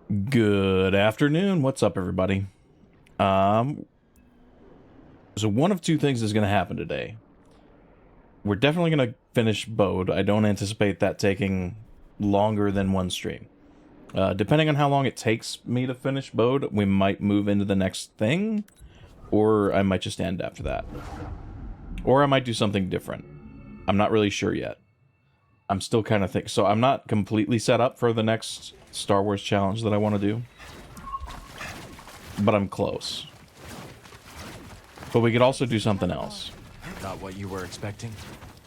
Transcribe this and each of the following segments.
Good afternoon. What's up, everybody? So one of two things is going to happen today. We're definitely going to finish Bode. I don't anticipate that taking longer than one stream. Depending on how long it takes me to finish Bode, we might move into the next thing, or I might just end after that. Or I might do something different. I'm not really sure yet. I'm still kind of thinking. So I'm not completely set up for the next Star Wars challenge that I want to do. But I'm close. But we could also do something else. Not what you were expecting?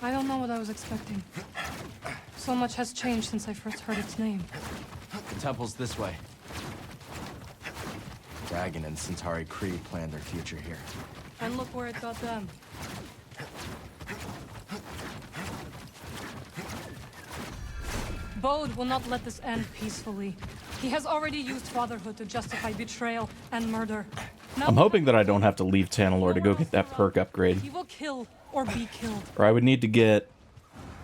I don't know what I was expecting. So much has changed since I first heard its name. The temple's this way. Dragon and Centauri Kree planned their future here. And look where it got them. Bode will not let this end peacefully. He has already used fatherhood to justify betrayal and murder. Now I'm hoping that I don't have to leave Tanalorr to go get that perk upgrade. he will kill or be killed. Or I would need to get...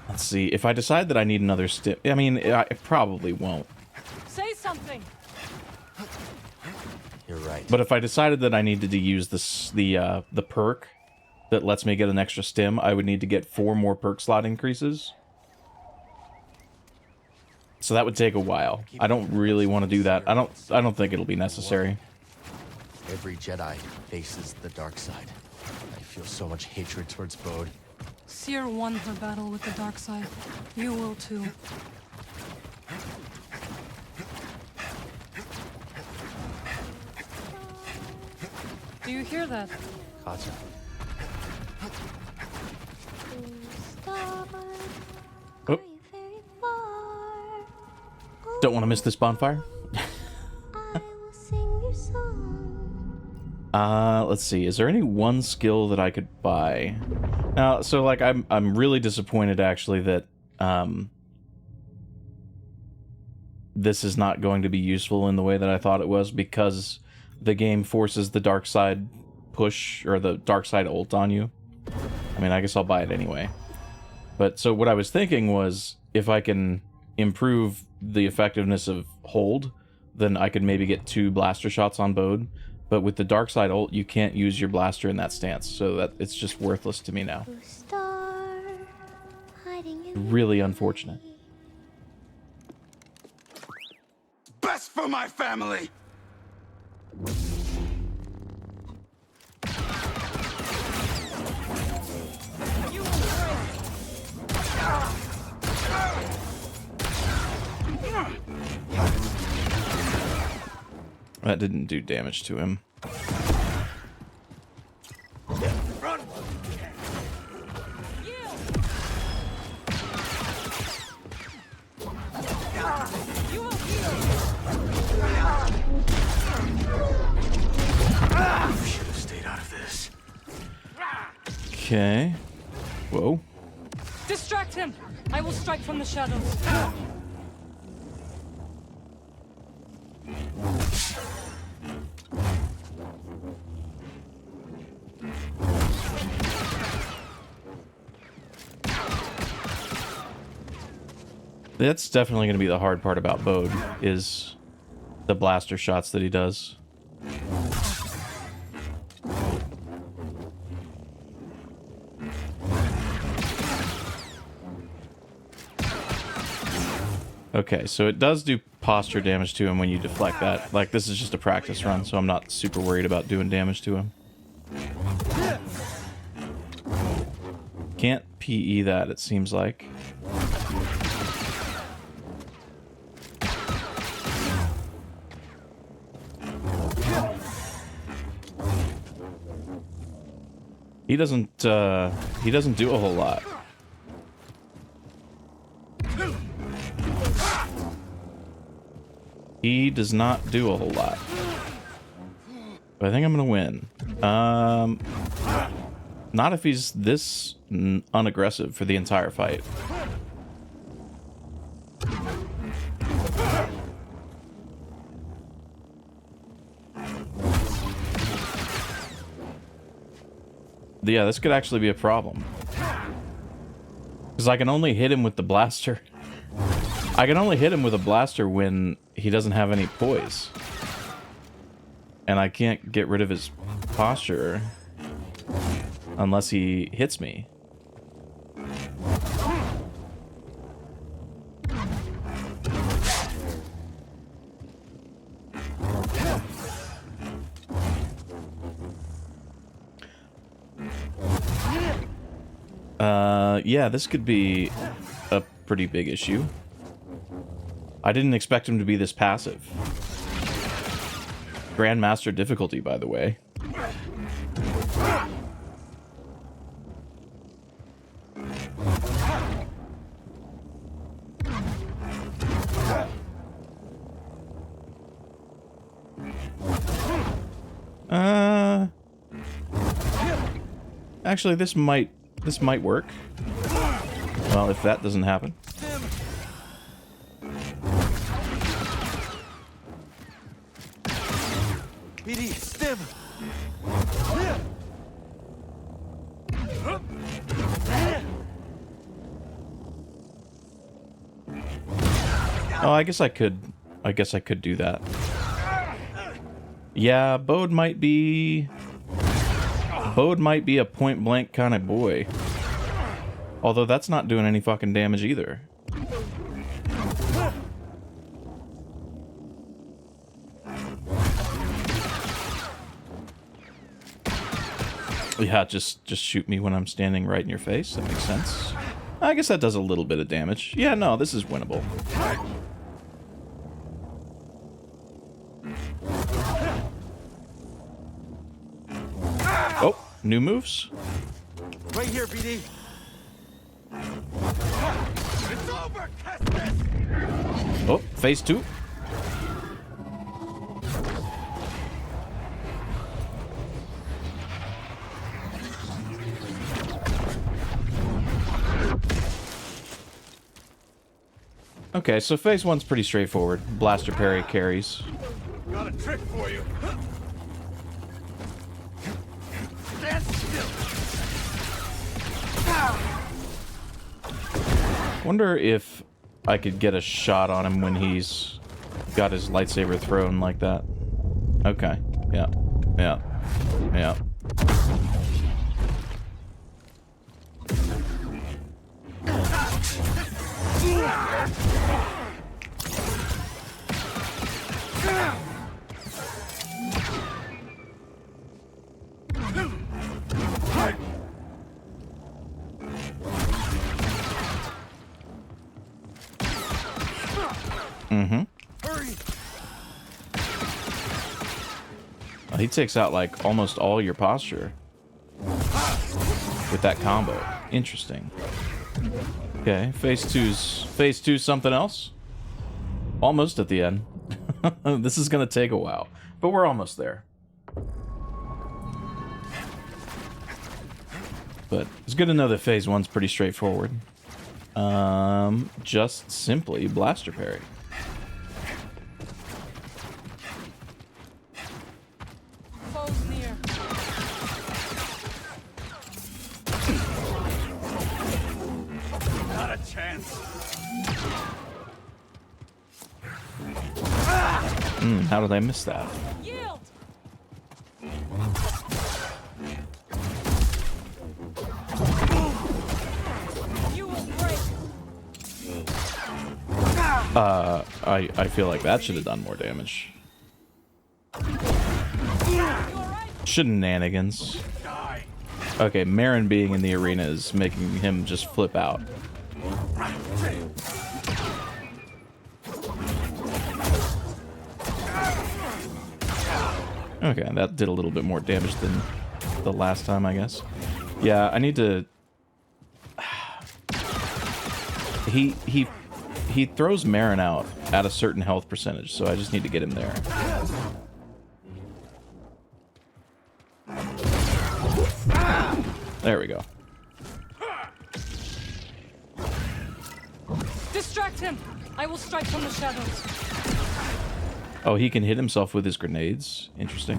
Let's see, if I decide that I need another stim... I mean, I probably won't. Say something! You're right. But if I decided that I needed to use this, the perk that lets me get an extra stim, I would need to get 4 more perk slot increases. So that would take a while. I don't really want to do that. I don't think it'll be necessary. Every Jedi faces the dark side. I feel so much hatred towards Bode. Seer won her battle with the dark side. You will too. Do you hear that? Katja. Oh. Don't want to miss this bonfire. Let's see. Is there any one skill that I could buy? Now, so like I'm really disappointed actually that this is not going to be useful in the way that I thought it was, because the game forces the dark side push or the dark side ult on you. I mean, I guess I'll buy it anyway. But so what I was thinking was, if I can improve the effectiveness of hold, then I could maybe get 2 blaster shots on Bode. But with the dark side ult, you can't use your blaster in that stance, so that it's just worthless to me now. Really unfortunate. Best for my family. That didn't do damage to him. Run. Should have stayed out of this. Okay. Whoa. Distract him! I will strike from the shadows. That's definitely going to be the hard part about Bode, is the blaster shots that he does. Okay, so it does do posture damage to him when you deflect that. Like, this is just a practice run, so I'm not super worried about doing damage to him. Can't PE that, it seems like. He doesn't do a whole lot. He does not do a whole lot. But I think I'm gonna win. Not if he's this unaggressive for the entire fight. Yeah, this could actually be a problem. Because I can only hit him with the blaster. I can only hit him with a blaster when he doesn't have any poise. And I can't get rid of his posture unless he hits me. Yeah, this could be a pretty big issue. I didn't expect him to be this passive. Grandmaster difficulty, by the way. Actually, this might work. Well, if that doesn't happen. BD, stim. Oh, I guess I could do that. Yeah, Bode might be a point blank kind of boy. Although that's not doing any fucking damage either. Yeah, just shoot me when I'm standing right in your face. That makes sense. I guess that does a little bit of damage. Yeah, no, this is winnable. Oh, new moves? Right here, BD. It's over! Test this! Oh, phase 2. Okay, so phase 1's pretty straightforward. Blaster parry carries. Got a trick for you. Stand still. Wonder if I could get a shot on him when he's got his lightsaber thrown like that. Okay. Yeah. Yeah. Yeah. He takes out like almost all your posture with that combo. Interesting. Okay, phase two's something else. Almost at the end. This is gonna take a while, but we're almost there. But it's good to know that phase 1's pretty straightforward. Just simply blaster parry. Foes near. Not a chance. How did I miss that? Yield! You will break. I feel like that should have done more damage. Shenanigans. Okay, Marin being in the arena is making him just flip out. Okay, that did a little bit more damage than the last time, I guess. Yeah, I need to... He throws Marin out at a certain health percentage, so I just need to get him there. There we go. Distract him! I will strike from the shadows. Oh, he can hit himself with his grenades. Interesting.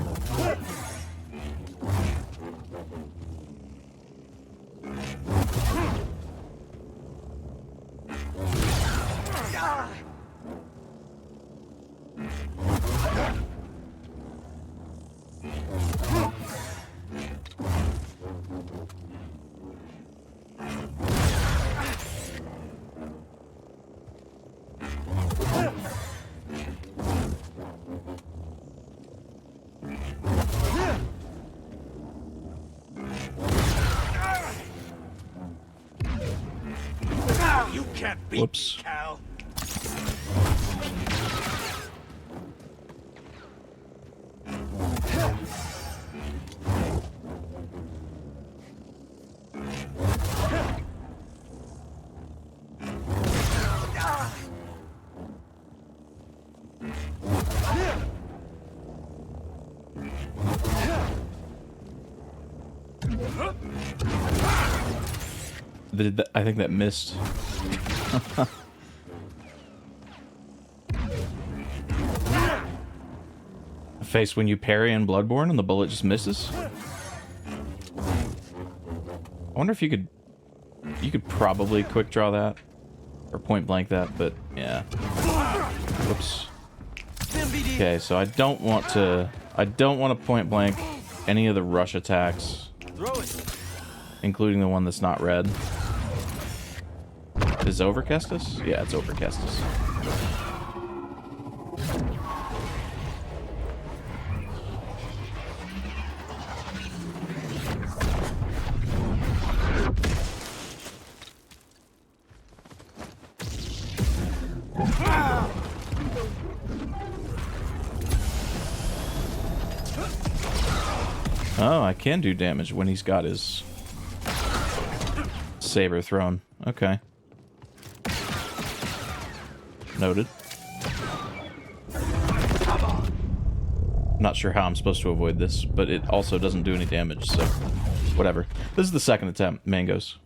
Whoops. Cal. I think that missed. Face when you parry in Bloodborne and the bullet just misses. I wonder if you could probably quick draw that or point blank that, but yeah. Whoops. Okay, so I don't want to point blank any of the rush attacks, including the one that's not red. Is over Kestis? Yeah, it's over Kestis. Oh, I can do damage when he's got his saber thrown. Okay. Noted. Not sure how I'm supposed to avoid this, but it also doesn't do any damage, so whatever. This is the second attempt, mangoes.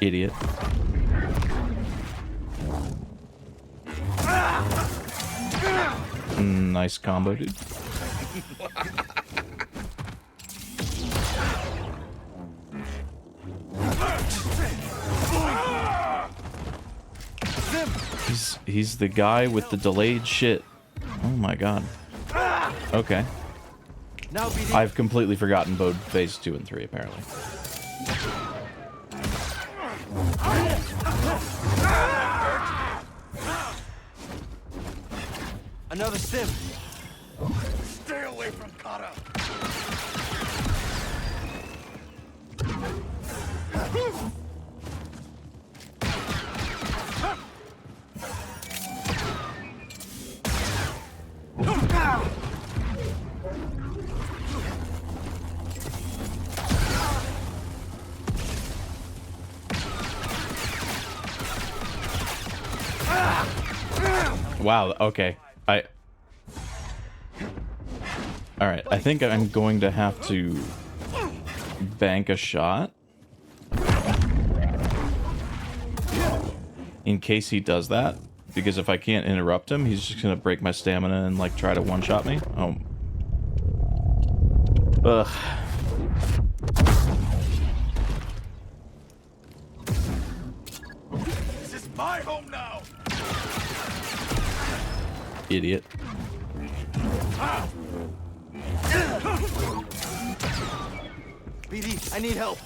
Idiot. Nice combo, dude. He's the guy with the delayed shit. Oh my god. Okay. I've completely forgotten Bode phase 2 and 3 apparently. Another sim. Stay away from Kata. Wow, okay. Alright, I think I'm going to have to bank a shot in case he does that, because if I can't interrupt him, he's just gonna break my stamina and like try to one-shot me. Oh. Ugh. This is my home now. Idiot. BD, I need help.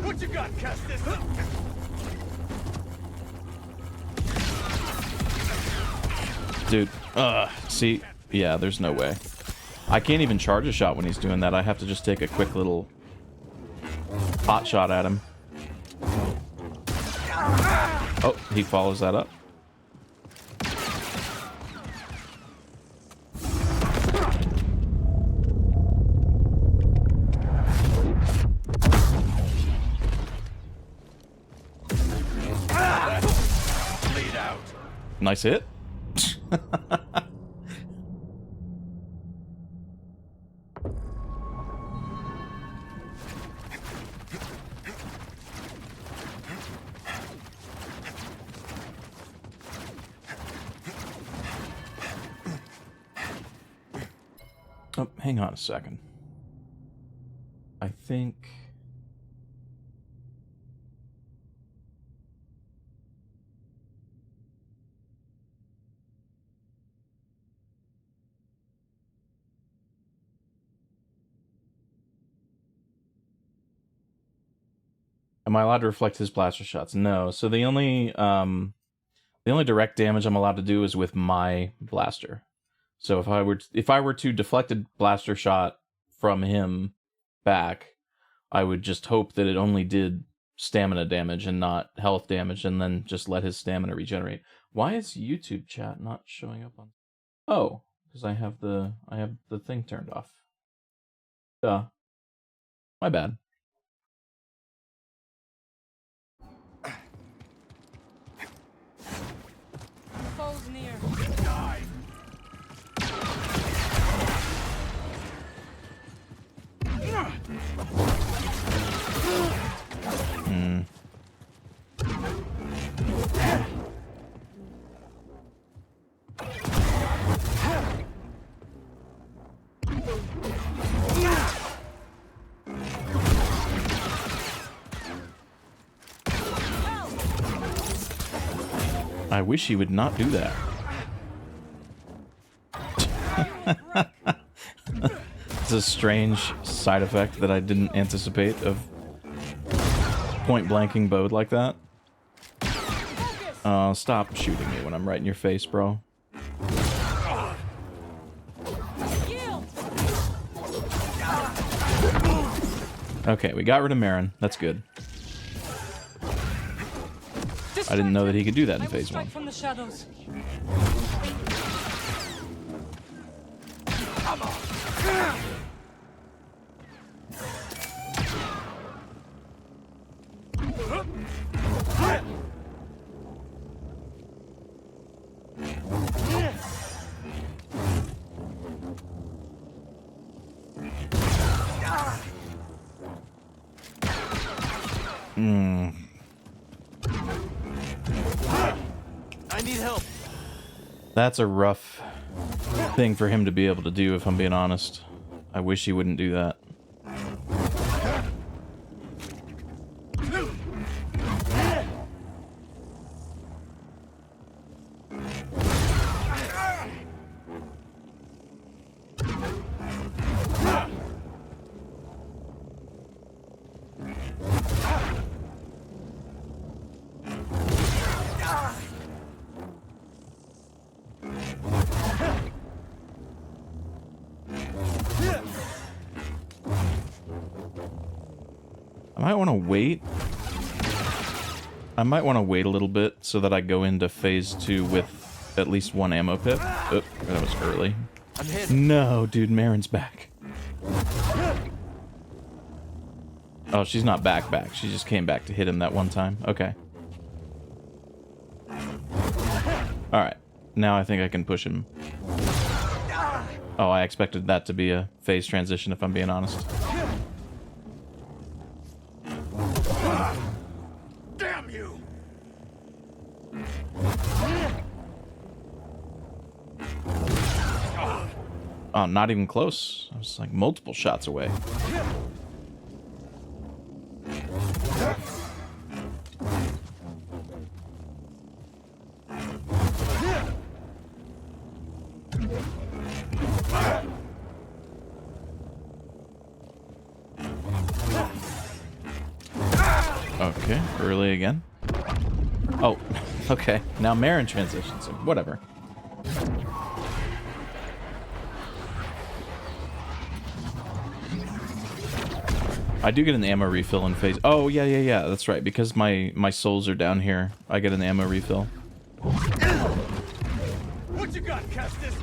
What you got, Kestis? Dude, see, yeah, there's no way. I can't even charge a shot when he's doing that. I have to just take a quick little pot shot at him. Oh, he follows that up. Bleed out. Nice hit. Oh, hang on a second. I think... Am I allowed to reflect his blaster shots? No. So the only direct damage I'm allowed to do is with my blaster. So if I were to deflect a blaster shot from him back, I would just hope that it only did stamina damage and not health damage, and then just let his stamina regenerate. Why is YouTube chat not showing up on? Oh, because I have the thing turned off. Duh. My bad. Foes near. Die! Hmm. I wish he would not do that. It's a strange side effect that I didn't anticipate of point blanking Bode like that. Stop shooting me when I'm right in your face, bro. Okay, we got rid of Marin. That's good. I didn't know that he could do that in phase 1. From the shadows. I need help. That's a rough thing for him to be able to do, if I'm being honest. I wish he wouldn't do that. I might want to wait a little bit so that I go into phase 2 with at least 1 ammo pip. Oh, that was early. I'm hit. No, dude, Marin's back. Oh, she's not back. She just came back to hit him that one time. Okay. Alright. Now I think I can push him. Oh, I expected that to be a phase transition, if I'm being honest. Damn you! Oh, not even close. I was like multiple shots away. Okay, early again. Oh, okay. Now Marin transitions him. Whatever. I do get an ammo refill in phase. Oh, yeah. That's right. Because my souls are down here, I get an ammo refill. What you got, Kestis?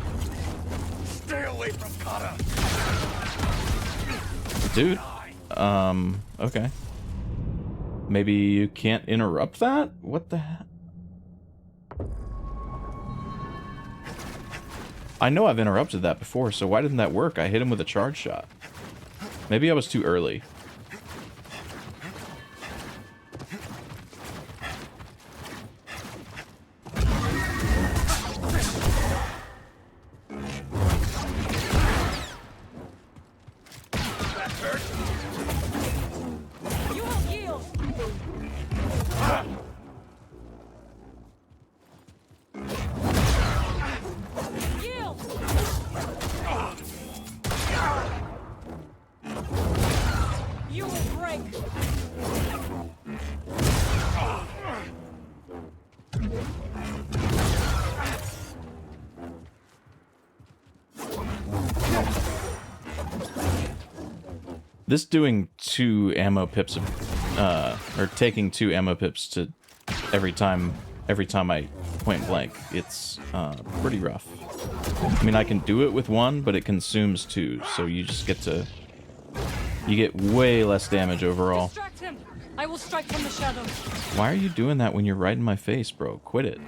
Stay away from Kata. Dude. Okay. Maybe you can't interrupt that? What the heck? I know I've interrupted that before, so why didn't that work? I hit him with a charge shot. Maybe I was too early. This doing 2 ammo pips or taking 2 ammo pips to every time I point blank, it's pretty rough. I mean, I can do it with 1, but it consumes 2, so you just get way less damage overall. Distract him. I will strike from the shadows. Why are you doing that when you're right in my face, bro? Quit it.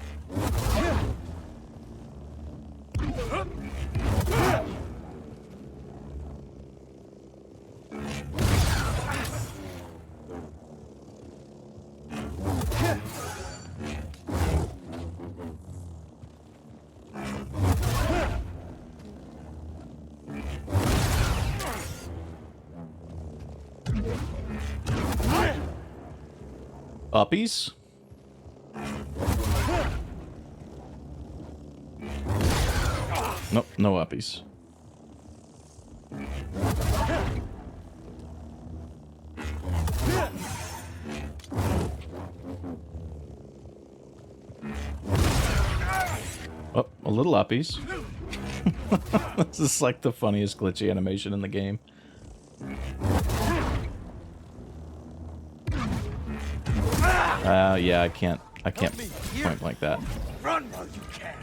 Uppies? Nope, no uppies. Oh, a little uppies. This is like the funniest glitchy animation in the game. Yeah, I can't point like that. Run while you can.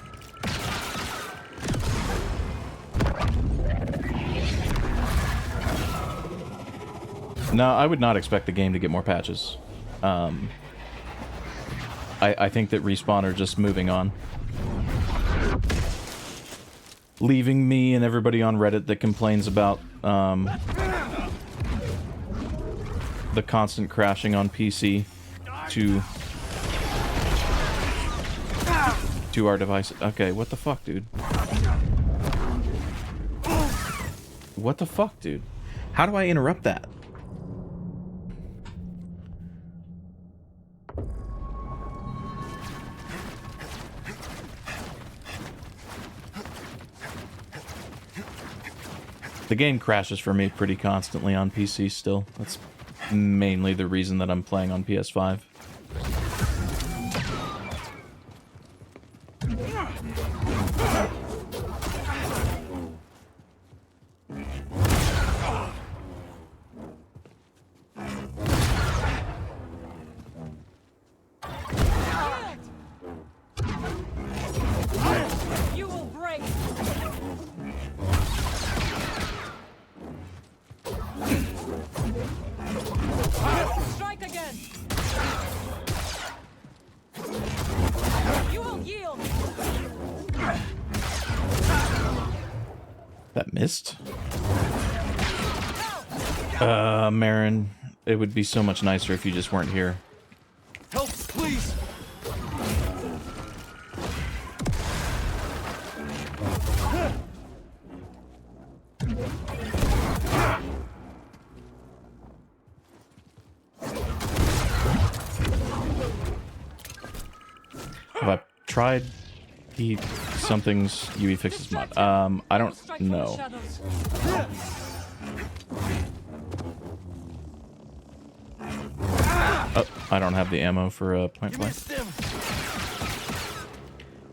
No, I would not expect the game to get more patches. I think that Respawn are just moving on. Leaving me and everybody on Reddit that complains about the constant crashing on PC to our devices. Okay, what the fuck, dude? What the fuck, dude? How do I interrupt that? The game crashes for me pretty constantly on PC still. That's mainly the reason that I'm playing on PS5. You will break. Strike again. You will yield. That missed? Marin, it would be so much nicer if you just weren't here. Help, please! Have I tried the something's UE fixes mod? I don't know. Oh, I don't have the ammo for point blank.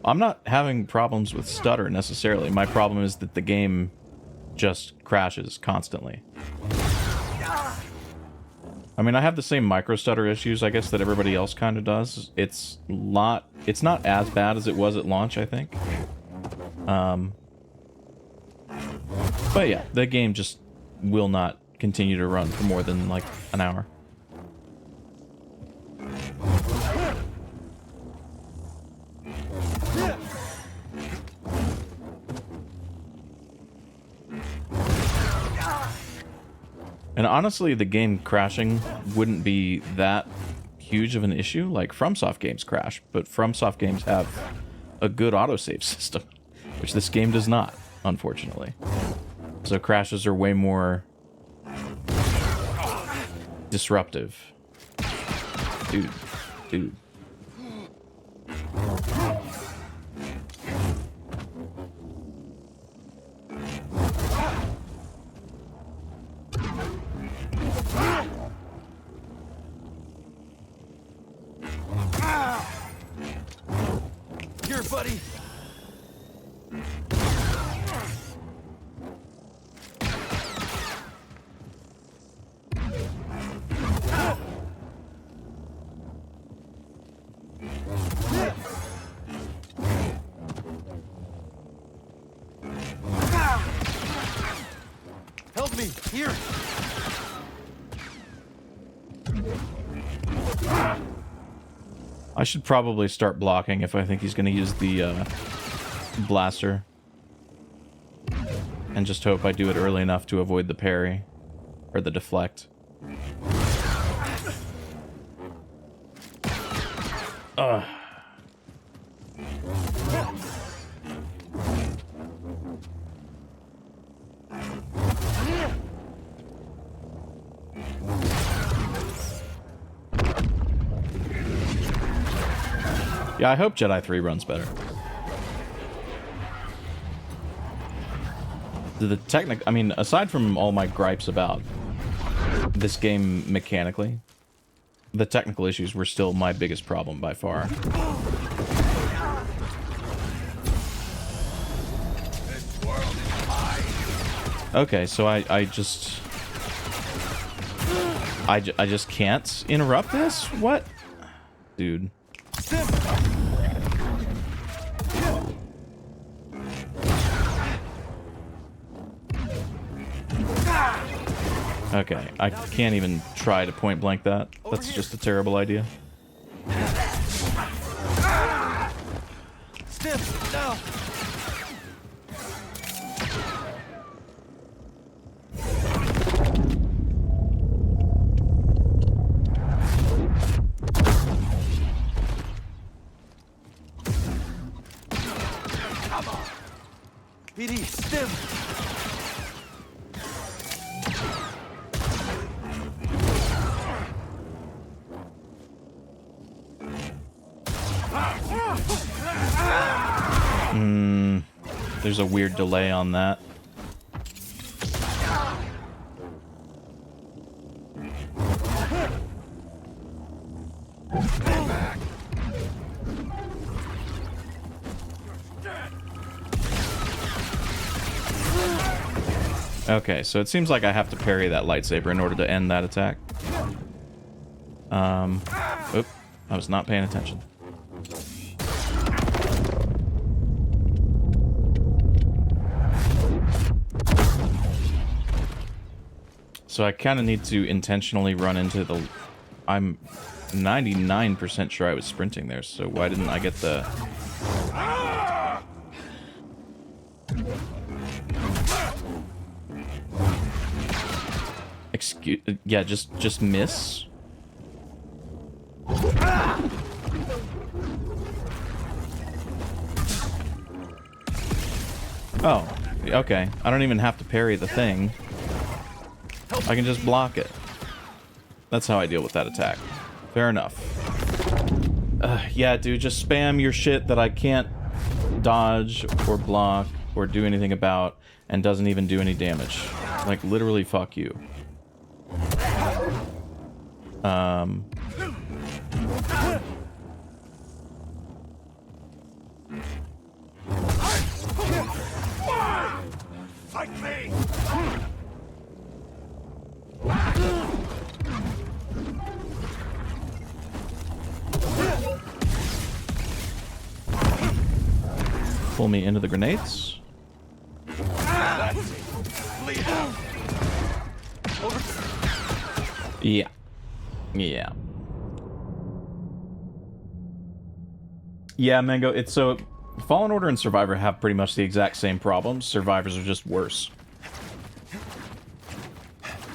I'm not having problems with stutter necessarily. My problem is that the game just crashes constantly. I mean, I have the same micro stutter issues, I guess, that everybody else kind of does. It's not as bad as it was at launch, I think. But yeah, the game just will not continue to run for more than like an hour. And honestly, the game crashing wouldn't be that huge of an issue. Like, FromSoft games crash, but FromSoft games have a good autosave system, which this game does not, unfortunately. So crashes are way more disruptive. Dude. Here, buddy! Here. I should probably start blocking if I think he's going to use the blaster. And just hope I do it early enough to avoid the parry. Or the deflect. Ugh. Yeah, I hope Jedi 3 runs better. I mean, aside from all my gripes about this game mechanically, the technical issues were still my biggest problem by far. Okay, so I just can't interrupt this? What? Dude. Okay, I can't even try to point blank that. That's just a terrible idea. Stiff, now. BD, stiff. There's a weird delay on that. Okay, so it seems like I have to parry that lightsaber in order to end that attack. Oop, I was not paying attention. So I kind of need to intentionally run into the... I'm 99% sure I was sprinting there, so why didn't I get the... Excuse... Yeah, just miss. Oh, okay. I don't even have to parry the thing. I can just block it. That's how I deal with that attack. Fair enough. Yeah, dude, just spam your shit that I can't dodge or block or do anything about and doesn't even do any damage. Like, literally, fuck you. Fight me! Pull me into the grenades. Yeah. Yeah. Yeah, Mango, it's so... Fallen Order and Survivor have pretty much the exact same problems. Survivors are just worse.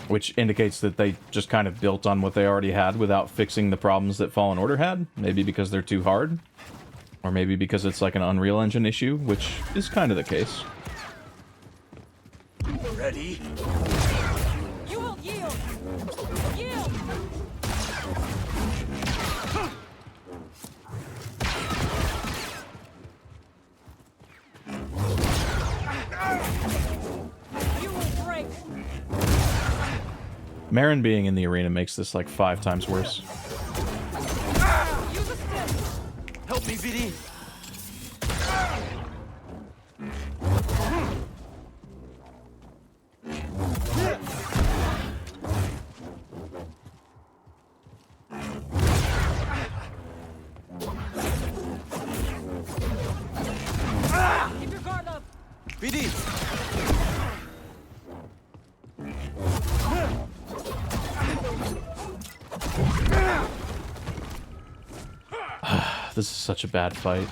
Which indicates that they just kind of built on what they already had without fixing the problems that Fallen Order had. Maybe because they're too hard. Or maybe because it's like an Unreal Engine issue, which is kind of the case. Ready? You will yield! Yield! You will break! Marin being in the arena makes this like 5 times worse. Use a stick! Help me, BD. Keep your guard up! BD. This is such a bad fight.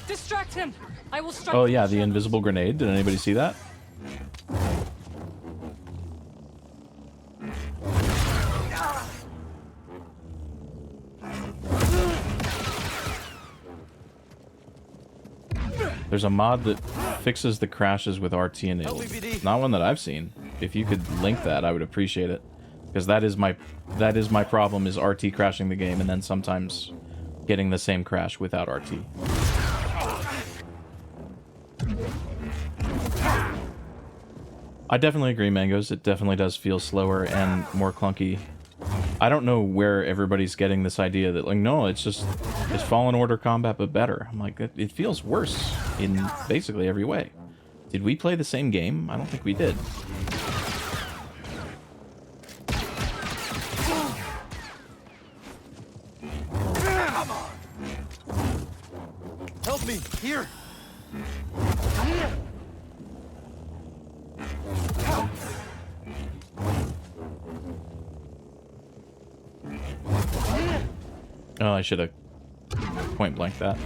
Distract him. I will strike. Oh yeah, the invisible grenade. Did anybody see that? There's a mod that fixes the crashes with RT enabled. Not one that I've seen. If you could link that, I would appreciate it. Because that is my problem, is RT crashing the game and then sometimes getting the same crash without RT. I definitely agree, Mangoes. It definitely does feel slower and more clunky. I don't know where everybody's getting this idea that, like, no, it's Fallen Order combat, but better. I'm like, it feels worse in basically every way. Did we play the same game? I don't think we did. Come on. Help me, here. Oh, I should have point blank that.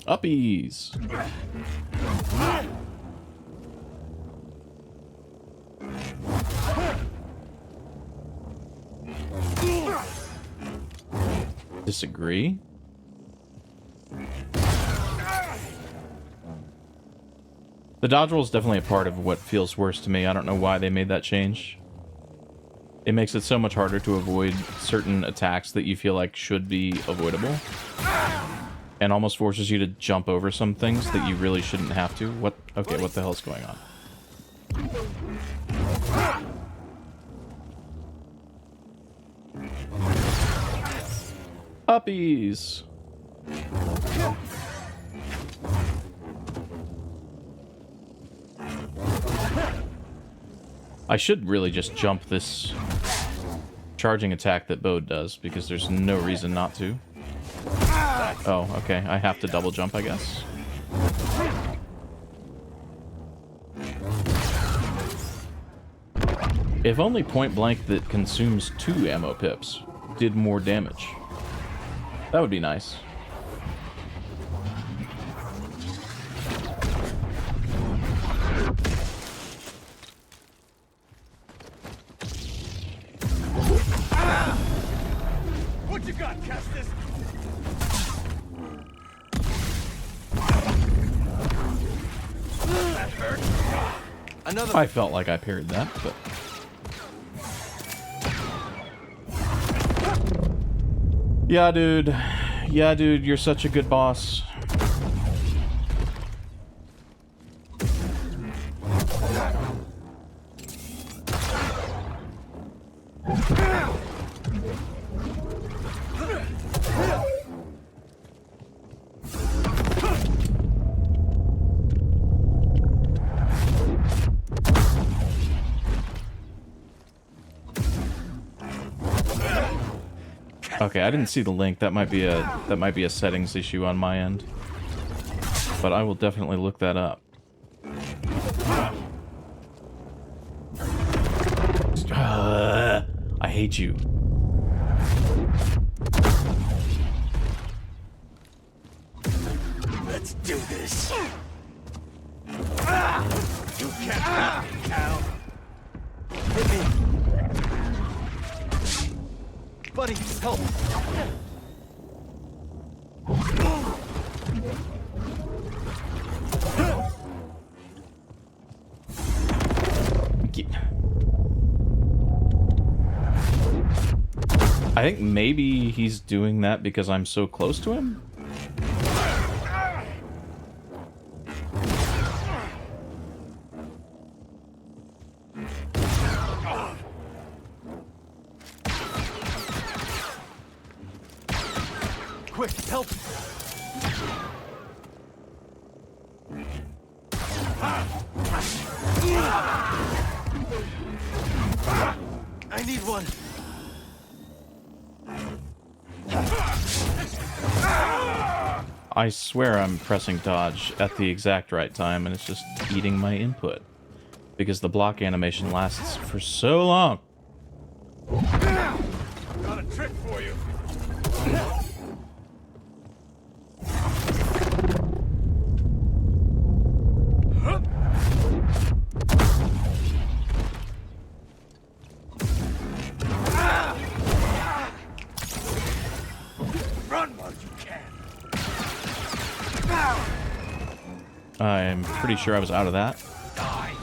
Uppies. Disagree. The dodge roll is definitely a part of what feels worse to me. I don't know why they made that change. It makes it so much harder to avoid certain attacks that you feel like should be avoidable. And almost forces you to jump over some things that you really shouldn't have to. What? Okay, what the hell's going on? Uppies! I should really just jump this charging attack that Bode does, because there's no reason not to. Oh, okay. I have to double jump, I guess. If only point blank that consumes 2 ammo pips did more damage. That would be nice. What you got, Kestis? That hurt. Another. I felt like I parried that, but... Yeah, dude. Yeah, dude, you're such a good boss. Okay, I didn't see the link. That might be a settings issue on my end. But I will definitely look that up. I hate you. Let's do this. You can't beat me, Cal. Hit me. Buddy, help. I think maybe he's doing that because I'm so close to him? Quick, help. I need one. I swear I'm pressing dodge at the exact right time and it's just eating my input. because the block animation lasts for so long. Got a trick for you. Run while you can. I'm pretty sure I was out of that. Die.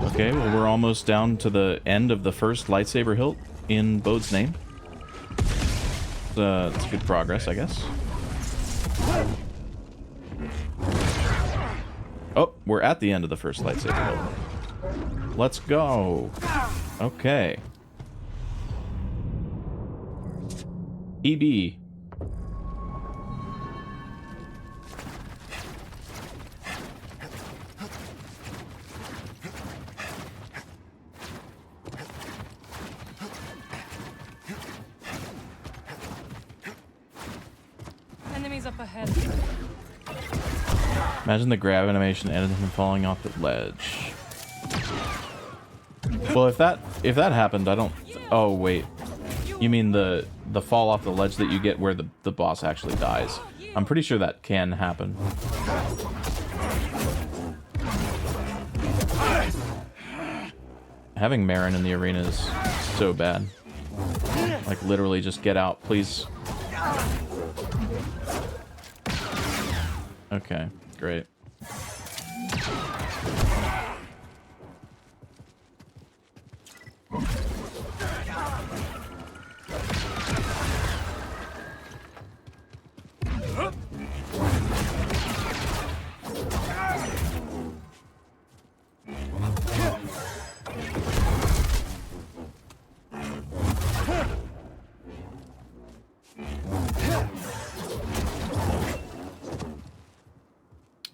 Okay, well, we're almost down to the end of the first lightsaber hilt in Bode's name. It's good progress, I guess. Oh, we're at the end of the first lightsaber hilt. Let's go. Okay. EB. Enemies up ahead. Imagine the grab animation ended him falling off the ledge. Well, if that happened, I don't. Oh wait, you mean the fall off the ledge that you get where the boss actually dies? I'm pretty sure that can happen. Having Marin in the arena is so bad. Like literally, just get out, please. Okay, great.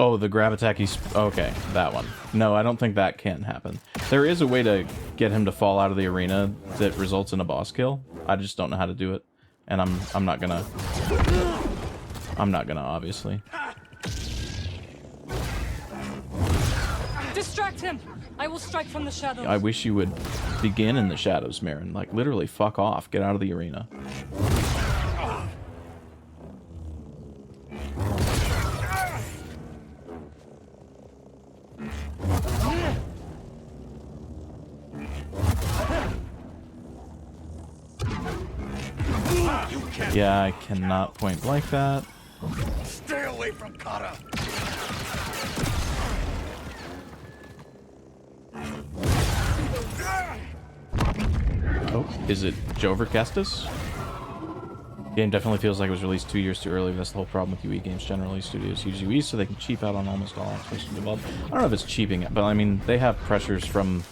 Oh, the grab attack he's... Okay, that one. No, I don't think that can happen. There is a way to get him to fall out of the arena that results in a boss kill. I just don't know how to do it. And I'm not gonna... I'm not gonna, obviously. Distract him! I will strike from the shadows. I wish you would begin in the shadows, Marin. Like, literally, fuck off. Get out of the arena. Yeah, I cannot point blank that. Stay away from Kata. Oh, is it Jover Kestis? Game definitely feels like it was released 2 years too early. That's the whole problem with UE games generally. Studios use UE so they can cheap out on almost all aspects of the development. I don't know if it's cheaping it, but I mean, they have pressures from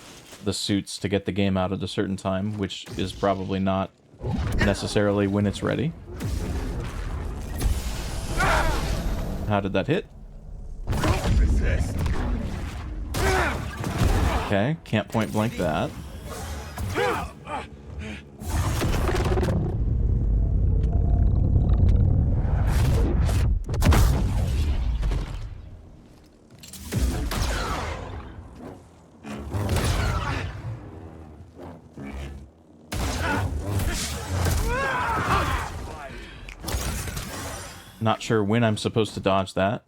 the suits to get the game out at a certain time, which is probably not necessarily when it's ready. How did that hit? Resist. Okay, can't point blank that. Not sure when I'm supposed to dodge that.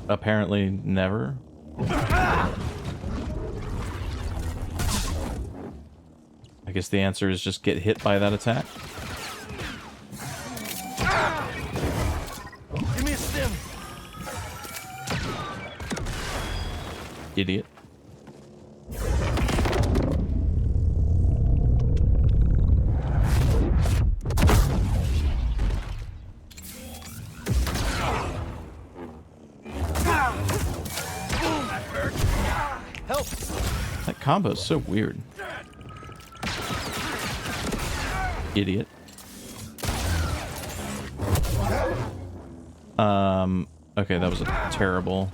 Apparently never. I guess the answer is just get hit by that attack. Give me a stim. Idiot. Help! That combo is so weird. Idiot. Okay, that was a terrible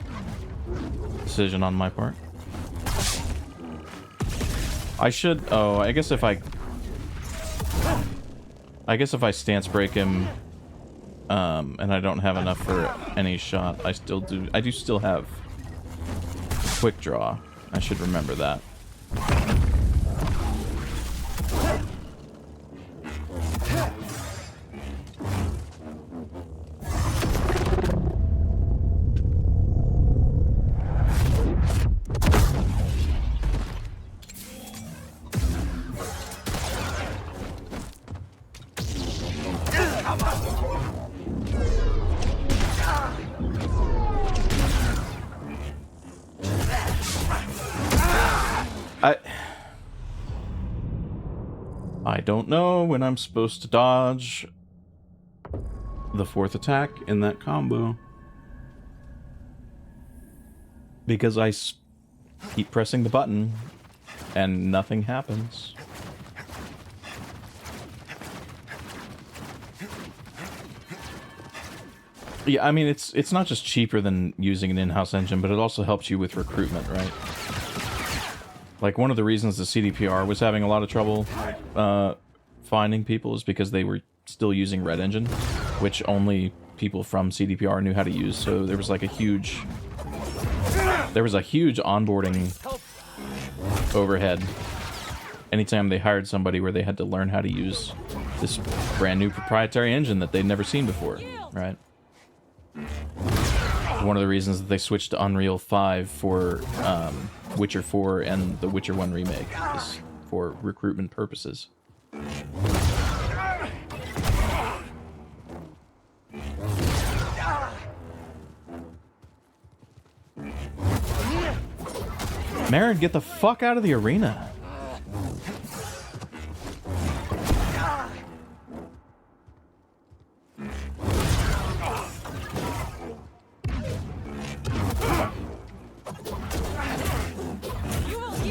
decision on my part. I should... Oh, I guess if I stance break him And I don't have enough for any shot. I do still have quick draw. I should remember that. I don't know when I'm supposed to dodge the fourth attack in that combo. Because I keep pressing the button and nothing happens. Yeah, I mean, it's not just cheaper than using an in-house engine, but it also helps you with recruitment, right? Like, one of the reasons the CDPR was having a lot of trouble finding people is because they were still using Red Engine, which only people from CDPR knew how to use, so there was like a huge... There was a huge onboarding overhead anytime they hired somebody where they had to learn how to use this brand new proprietary engine that they'd never seen before, right? One of the reasons that they switched to Unreal 5 for Witcher 4 and the Witcher 1 remake is for recruitment purposes. Marin, get the fuck out of the arena.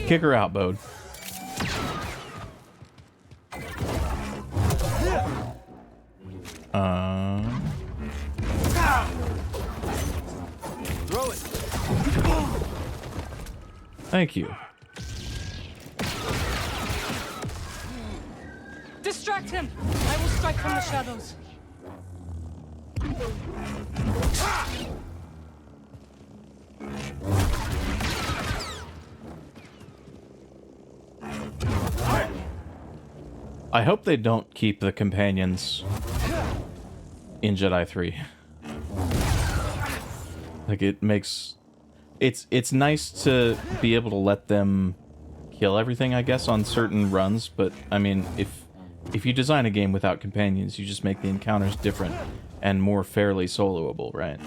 Kick her out, Bode. Throw it. Thank you. Distract him! I will strike from the shadows. I hope they don't keep the companions in Jedi 3. Like, it makes... It's nice to be able to let them kill everything, I guess, on certain runs, but, I mean, if you design a game without companions, you just make the encounters different and more fairly soloable, right?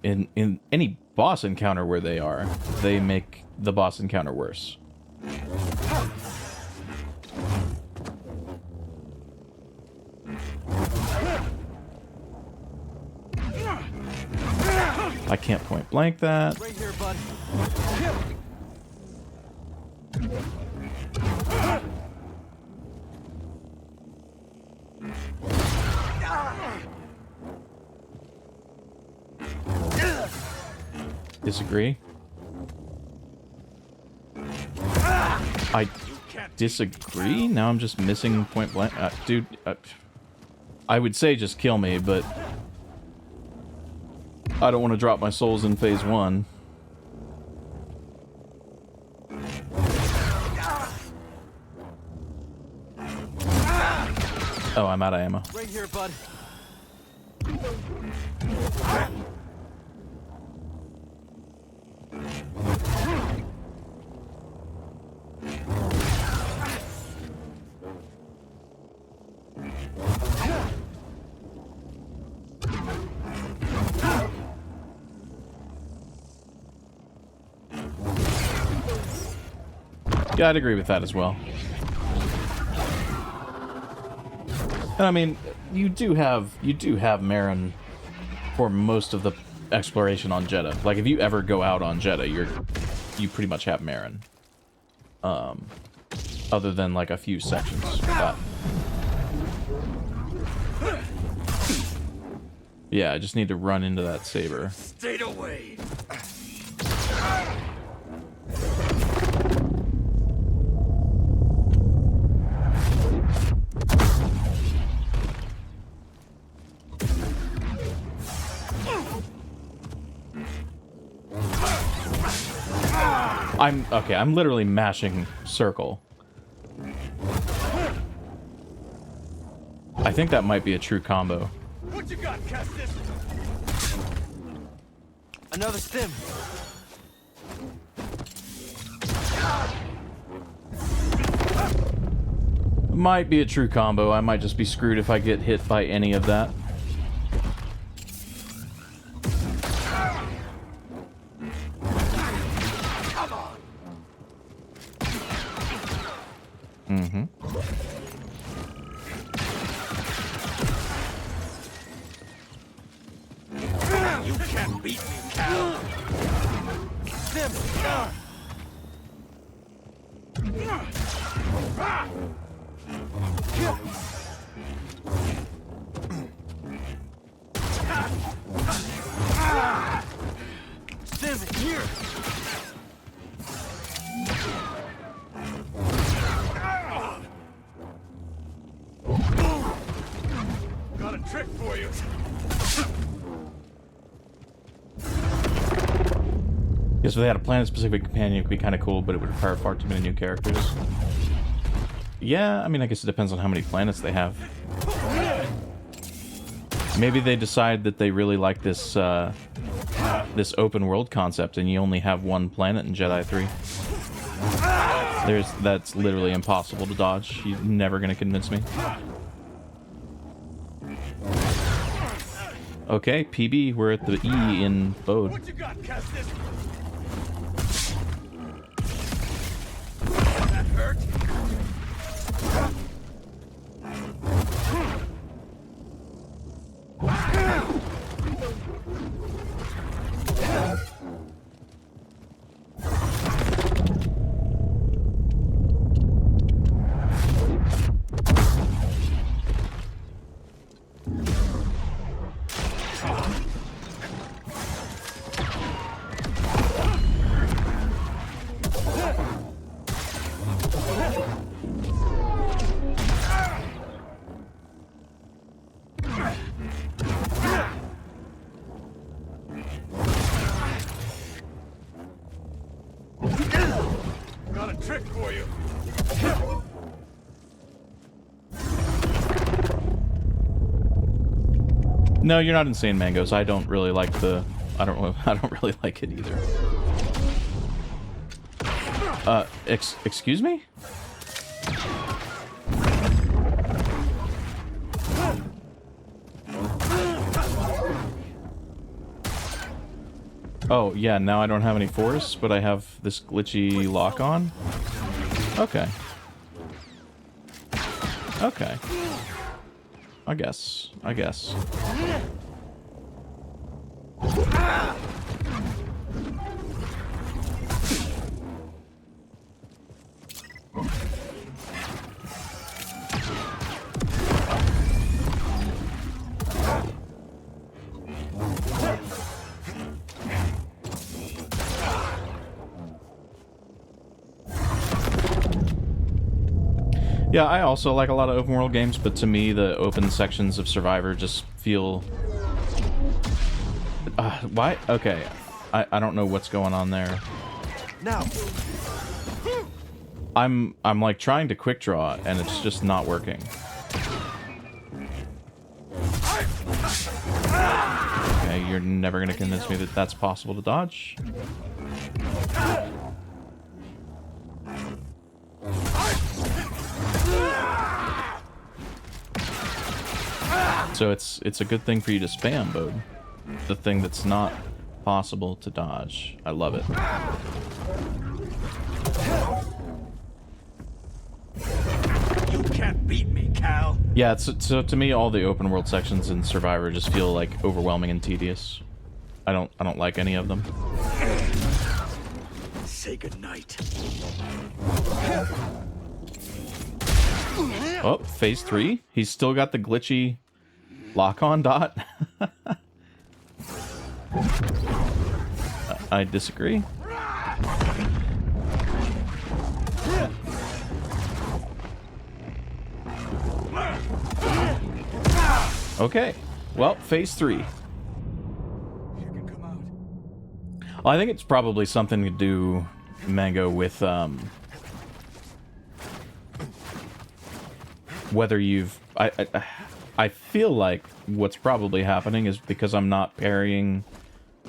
In any boss encounter where they are, they make the boss encounter worse. I can't point blank that. Right here, bud. Disagree. I disagree? Now I'm just missing point blank. Dude, I would say just kill me, but I don't want to drop my souls in phase 1. Oh, I'm out of ammo. Right here, bud. Yeah, I'd agree with that as well. And I mean, you do have Marin for most of the exploration on Jeddah. Like, if you ever go out on Jeddah, you pretty much have Marin. Other than like a few sections. But yeah, I just need to run into that saber. Stayed away. I'm literally mashing circle. I think that might be a true combo. What you got, Kestis? Another stim. Might be a true combo. I might just be screwed if I get hit by any of that. Mm-hmm. You can't beat me, Cal. Stim. Stim, here. Got a trick for you. Guess if they had a planet-specific companion, it would be kind of cool, but it would require far too many new characters. Yeah, I mean, I guess it depends on how many planets they have. Maybe they decide that they really like this this open world concept, and you only have one planet in Jedi 3. That's literally impossible to dodge. You're never gonna convince me. Okay, PB, we're at the E in Bode. What you got, Kestis? That hurt? Got a trick for you. No, you're not insane, Mangoes. I don't really like the... I don't really like it either. Excuse me? Oh, yeah, now I don't have any force, but I have this glitchy lock on? Okay. Okay. I guess. Yeah, I also like a lot of open world games, but to me the open sections of Survivor just feel... why? Okay. I don't know what's going on there. Now. I'm like trying to quick draw and it's just not working. Okay, you're never gonna convince me that that's possible to dodge. So it's a good thing for you to spam, Bode. The thing that's not possible to dodge. I love it. You can't beat me, Cal. Yeah, so to me, all the open world sections in Survivor just feel like overwhelming and tedious. I don't like any of them. Say goodnight. Oh, phase 3. He's still got the glitchy lock-on dot. I disagree. Okay. Well, phase 3. You can come out. I think it's probably something to do Mango, with whether you've I feel like what's probably happening is because I'm not parrying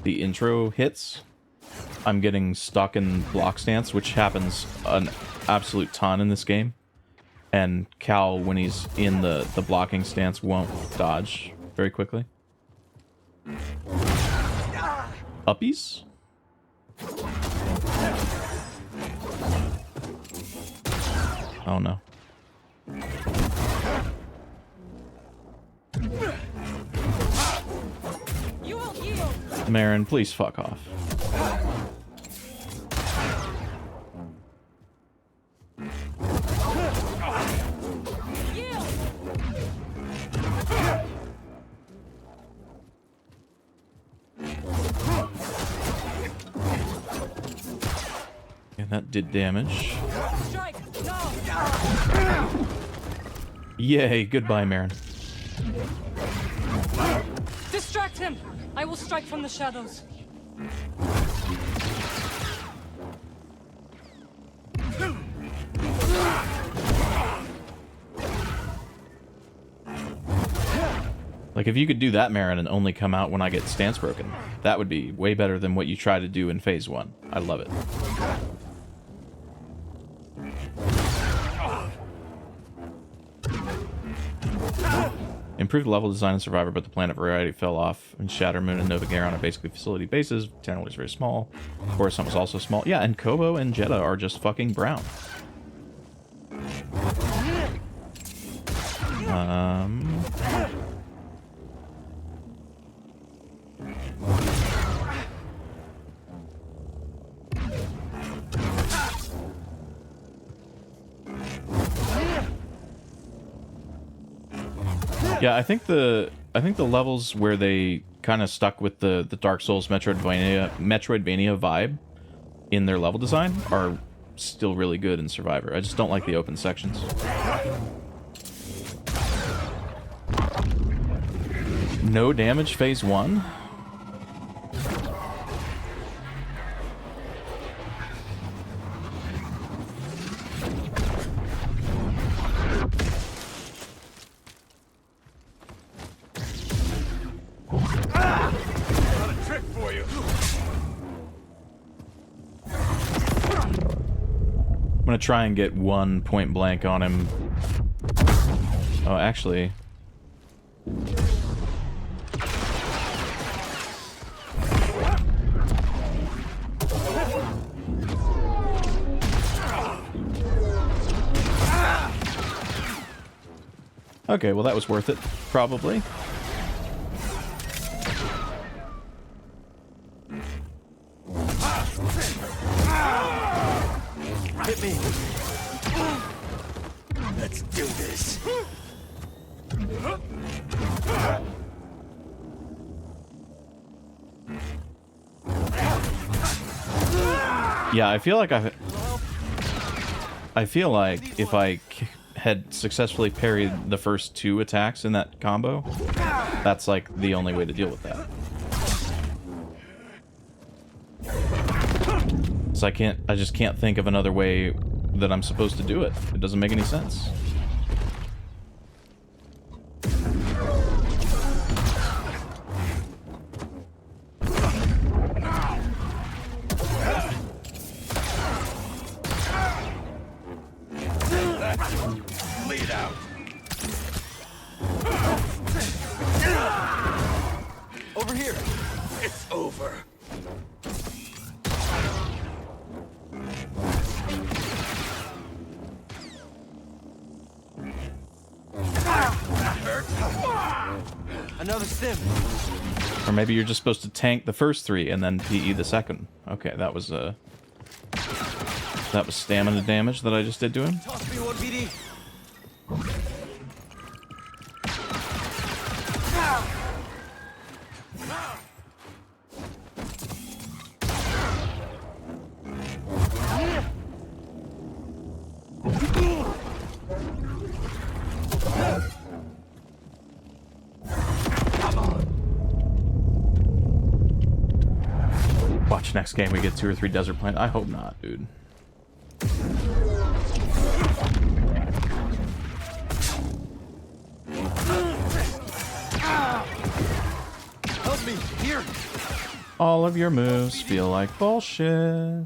the intro hits, I'm getting stuck in block stance, which happens an absolute ton in this game. And Cal, when he's in the blocking stance, won't dodge very quickly. Uppies? Oh no. You will yield. Marin, please fuck off. Yield. Yeah, that did damage. Strike. No. Yay, goodbye, Marin. Distract him. I will strike from the shadows. Like, if you could do that, Marin, and only come out when I get stance broken, that would be way better than what you try to do in Phase 1. I love it. Improved level design in Survivor, but the planet variety fell off, and Shatter Moon and Nova Garon are basically facility bases. Tannerly is very small. Coruscant was also small. Yeah, and Kobo and Jeddah are just fucking brown. Yeah, I think the levels where they kind of stuck with the Dark Souls Metroidvania vibe in their level design are still really good in Survivor. I just don't like the open sections. No damage Phase 1? Got a trick for you. I'm gonna try and get one point blank on him. Oh, actually... Okay, well that was worth it, probably. Hit me. Let's do this. Yeah, I feel like if I had successfully parried the first 2 attacks in that combo, that's like the only way to deal with that. So I just can't think of another way that I'm supposed to do it. It doesn't make any sense. Lead out. Over here. It's over. Another stim. Or maybe you're just supposed to tank the first 3 and then PE the second. Okay, that was stamina damage that I just did to him. Toss me one, BD. Watch next game we get 2 or 3 desert planes. I hope not, dude. Help me! Here! All of your moves feel like bullshit.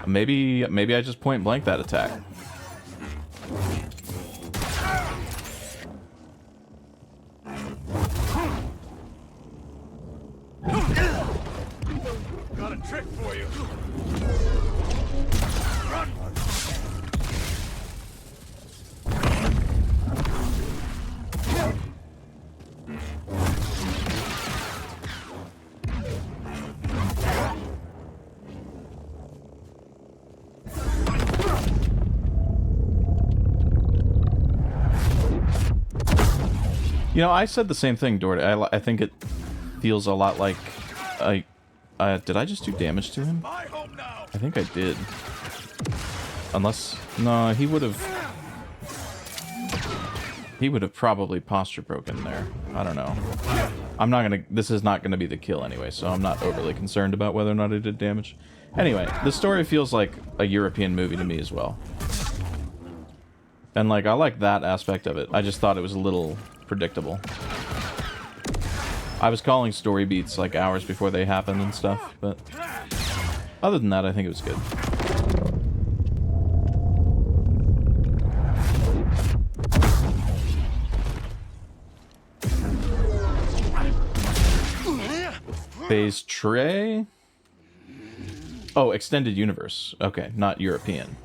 Maybe I just point blank that attack. Got a trick for you. Run! You know, I said the same thing, Doherty. I think it feels a lot like did I just do damage to him? My home now. I think I did. Unless, no, he would have probably posture broken there. I don't know. I'm not gonna, this is not gonna be the kill anyway, so I'm not overly concerned about whether or not I did damage. Anyway, the story feels like a European movie to me as well. And like, I like that aspect of it. I just thought it was a little predictable. I was calling story beats like hours before they happened and stuff, but other than that, I think it was good. Phase tray? Oh, extended universe. Okay, not European.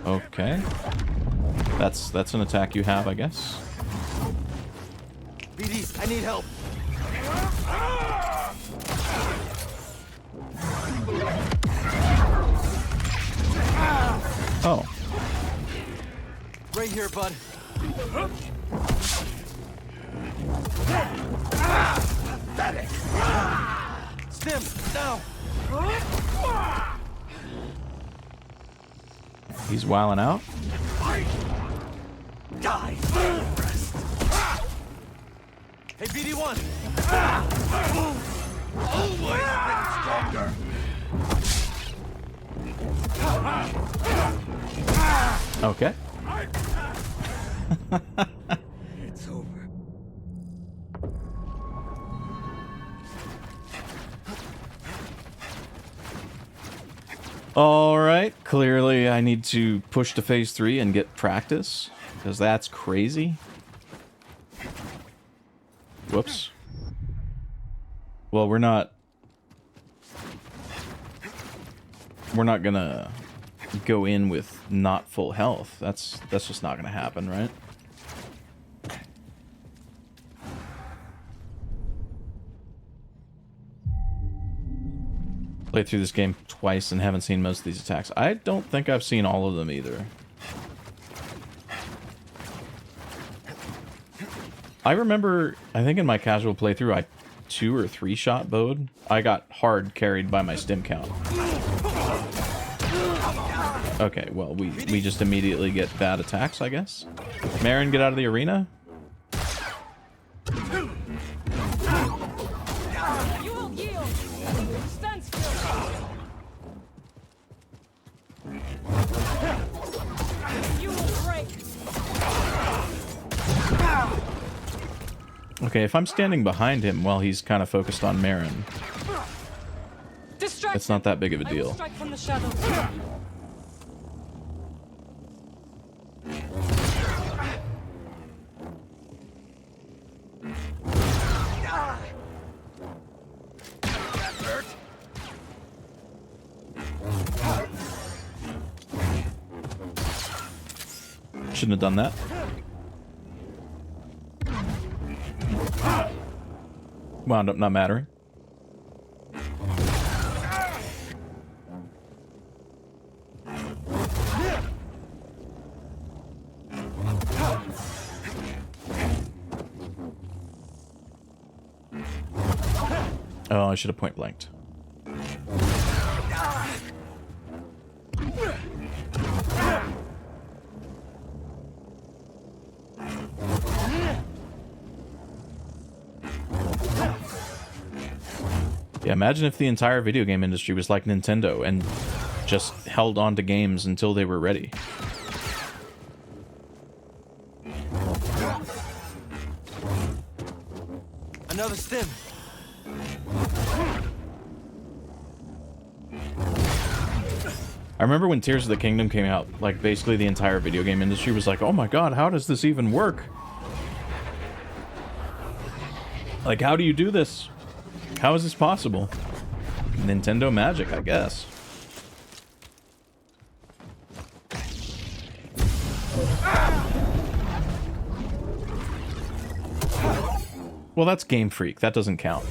Okay. That's an attack you have, I guess. BD, I need help. Oh. Right here, bud. Pathetic. Stim, now. He's wilding out. Die. Rest. Hey, BD1. Always been stronger. Okay. It's over. Alright, clearly I need to push to phase 3 and get practice, because that's crazy. Whoops. Well, we're not gonna go in with not full health. That's just not gonna happen, right? Played through this game twice and haven't seen most of these attacks. I don't think I've seen all of them either. I remember, I think in my casual playthrough, I 2 or 3 shot bowed. I got hard carried by my stim count. Okay, well, we just immediately get bad attacks, I guess. Marin, get out of the arena. You will yield. Stand still. You will break. Okay, if I'm standing behind him while he's kind of focused on Marin, Distract it's not that big of a I will deal. strike from the shadows. Shouldn't have done that. Wound up not mattering. Oh, I should have point blanked. Yeah, imagine if the entire video game industry was like Nintendo and just held on to games until they were ready. Another stim. I remember when Tears of the Kingdom came out, like, basically the entire video game industry was like, oh my god, how does this even work? Like, how do you do this? How is this possible? Nintendo magic, I guess. Well, that's Game Freak. That doesn't count.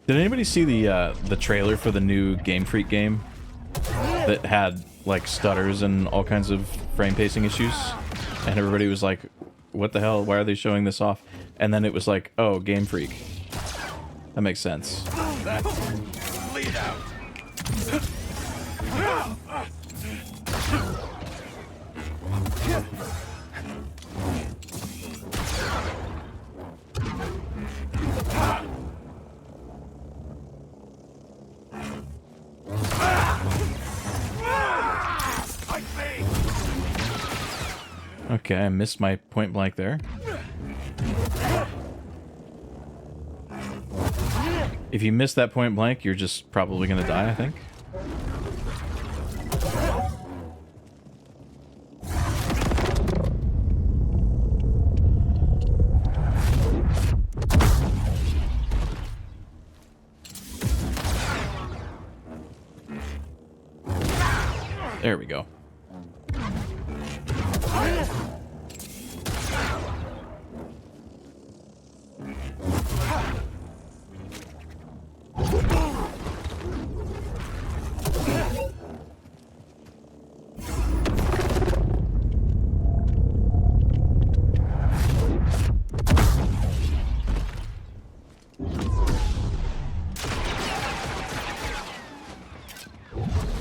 Did anybody see the trailer for the new Game Freak game that had like stutters and all kinds of frame pacing issues? And everybody was like, "What the hell? Why are they showing this off?" And then it was like, "Oh, Game Freak." That makes sense. Bleed out. Okay, I missed my point blank there. If you miss that point blank, you're just probably gonna die, I think. There we go.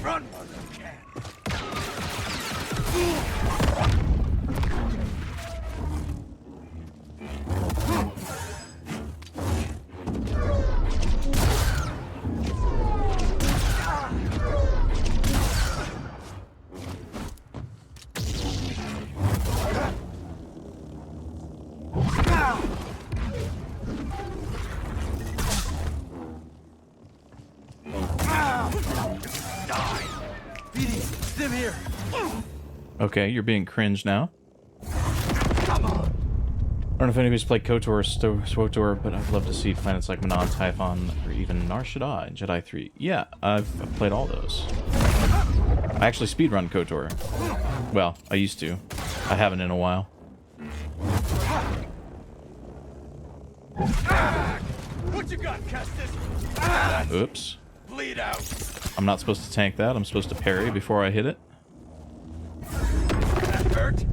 Run while you can. Stim here. Okay, you're being cringe now. Come on. I don't know if anybody's played KOTOR or SWOTOR, but I'd love to see planets like Manon, Typhon, or even Nar Shaddaa in Jedi 3. Yeah, I've played all those. I actually speedrun KOTOR. Well, I used to. I haven't in a while. What you got, Kestis? Oops. Bleed out. I'm not supposed to tank that. I'm supposed to parry before I hit it. That hurt.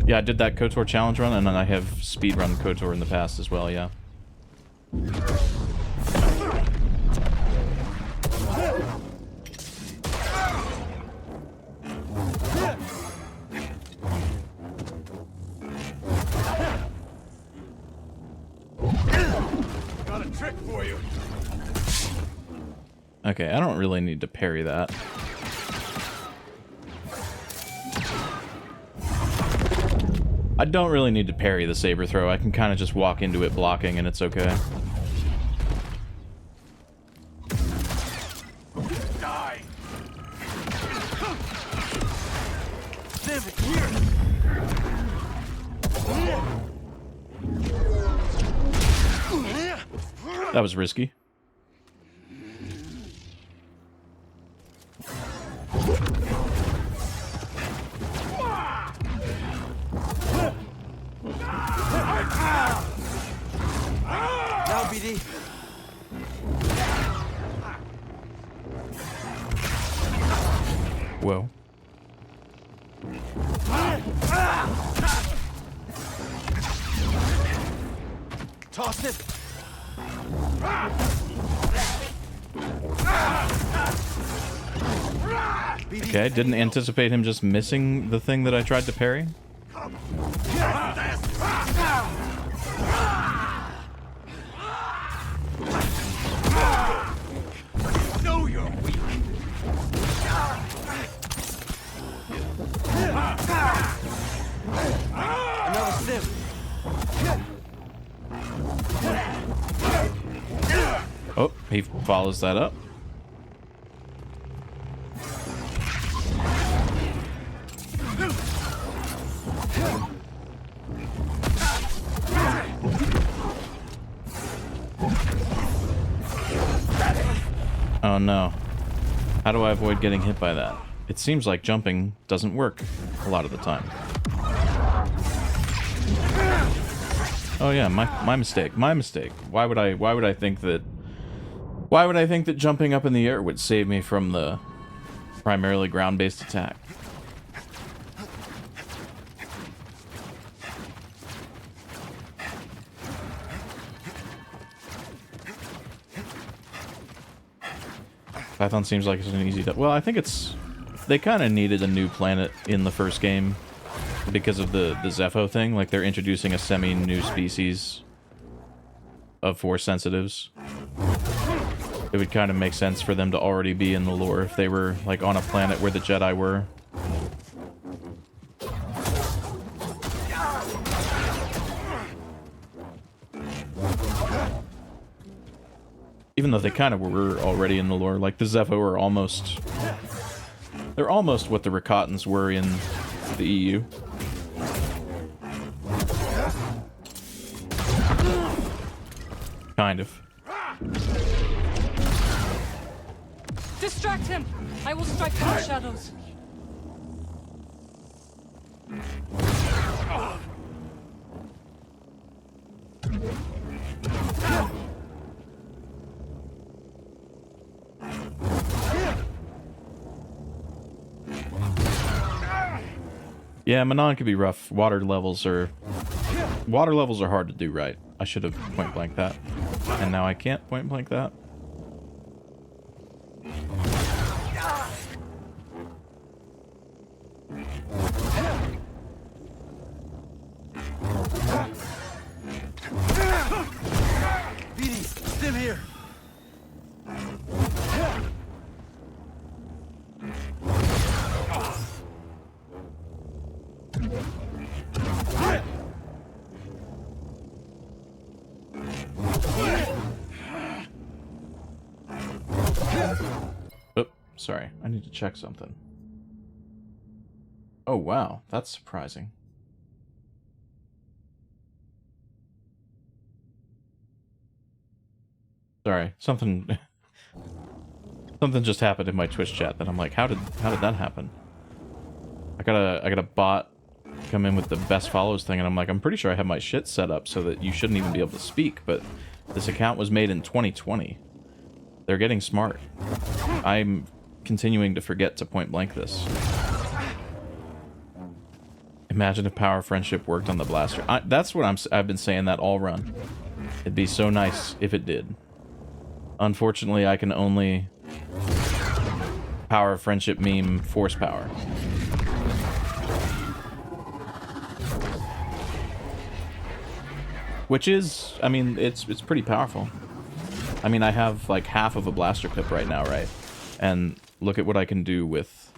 Yeah, I did that KOTOR challenge run, and then I have speedrun KOTOR in the past as well, yeah. Got a trick for you. Okay, I don't really need to parry that. I don't really need to parry the saber throw. I can kind of just walk into it blocking and it's okay. Die. Stim here. That was risky. Now, BD. Whoa. Toss it. Okay, didn't anticipate him just missing the thing that I tried to parry. Know you're weak. Another sim. Oh, he follows that up. Oh no. How do I avoid getting hit by that? It seems like jumping doesn't work a lot of the time. Oh yeah, my mistake. My mistake. Why would I think that jumping up in the air would save me from the primarily ground-based attack? Python seems like it's an easy... Well, I think it's... They kind of needed a new planet in the first game because of the Zepho thing. Like, they're introducing a semi-new species of Force sensitives. It would kind of make sense for them to already be in the lore if they were, like, on a planet where the Jedi were. Even though they kind of were already in the lore. Like, the Zepho are almost... They're almost what the Rakatans were in the EU. Kind of. Distract him! I will strike from the shadows. Yeah, Manon could be rough. Water levels are hard to do right. I should have point blank that. And now I can't point blank that. Stim here. Oh, sorry. I need to check something. Oh, wow. That's surprising. Sorry. Something just happened in my Twitch chat that I'm like, how did that happen? I got a bot come in with the best follows thing, and I'm like, I'm pretty sure I have my shit set up so that you shouldn't even be able to speak, but this account was made in 2020. They're getting smart. I'm continuing to forget to point blank this. Imagine if Power Friendship worked on the blaster. That's what I've been saying that all run. It'd be so nice if it did. Unfortunately, I can only Power Friendship meme force power. Which is, I mean, it's pretty powerful. I mean, I have like half of a blaster clip right now, right? And look at what I can do with...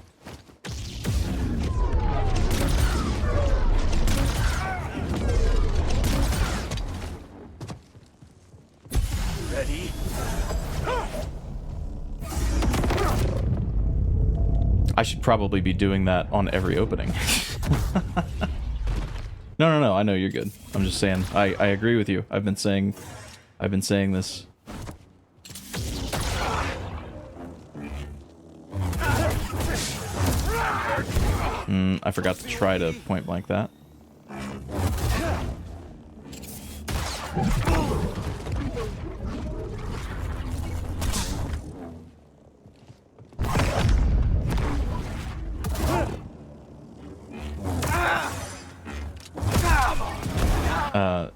Ready? I should probably be doing that on every opening. No, I know you're good. I'm just saying, I agree with you. I've been saying this. I forgot to try to point blank that.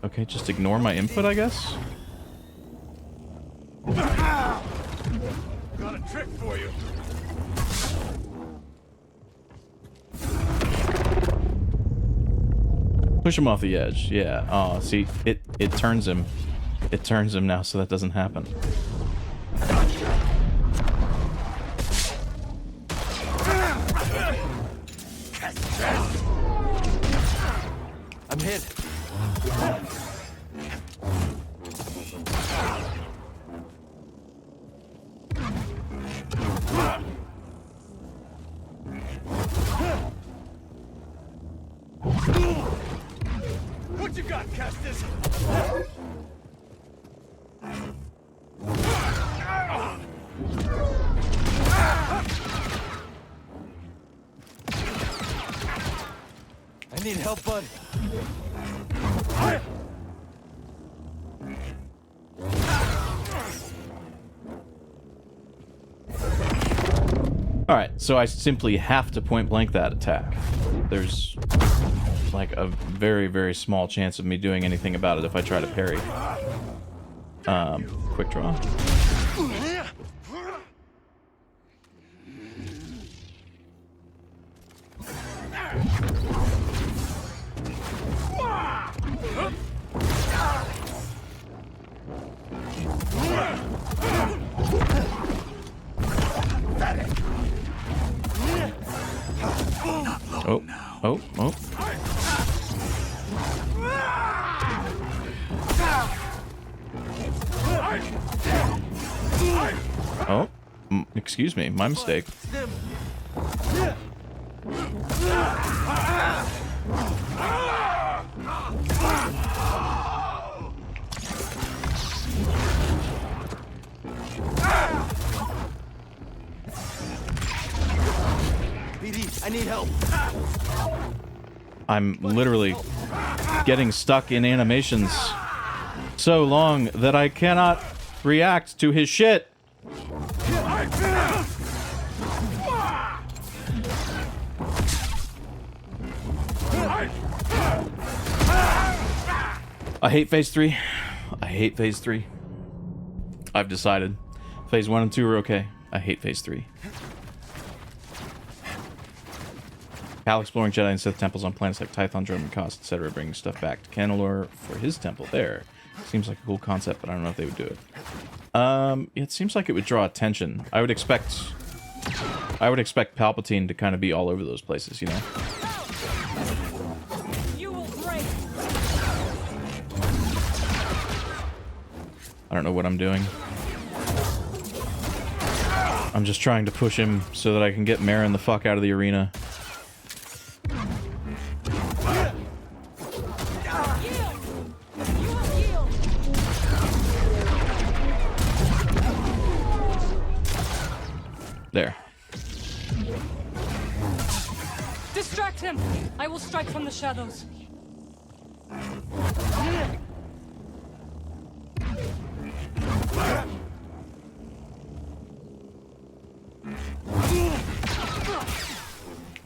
Okay, just ignore my input, I guess? Got a trick for you. Push him off the edge. Yeah. Oh, see, it turns him. It turns him now, so that doesn't happen. I'm hit. What you got, Kestis? I need help, bud. Alright, so I simply have to point blank that attack. There's like a very, very small chance of me doing anything about it if I try to parry. Quick draw. Oh, oh, oh. Oh, excuse me, my mistake. BD, I need help. I'm literally getting stuck in animations so long that I cannot react to his shit. I hate phase 3. I hate phase 3. I've decided. Phase 1 and 2 are okay. I hate phase 3. Cal exploring Jedi and Sith temples on planets like Tython, Drome, Kost, etc., bringing stuff back to Canalor for his temple there. Seems like a cool concept, but I don't know if they would do it. It seems like it would draw attention. I would expect Palpatine to kind of be all over those places, you know? You will break. I don't know what I'm doing. I'm just trying to push him so that I can get Marin the fuck out of the arena. There. Distract him! I will strike from the shadows.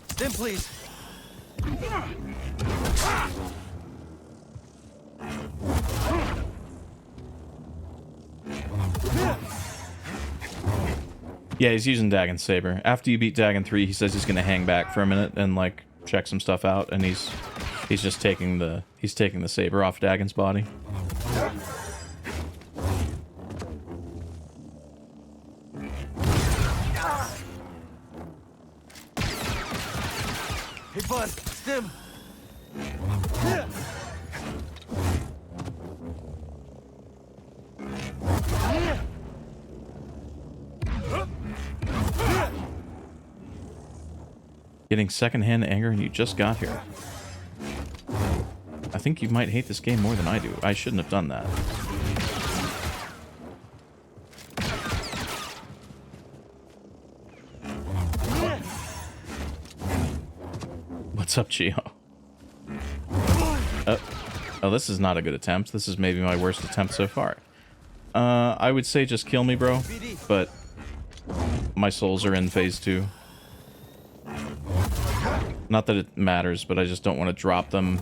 Stim, please. Yeah, he's using Dagon's saber. After you beat Dagon 3, he says he's gonna hang back for a minute and like check some stuff out, and he's just taking the saber off Dagon's body. Hey, bud. Stim. Getting secondhand anger and you just got here. I think you might hate this game more than I do. I shouldn't have done that. What's up, Gio? Oh, this is not a good attempt. This is maybe my worst attempt so far. I would say just kill me, bro. But my souls are in phase 2. Not that it matters, but I just don't want to drop them.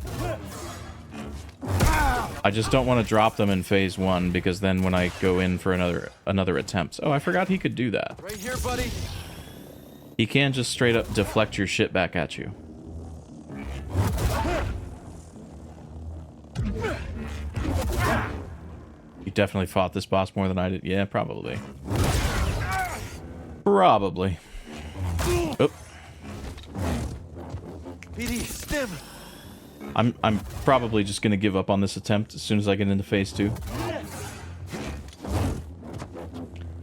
I just don't want to drop them in phase 1, because then when I go in for another attempt... Oh, I forgot he could do that. Right here, buddy. He can just straight up deflect your shit back at you. You definitely fought this boss more than I did. Yeah, probably. Probably. Oh. BD, stim. I'm probably just gonna give up on this attempt as soon as I get into phase 2.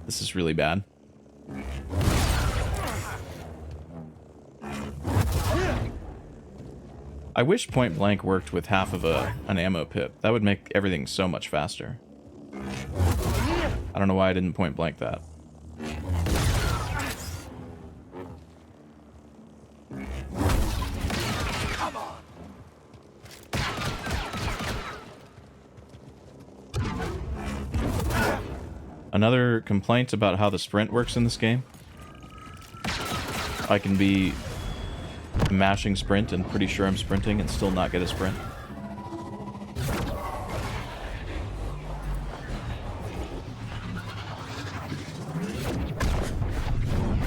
This is really bad. I wish Point Blank worked with half of an ammo pip. That would make everything so much faster. I don't know why I didn't Point Blank that. Another complaint about how the sprint works in this game. I can be mashing sprint and pretty sure I'm sprinting and still not get a sprint.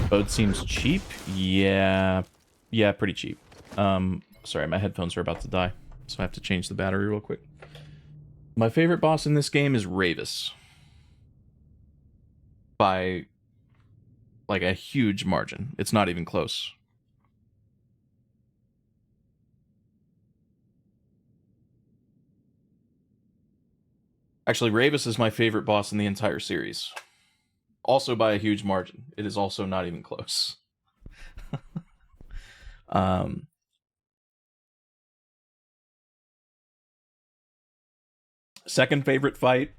Boat seems cheap. Yeah, pretty cheap. Sorry, my headphones are about to die, so I have to change the battery real quick. My favorite boss in this game is Ravis. By, like, a huge margin. It's not even close. Actually, Ravis is my favorite boss in the entire series. Also by a huge margin. It is also not even close. Second favorite fight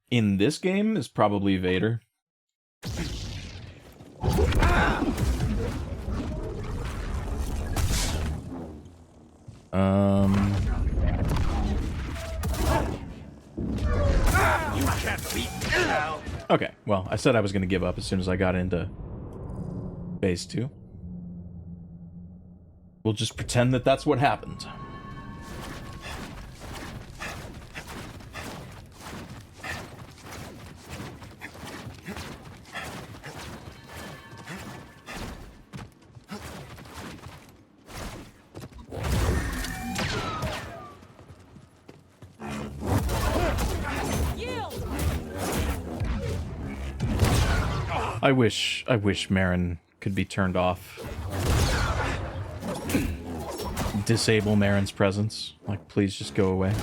in this game is probably Vader. You can't beat me now. Okay, well, I said I was going to give up as soon as I got into phase 2. We'll just pretend that that's what happened. I wish Marin could be turned off. Disable Marin's presence. Like, please just go away.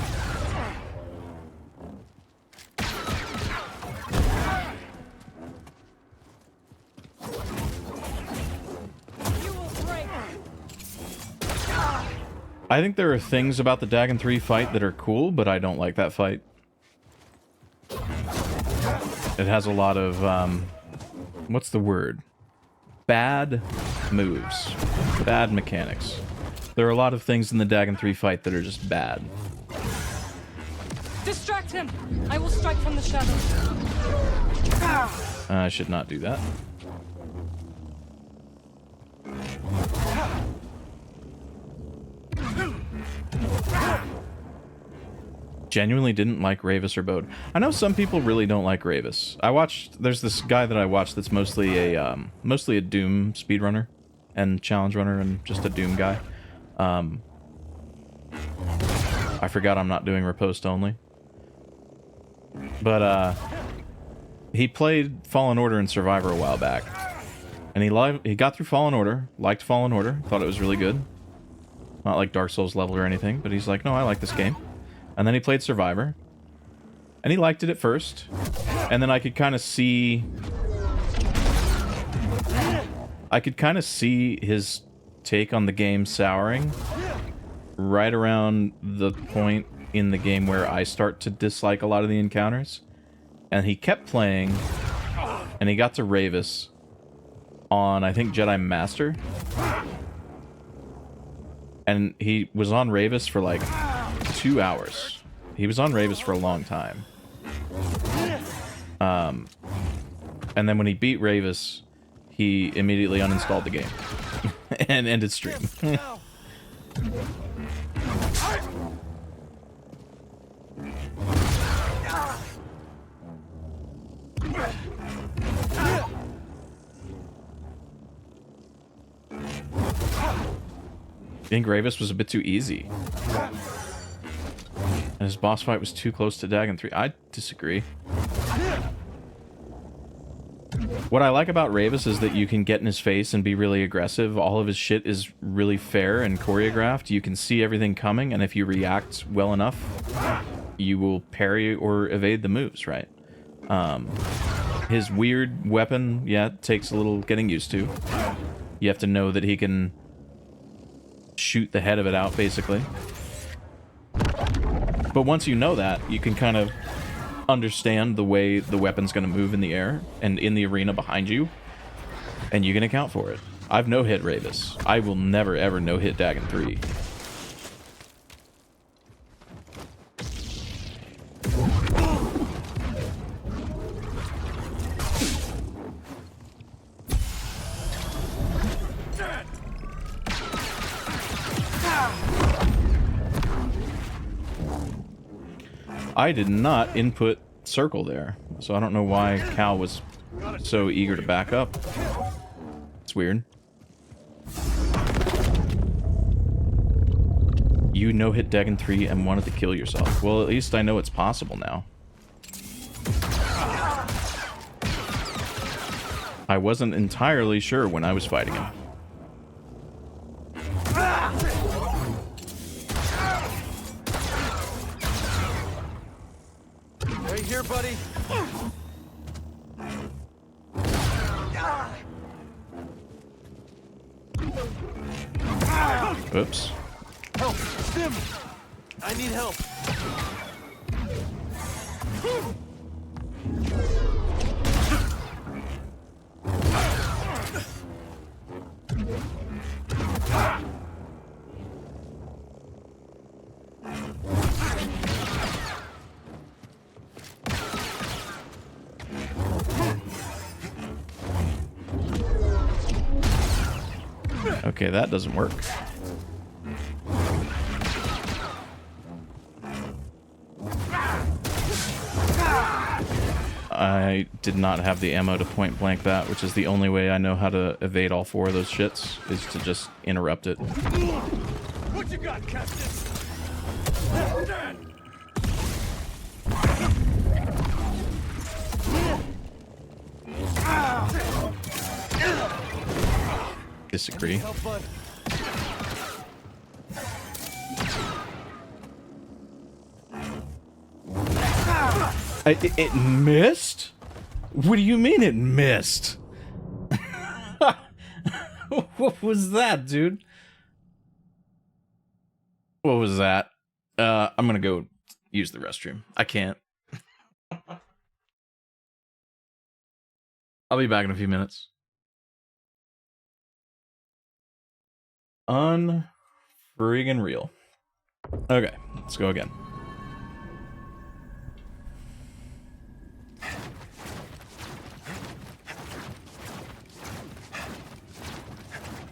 I think there are things about the Dagon 3 fight that are cool, but I don't like that fight. It has a lot of, what's the word? Bad moves. Bad mechanics. There are a lot of things in the Dagon 3 fight that are just bad. Distract him! I will strike from the shadows. I should not do that. Genuinely didn't like Ravis or Bode. I know some people really don't like Ravis. There's this guy that I watched that's mostly a Doom speedrunner and challenge runner and just a Doom guy. I forgot I'm not doing riposte only. But he played Fallen Order and Survivor a while back. And he got through Fallen Order, liked Fallen Order, thought it was really good. Not like Dark Souls level or anything, but he's like, no, I like this game. And then he played Survivor. And he liked it at first. And then I could kind of see his take on the game souring right around the point in the game where I start to dislike a lot of the encounters. And he kept playing, and he got to Ravis on, I think, Jedi Master. And he was on Ravis for like 2 hours. He was on Ravis for a long time. And then when he beat Ravis, he immediately uninstalled the game and ended stream. I think Ravis was a bit too easy. And his boss fight was too close to Dagon 3. I disagree. What I like about Ravis is that you can get in his face and be really aggressive. All of his shit is really fair and choreographed. You can see everything coming, and if you react well enough, you will parry or evade the moves, right? His weird weapon, yeah, takes a little getting used to. You have to know that he can shoot the head of it out, basically. But once you know that, you can kind of understand the way the weapon's going to move in the air and in the arena behind you, and you can account for it. I've no-hit Ravis. I will never, ever no-hit Dagon 3. I did not input circle there, so I don't know why Cal was so eager to back up. It's weird. You no-hit Dagon 3 and wanted to kill yourself. Well, at least I know it's possible now. I wasn't entirely sure when I was fighting him. Right here, buddy. Oops. Help! Stim! I need help. Okay, that doesn't work. I did not have the ammo to point blank that, which is the only way I know how to evade all four of those shits, is to just interrupt it. What you got, Captain? Disagree. Help, bud. It missed? What do you mean it missed? What was that, dude? What was that? I'm gonna go use the restroom. I can't. I'll be back in a few minutes. Unfriggin' real. Okay, let's go again.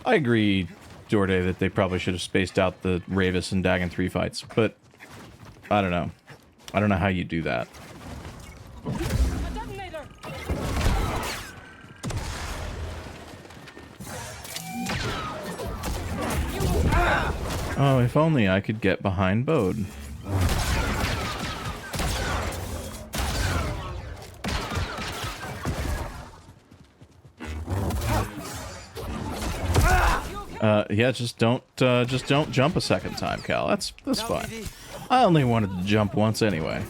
I agree, Jorday, that they probably should have spaced out the Ravis and Dagon 3 fights, but I don't know. I don't know how you do that. A detonator! Oh, if only I could get behind Bode. Yeah, just don't jump a second time, Cal. That's fine. I only wanted to jump once anyway.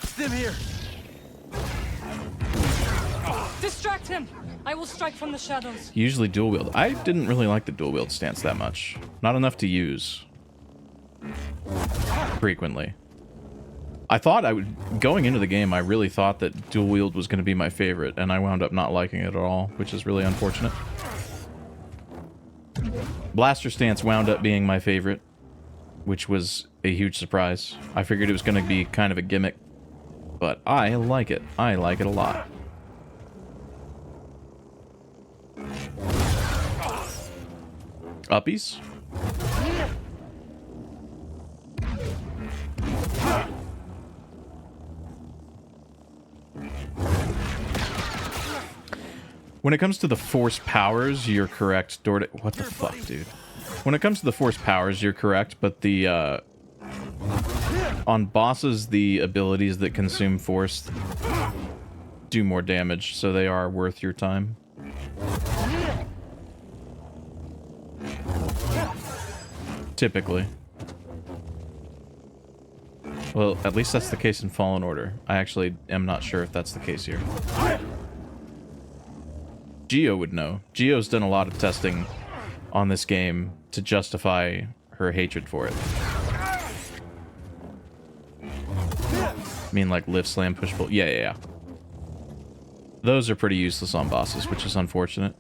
Stim here. Distract him! I will strike from the shadows. Usually dual wield. I didn't really like the dual wield stance that much. Not enough to use frequently. I thought going into the game, I really thought that dual wield was going to be my favorite, and I wound up not liking it at all, which is really unfortunate. Blaster stance wound up being my favorite, which was a huge surprise. I figured it was going to be kind of a gimmick, but I like it. I like it a lot. Uppies? When it comes to the force powers, you're correct. What the fuck, dude? When it comes to the force powers, you're correct, but the, on bosses, the abilities that consume force do more damage, so they are worth your time. Typically. Well, at least that's the case in Fallen Order. I actually am not sure if that's the case here. Geo would know. Geo's done a lot of testing on this game to justify her hatred for it. I mean, like lift, slam, push, pull. Yeah. Those are pretty useless on bosses, which is unfortunate.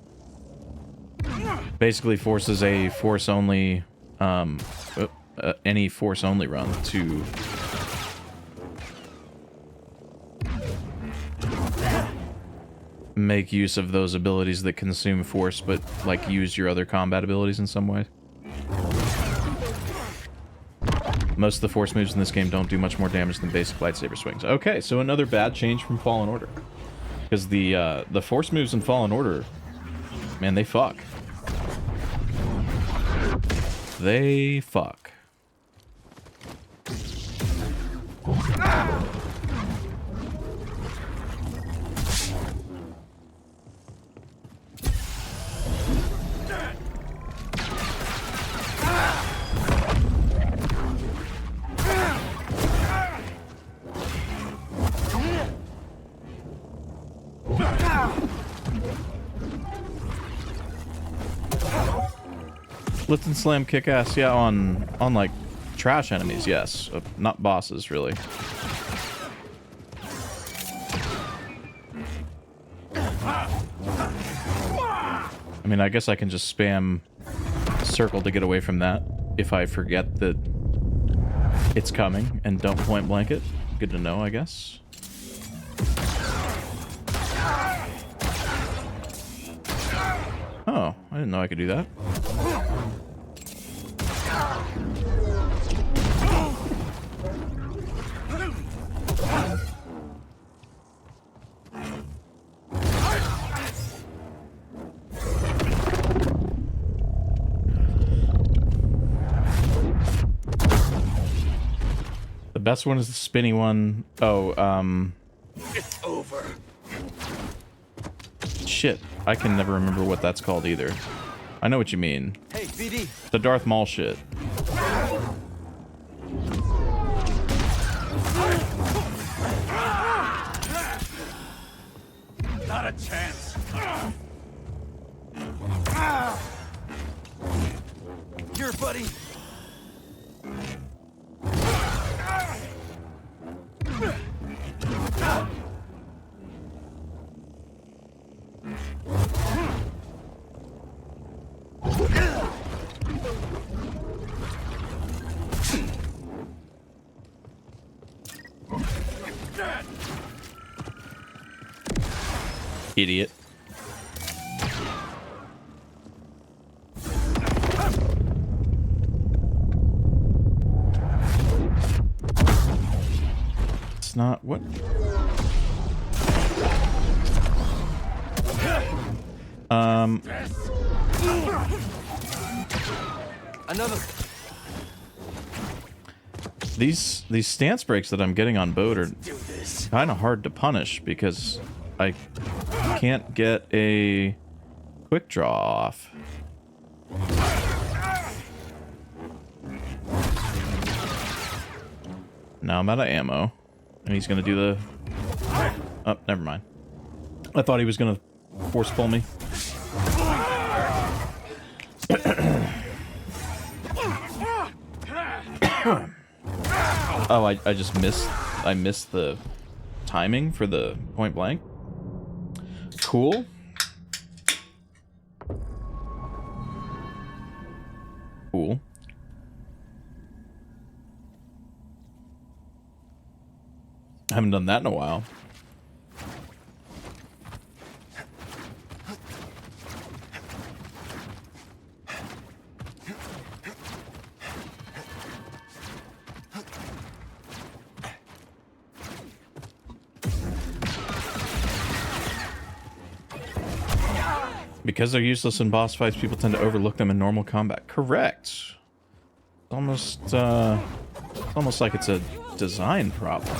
Basically forces a force-only, any force-only run to make use of those abilities that consume force, but, like, use your other combat abilities in some way. Most of the force moves in this game don't do much more damage than basic lightsaber swings. Okay, so another bad change from Fallen Order. Because the force moves in Fallen Order, man, they fuck. They fuck. Lift and slam kick ass, yeah, on like trash enemies, yes. Not bosses, really. I mean, I guess I can just spam circle to get away from that if I forget that it's coming and don't point blank it. Good to know, I guess. Oh, I didn't know I could do that. The best one is the spinny one. Oh, It's over. shit. I can never remember what that's called either. I know what you mean. Hey, BD. The Darth Maul shit. Not a chance. Here, buddy. Idiot. It's not what? Another. These stance breaks that I'm getting on boat are kind of hard to punish because I can't get a quick draw off. Now I'm out of ammo, and he's gonna do the. Oh, never mind. I thought he was gonna force pull me. Oh, I just missed. I missed the timing for the point blank. Cool. Cool. I haven't done that in a while. Because they're useless in boss fights, people tend to overlook them in normal combat. Correct. Almost like it's a design problem.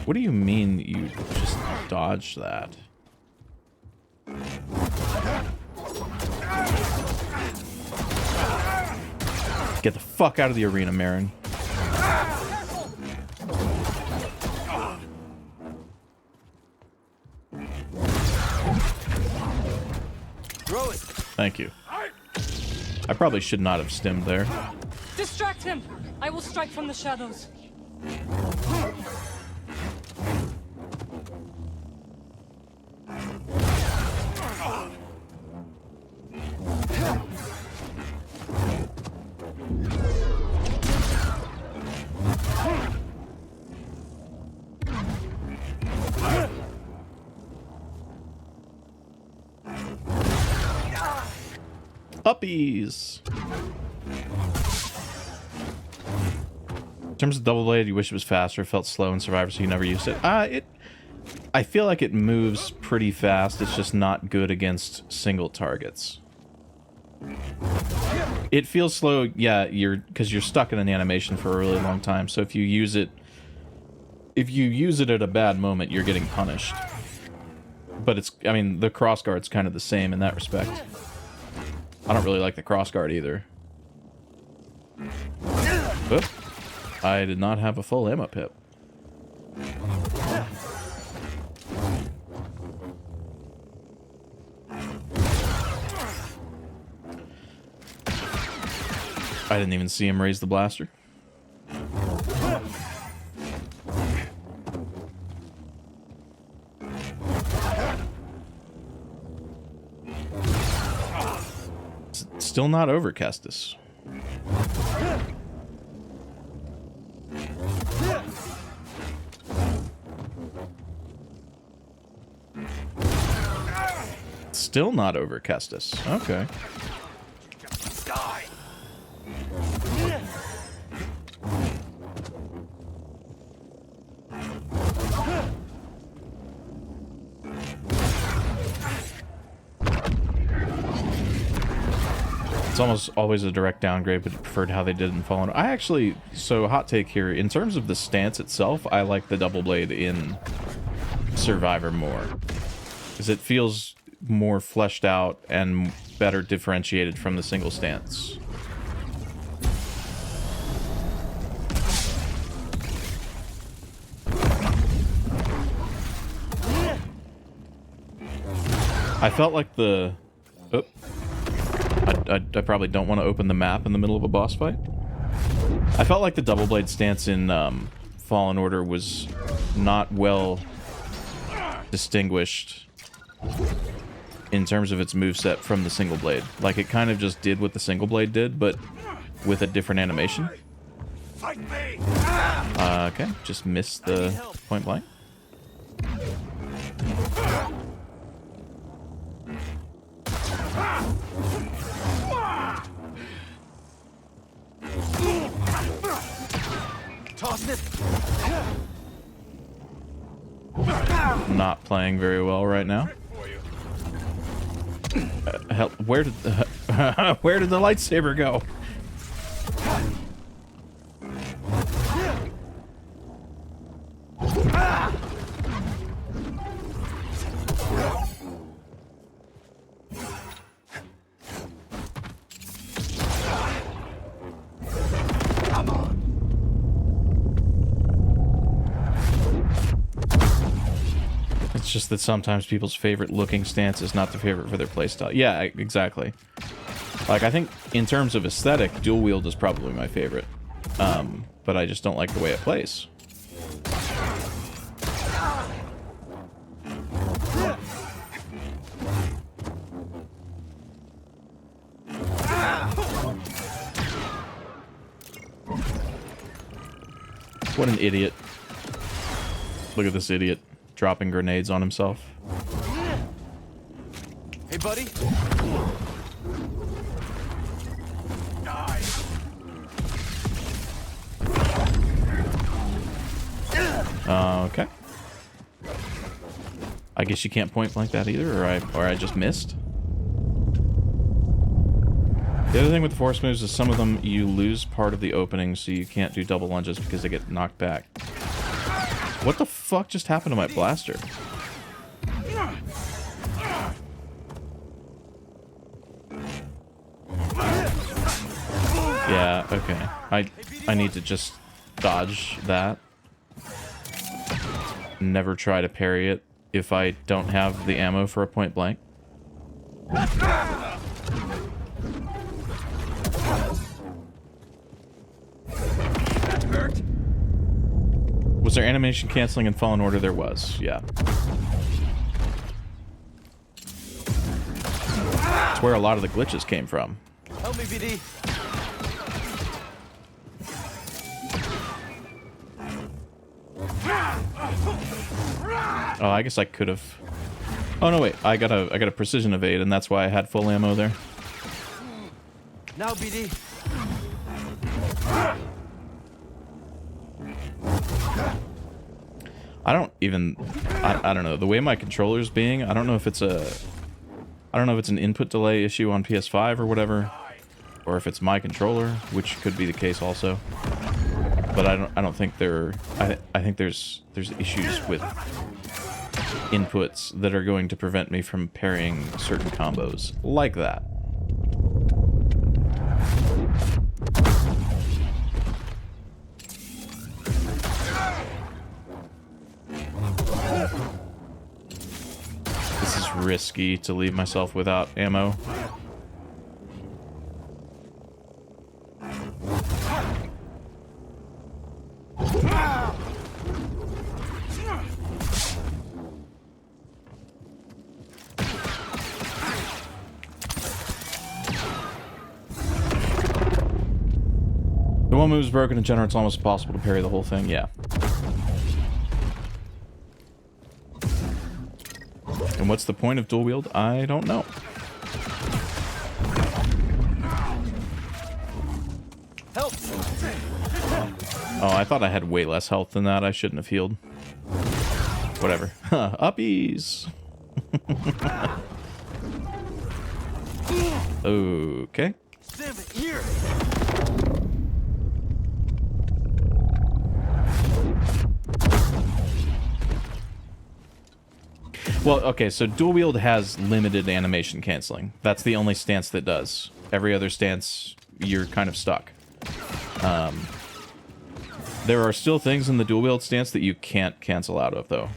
What do you mean you just dodged that? Get the fuck out of the arena, Marin. Throw it. Thank you. I probably should not have stemmed there. Distract him! I will strike from the shadows. Puppies. In terms of double blade, you wish it was faster, felt slow in Survivor, so you never used it. I feel like it moves pretty fast. It's just not good against single targets. It feels slow, yeah, because you're stuck in an animation for a really long time. So if you use it at a bad moment, you're getting punished. But I mean, the crossguard's kind of the same in that respect. I don't really like the crossguard either. Oop. I did not have a full ammo pip. I didn't even see him raise the blaster. Still not over, Kestis. Still not over, Kestis. Okay. Die. It's almost always a direct downgrade, but I preferred how they did in Fallen. I actually, so hot take here, in terms of the stance itself, I like the double blade in Survivor more. Because it feels more fleshed out and better differentiated from the single stance. I felt like the... Oh. I probably don't want to open the map in the middle of a boss fight. I felt like the double blade stance in Fallen Order was not well distinguished in terms of its moveset from the single blade. Like, it kind of just did what the single blade did, but with a different animation. Fight me. Okay, just missed the point blank. Toss it. Not playing very well right now. Hell, where did the where did the lightsaber go? It's just that sometimes people's favorite looking stance is not the favorite for their playstyle. Yeah, exactly. Like, I think in terms of aesthetic, dual wield is probably my favorite. But I just don't like the way it plays. What an idiot. Look at this idiot. Dropping grenades on himself. Hey, buddy. Die. Okay. I guess you can't point blank that either, or I just missed. The other thing with the force moves is some of them you lose part of the opening, so you can't do double lunges because they get knocked back. What the fuck just happened to my blaster? Yeah, okay. I need to just dodge that. Never try to parry it if I don't have the ammo for a point blank. Was there animation canceling in Fallen Order? There was, yeah. That's where a lot of the glitches came from. Help me, BD. Oh, I guess I could have. Oh no, wait! I got a precision evade, and that's why I had full ammo there. Now, BD. I don't even. I don't know the way my controller's being. I don't know if it's an input delay issue on PS5 or whatever, or if it's my controller, which could be the case also. But I don't think there. I think there's issues with inputs that are going to prevent me from parrying certain combos like that. This is risky to leave myself without ammo. The one move's broken in general, it's almost impossible to parry the whole thing, yeah. And what's the point of dual wield? I don't know. Help! Oh, I thought I had way less health than that. I shouldn't have healed. Whatever. Uppies! Okay. Stand it here! Well, okay, so dual wield has limited animation canceling. That's the only stance that does. Every other stance, you're kind of stuck. There are still things in the dual wield stance that you can't cancel out of, though.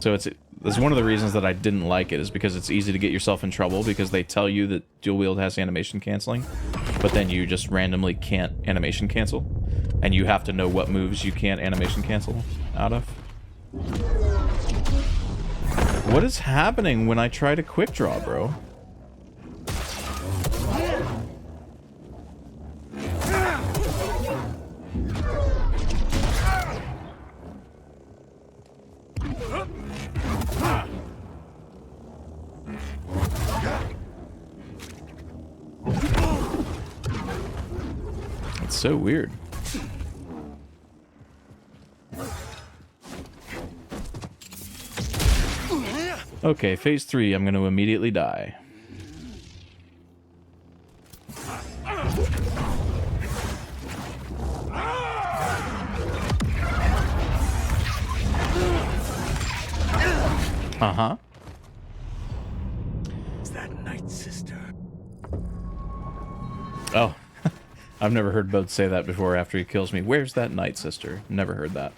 So that's one of the reasons that I didn't like it, is because it's easy to get yourself in trouble because they tell you that dual wield has animation canceling, but then you just randomly can't animation cancel, and you have to know what moves you can't animation cancel out of. What is happening when I try to quick draw, bro? It's so weird. Okay, phase 3, I'm going to immediately die. Uh-huh. Is that Night Sister? Oh, I've never heard Bode say that before after he kills me. Where's that Night Sister? Never heard that.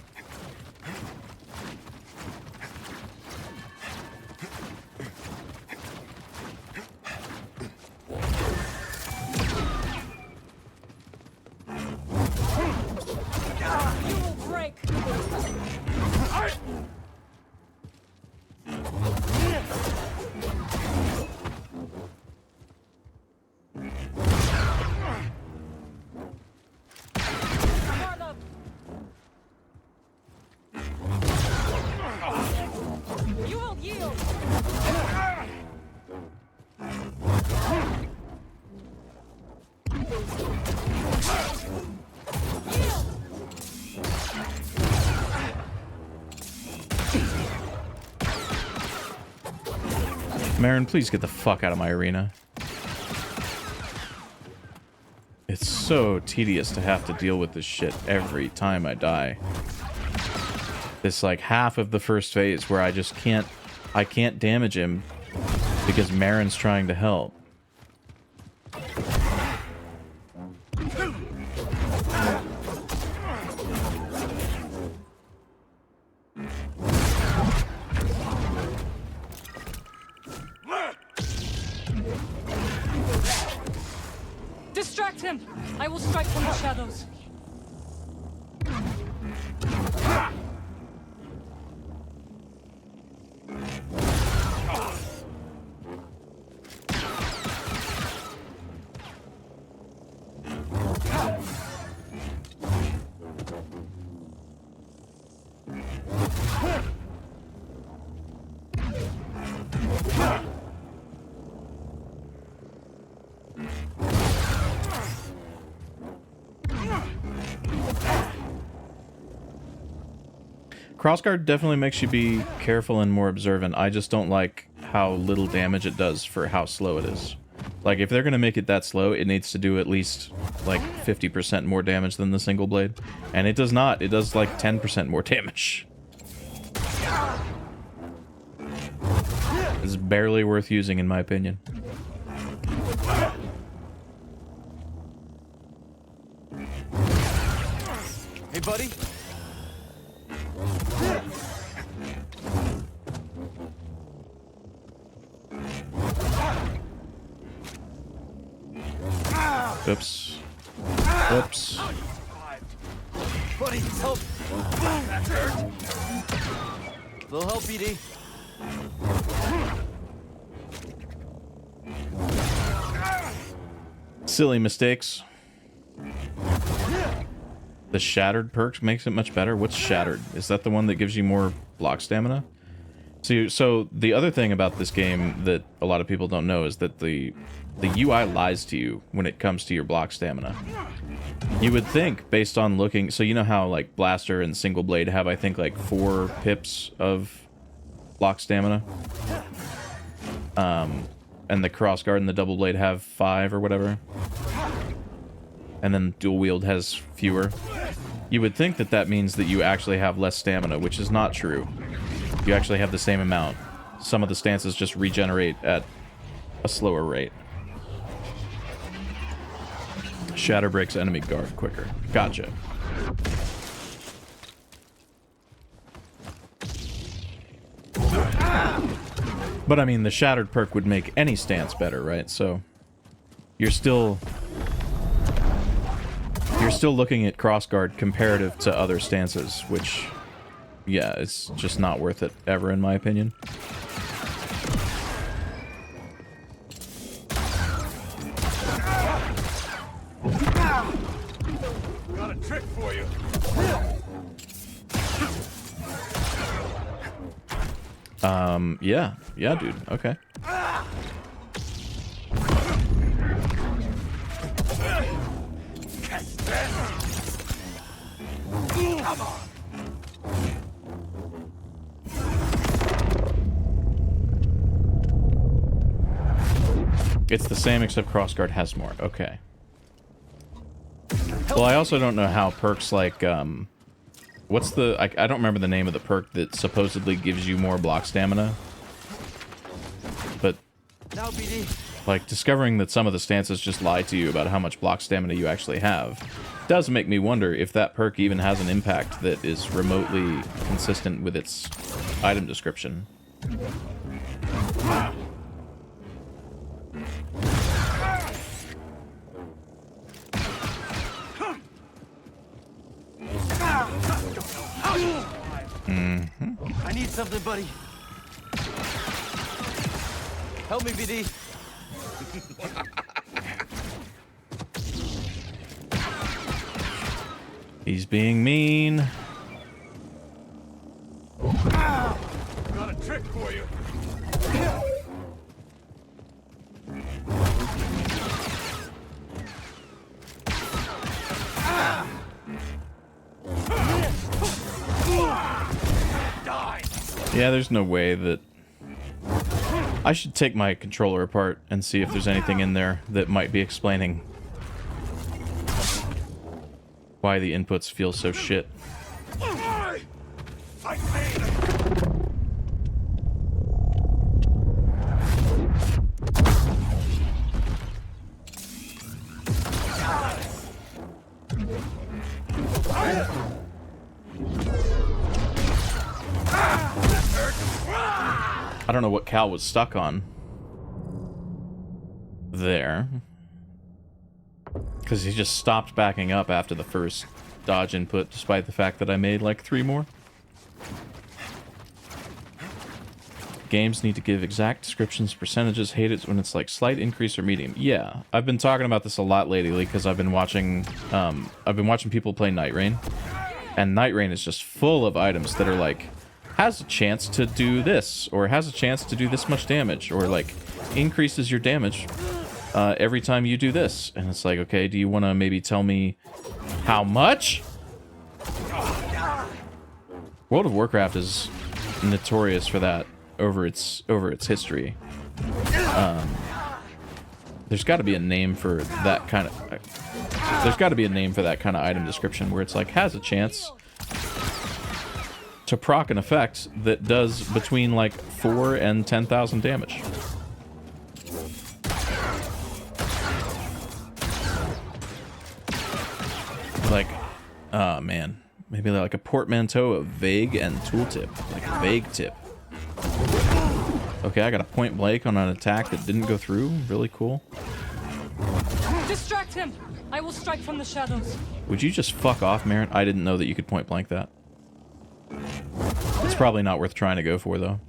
Marin, please get the fuck out of my arena. It's so tedious to have to deal with this shit every time I die. This like half of the first phase where I just can't damage him because Marin's trying to help. Distract him! I will strike from the shadows. Crossguard definitely makes you be careful and more observant. I just don't like how little damage it does for how slow it is. Like, if they're going to make it that slow, it needs to do at least, like, 50% more damage than the single blade. And it does not. It does, like, 10% more damage. It's barely worth using, in my opinion. Hey, buddy. Oops. Oops. Buddy, help! That hurt. Little help, BD. Silly mistakes. The Shattered perk makes it much better. What's Shattered? Is that the one that gives you more block stamina? So the other thing about this game that a lot of people don't know is that the UI lies to you when it comes to your block stamina. You would think, based on looking... So you know how, like, Blaster and Single Blade have, I think, like, 4 pips of block stamina? And the Crossguard and the Double Blade have 5 or whatever. And then Dual Wield has fewer. You would think that that means that you actually have less stamina, which is not true. You actually have the same amount. Some of the stances just regenerate at a slower rate. Shatter breaks enemy guard quicker. Gotcha. But I mean, the Shattered perk would make any stance better, right? So you're still looking at Crossguard comparative to other stances, which, yeah, it's just not worth it ever, in my opinion. Got a trick for you. Yeah, dude. Okay. Come on. It's the same except Crossguard has more. Okay. Well, I also don't know how perks like, what's the... I don't remember the name of the perk that supposedly gives you more block stamina. But, Now, BD. like, discovering that some of the stances just lie to you about how much block stamina you actually have does make me wonder if that perk even has an impact that is remotely consistent with its item description. I need something, buddy. Help me, BD. He's being mean. Got a trick for you. Die. Yeah, there's no way that I should take my controller apart and see if there's anything in there that might be explaining why the inputs feel so shit. Fight me! I don't know what Cal was stuck on there, because he just stopped backing up after the first dodge input, despite the fact that I made like 3 more. Games need to give exact descriptions, percentages. Hate it when it's like slight increase or medium. Yeah, I've been talking about this a lot lately because I've been watching people play Night Rain, and Night Rain is just full of items that are like, has a chance to do this, or has a chance to do this much damage, or like increases your damage every time you do this. And it's like, okay, do you want to maybe tell me how much? World of Warcraft is notorious for that over its history. There's got to be a name for that kind of item description where it's like has a chance to proc an effect that does between like 4 and 10,000 damage. Like, oh man, maybe like a portmanteau of vague and tooltip, like a vague tip. Okay, I got a point blank on an attack that didn't go through. Really cool. Distract him! I will strike from the shadows. Would you just fuck off, Marin? I didn't know that you could point blank that. It's probably not worth trying to go for, though.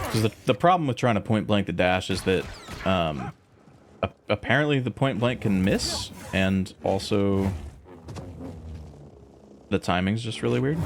Because the problem with trying to point blank the dash is that apparently the point blank can miss, and also the timing's just really weird.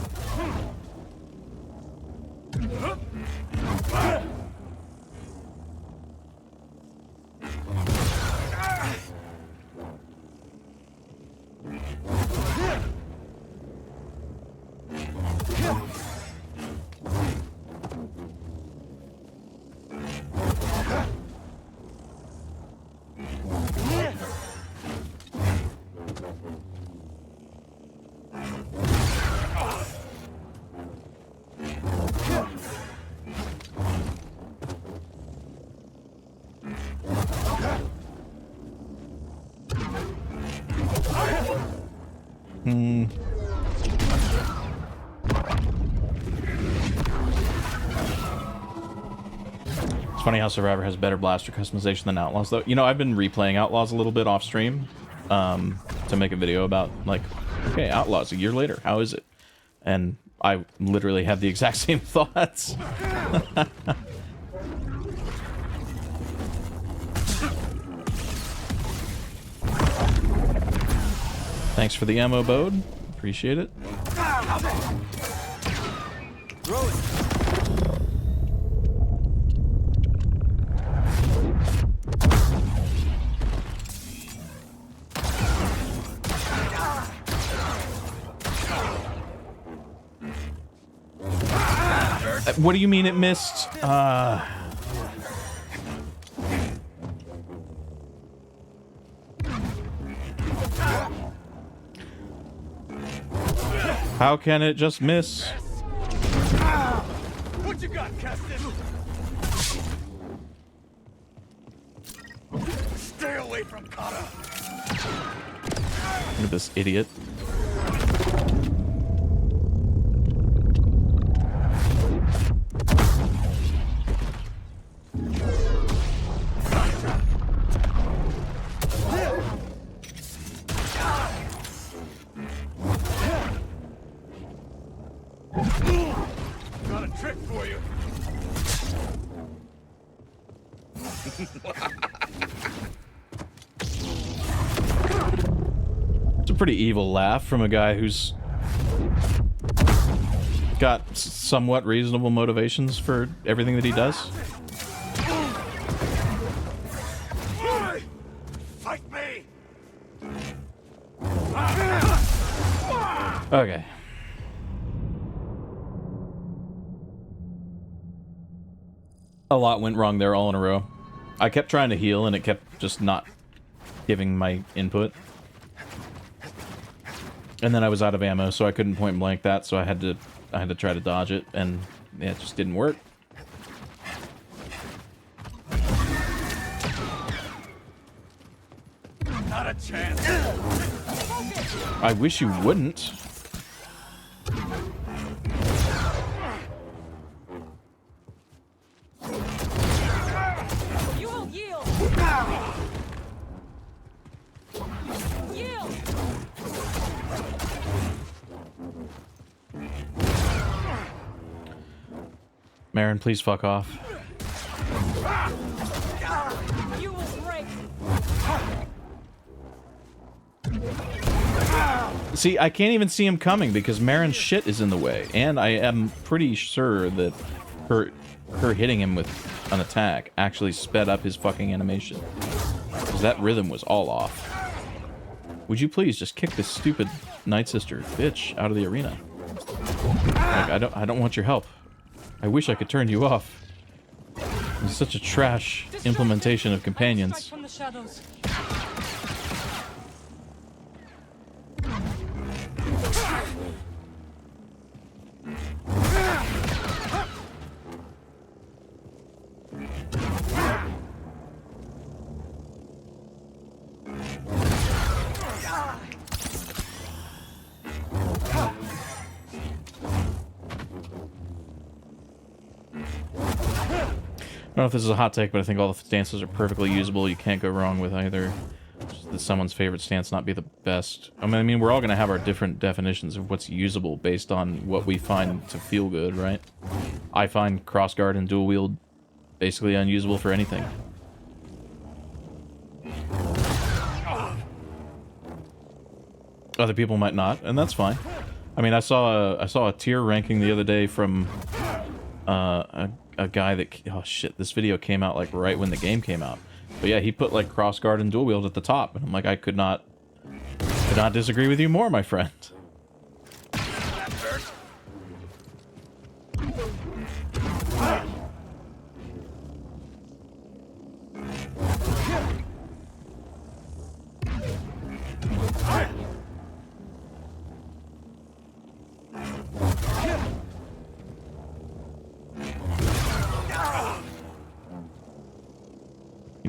It's funny how Survivor has better blaster customization than Outlaws, though. You know, I've been replaying Outlaws a little bit off stream to make a video about, like, okay, Outlaws a year later, how is it? And I literally had the exact same thoughts. Thanks for the ammo, Bode. Appreciate it. Throw it. What do you mean it missed? How can it just miss? What you got, Kestis? Stay away from Kata. Look at this idiot. Got a trick for you. It's a pretty evil laugh from a guy who's got somewhat reasonable motivations for everything that he does. Okay. A lot went wrong there all in a row. I kept trying to heal and it kept just not giving my input. And then I was out of ammo, so I couldn't point blank that, so I had to try to dodge it, and yeah, it just didn't work. Not a chance. I wish you wouldn't. You will yield. Yield. Marin, please fuck off. You will break. See, I can't even see him coming because Marin's shit is in the way, and I am pretty sure that her hitting him with an attack actually sped up his fucking animation. Because that rhythm was all off. Would you please just kick this stupid Night Sister bitch out of the arena? Like, I don't want your help. I wish I could turn you off. It's such a trash implementation of companions. From the shadows. I don't know if this is a hot take, but I think all the stances are perfectly usable. You can't go wrong with either. Just that someone's favorite stance not be the best. I mean, we're all going to have our different definitions of what's usable based on what we find to feel good, right? I find crossguard and dual wield basically unusable for anything. Other people might not, and that's fine. I mean, I saw a tier ranking the other day from a guy that, oh shit, this video came out like right when the game came out. But yeah, he put like crossguard and dual wield at the top, and I'm like, I could not disagree with you more, my friend.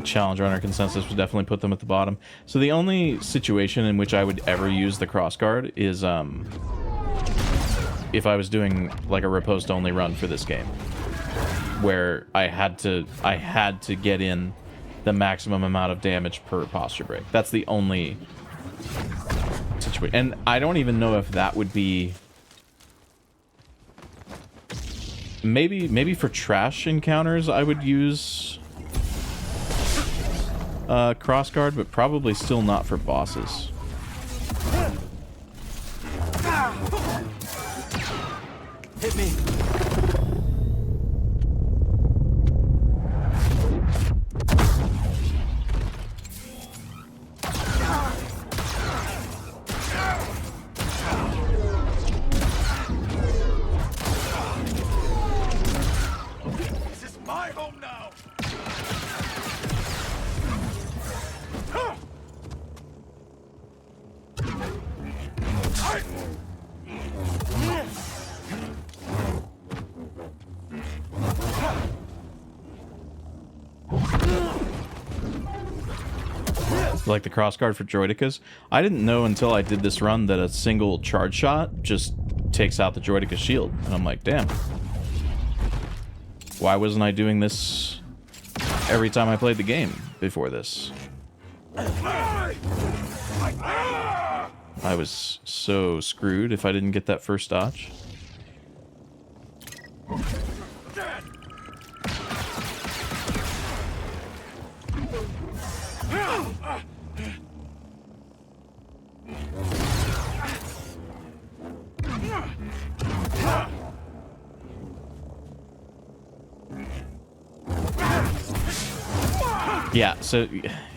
Challenge runner consensus would definitely put them at the bottom. So the only situation in which I would ever use the crossguard is if I was doing like a riposte only run for this game, where I had to get in the maximum amount of damage per posture break. That's the only situation, and I don't even know if that would be. Maybe for trash encounters I would use crossguard, but probably still not for bosses. Hit me. This is my home now. Like the crossguard for droidicas. I didn't know until I did this run that a single charge shot just takes out the droidica shield. And I'm like, damn. Why wasn't I doing this every time I played the game before this? I was so screwed if I didn't get that first dodge. Yeah, so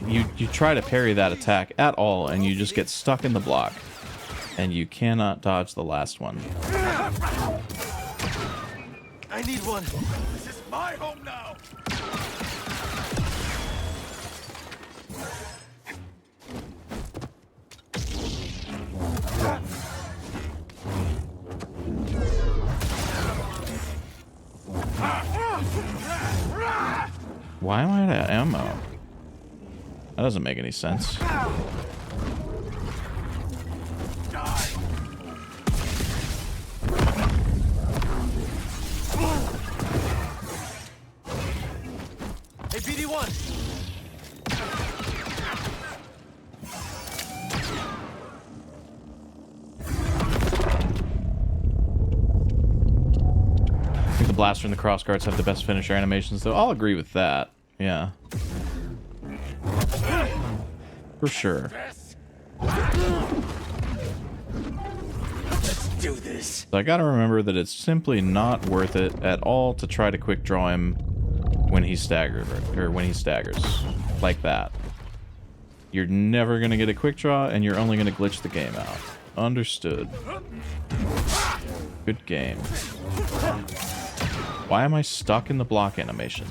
you try to parry that attack at all, and you just get stuck in the block. And you cannot dodge the last one. I need one. This is my home now. Why am I out of ammo? That doesn't make any sense. Hey, BD1. I think the blaster and the cross guards have the best finisher animations, though. I'll agree with that. Yeah. For sure. Let's do this. So I gotta remember that it's simply not worth it at all to try to quick draw him when he's staggered, or when he staggers. Like that. You're never gonna get a quick draw, and you're only gonna glitch the game out. Understood. Good game. Why am I stuck in the block animation?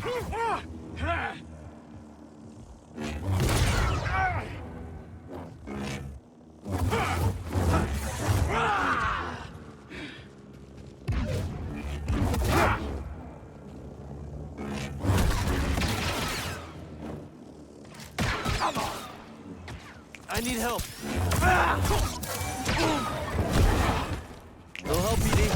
I need help. It'll help, BD.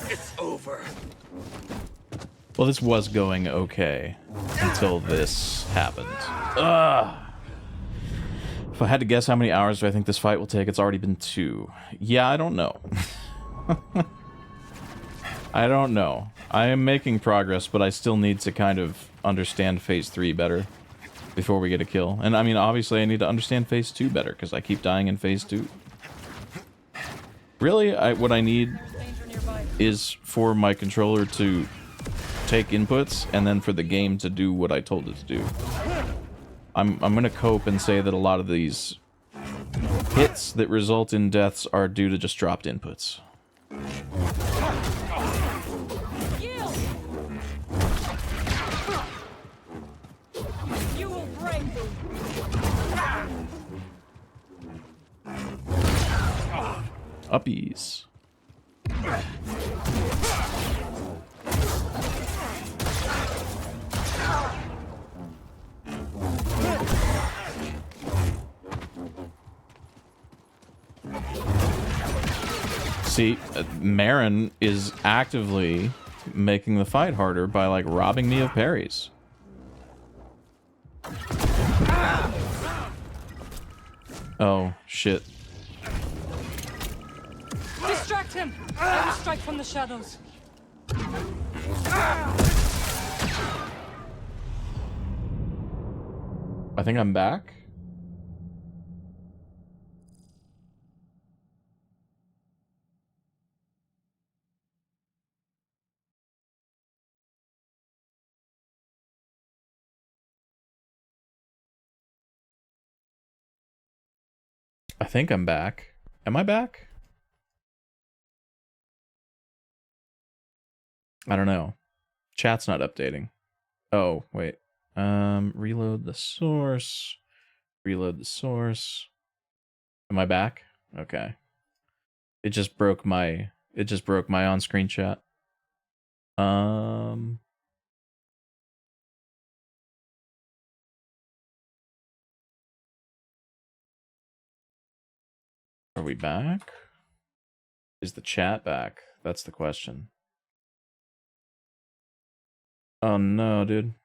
It's over. Well, this was going okay until this happened. Ugh. If I had to guess how many hours do I think this fight will take, it's already been 2. Yeah, I don't know. I don't know. I am making progress, but I still need to kind of understand Phase 3 better before we get a kill. And I mean, obviously I need to understand Phase 2 better, because I keep dying in Phase 2. Really, what I need is for my controller to take inputs, and then for the game to do what I told it to do. I'm gonna cope and say that a lot of these hits that result in deaths are due to just dropped inputs. You will break. Uppies. See, Marin is actively making the fight harder by, like, robbing me of parries. Oh, shit. Distract him. I will strike from the shadows. I think I'm back. I think I'm back. Am I back? I don't know. Chat's not updating. Oh, wait. Reload the source. Reload the source. Am I back? Okay. It just broke my on-screen chat. Are we back? Is the chat back? That's the question. Oh no, dude.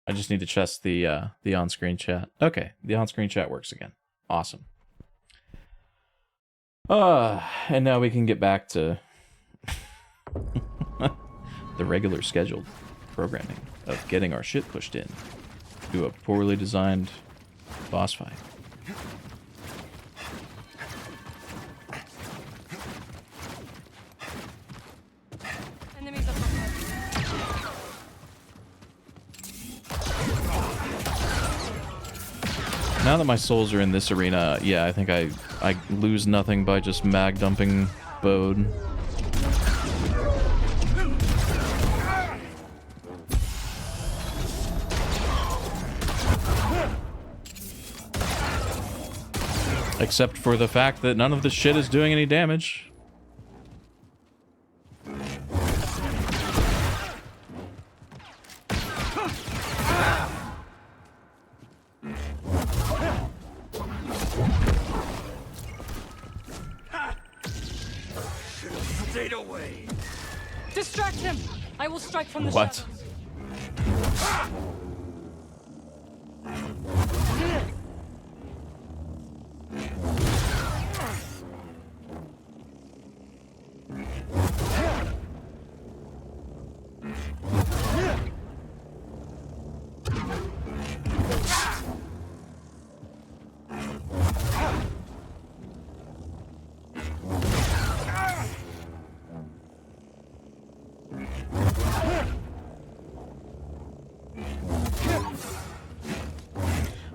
I just need to test the on-screen chat. Okay, the on-screen chat works again. Awesome. And now we can get back to the regular scheduled programming of getting our shit pushed in to a poorly designed boss fight. Enemies up ahead. Now that my souls are in this arena, yeah, I think I lose nothing by just mag dumping Bode. Except for the fact that none of this shit is doing any damage. Stayed away. Distract him! I will strike from the What? shadows.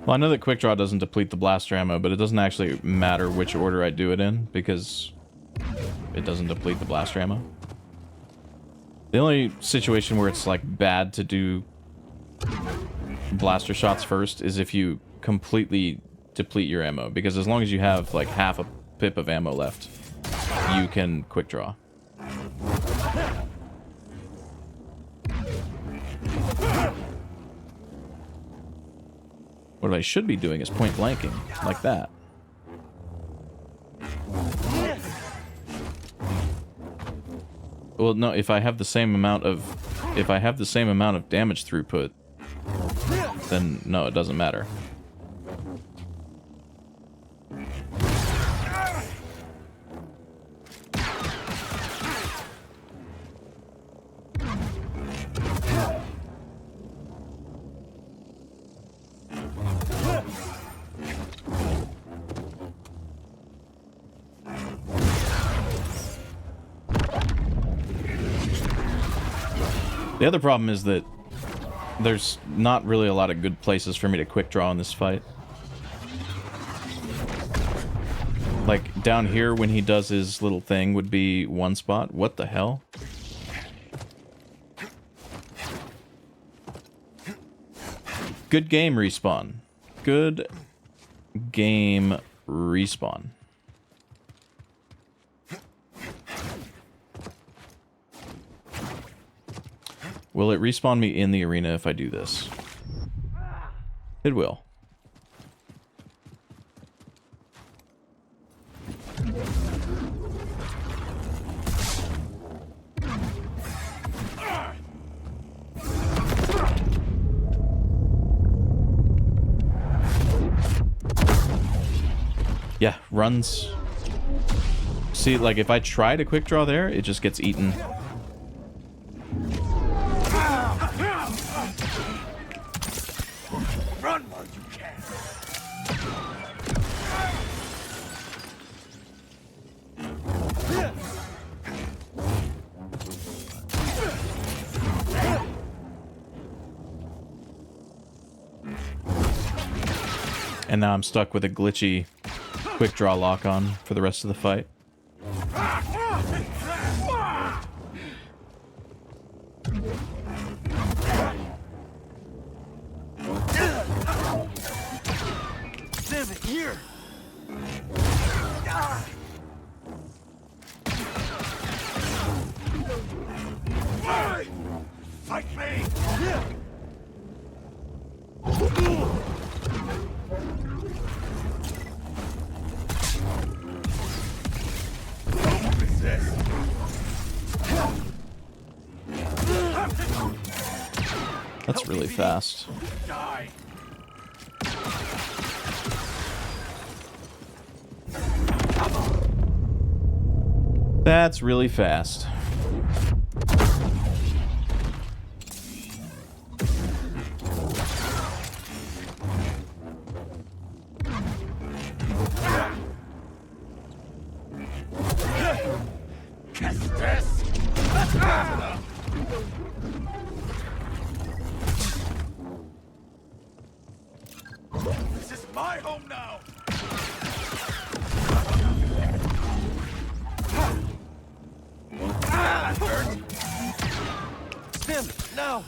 Well, I know that quick draw doesn't deplete the blaster ammo, but it doesn't actually matter which order I do it in, because it doesn't deplete the blaster ammo. The only situation where it's, like, bad to do blaster shots first is if you completely deplete your ammo, because as long as you have, like, half a pip of ammo left, you can quick draw. What I should be doing is point blanking, like that. Well, no, if I have the same amount of damage throughput, then no, it doesn't matter. The other problem is that there's not really a lot of good places for me to quick draw in this fight. Like, down here when he does his little thing would be one spot. What the hell? Good game, Respawn. Good game, Respawn. Will it respawn me in the arena if I do this? It will. Yeah, runs. See, like, if I try to quick draw there, it just gets eaten. Run while you can. And now I'm stuck with a glitchy quick draw lock on for the rest of the fight. Damn it, here. Fight me. Don't resist. That's really fast. Die. That's really fast. home now. That hurt. Stim, no!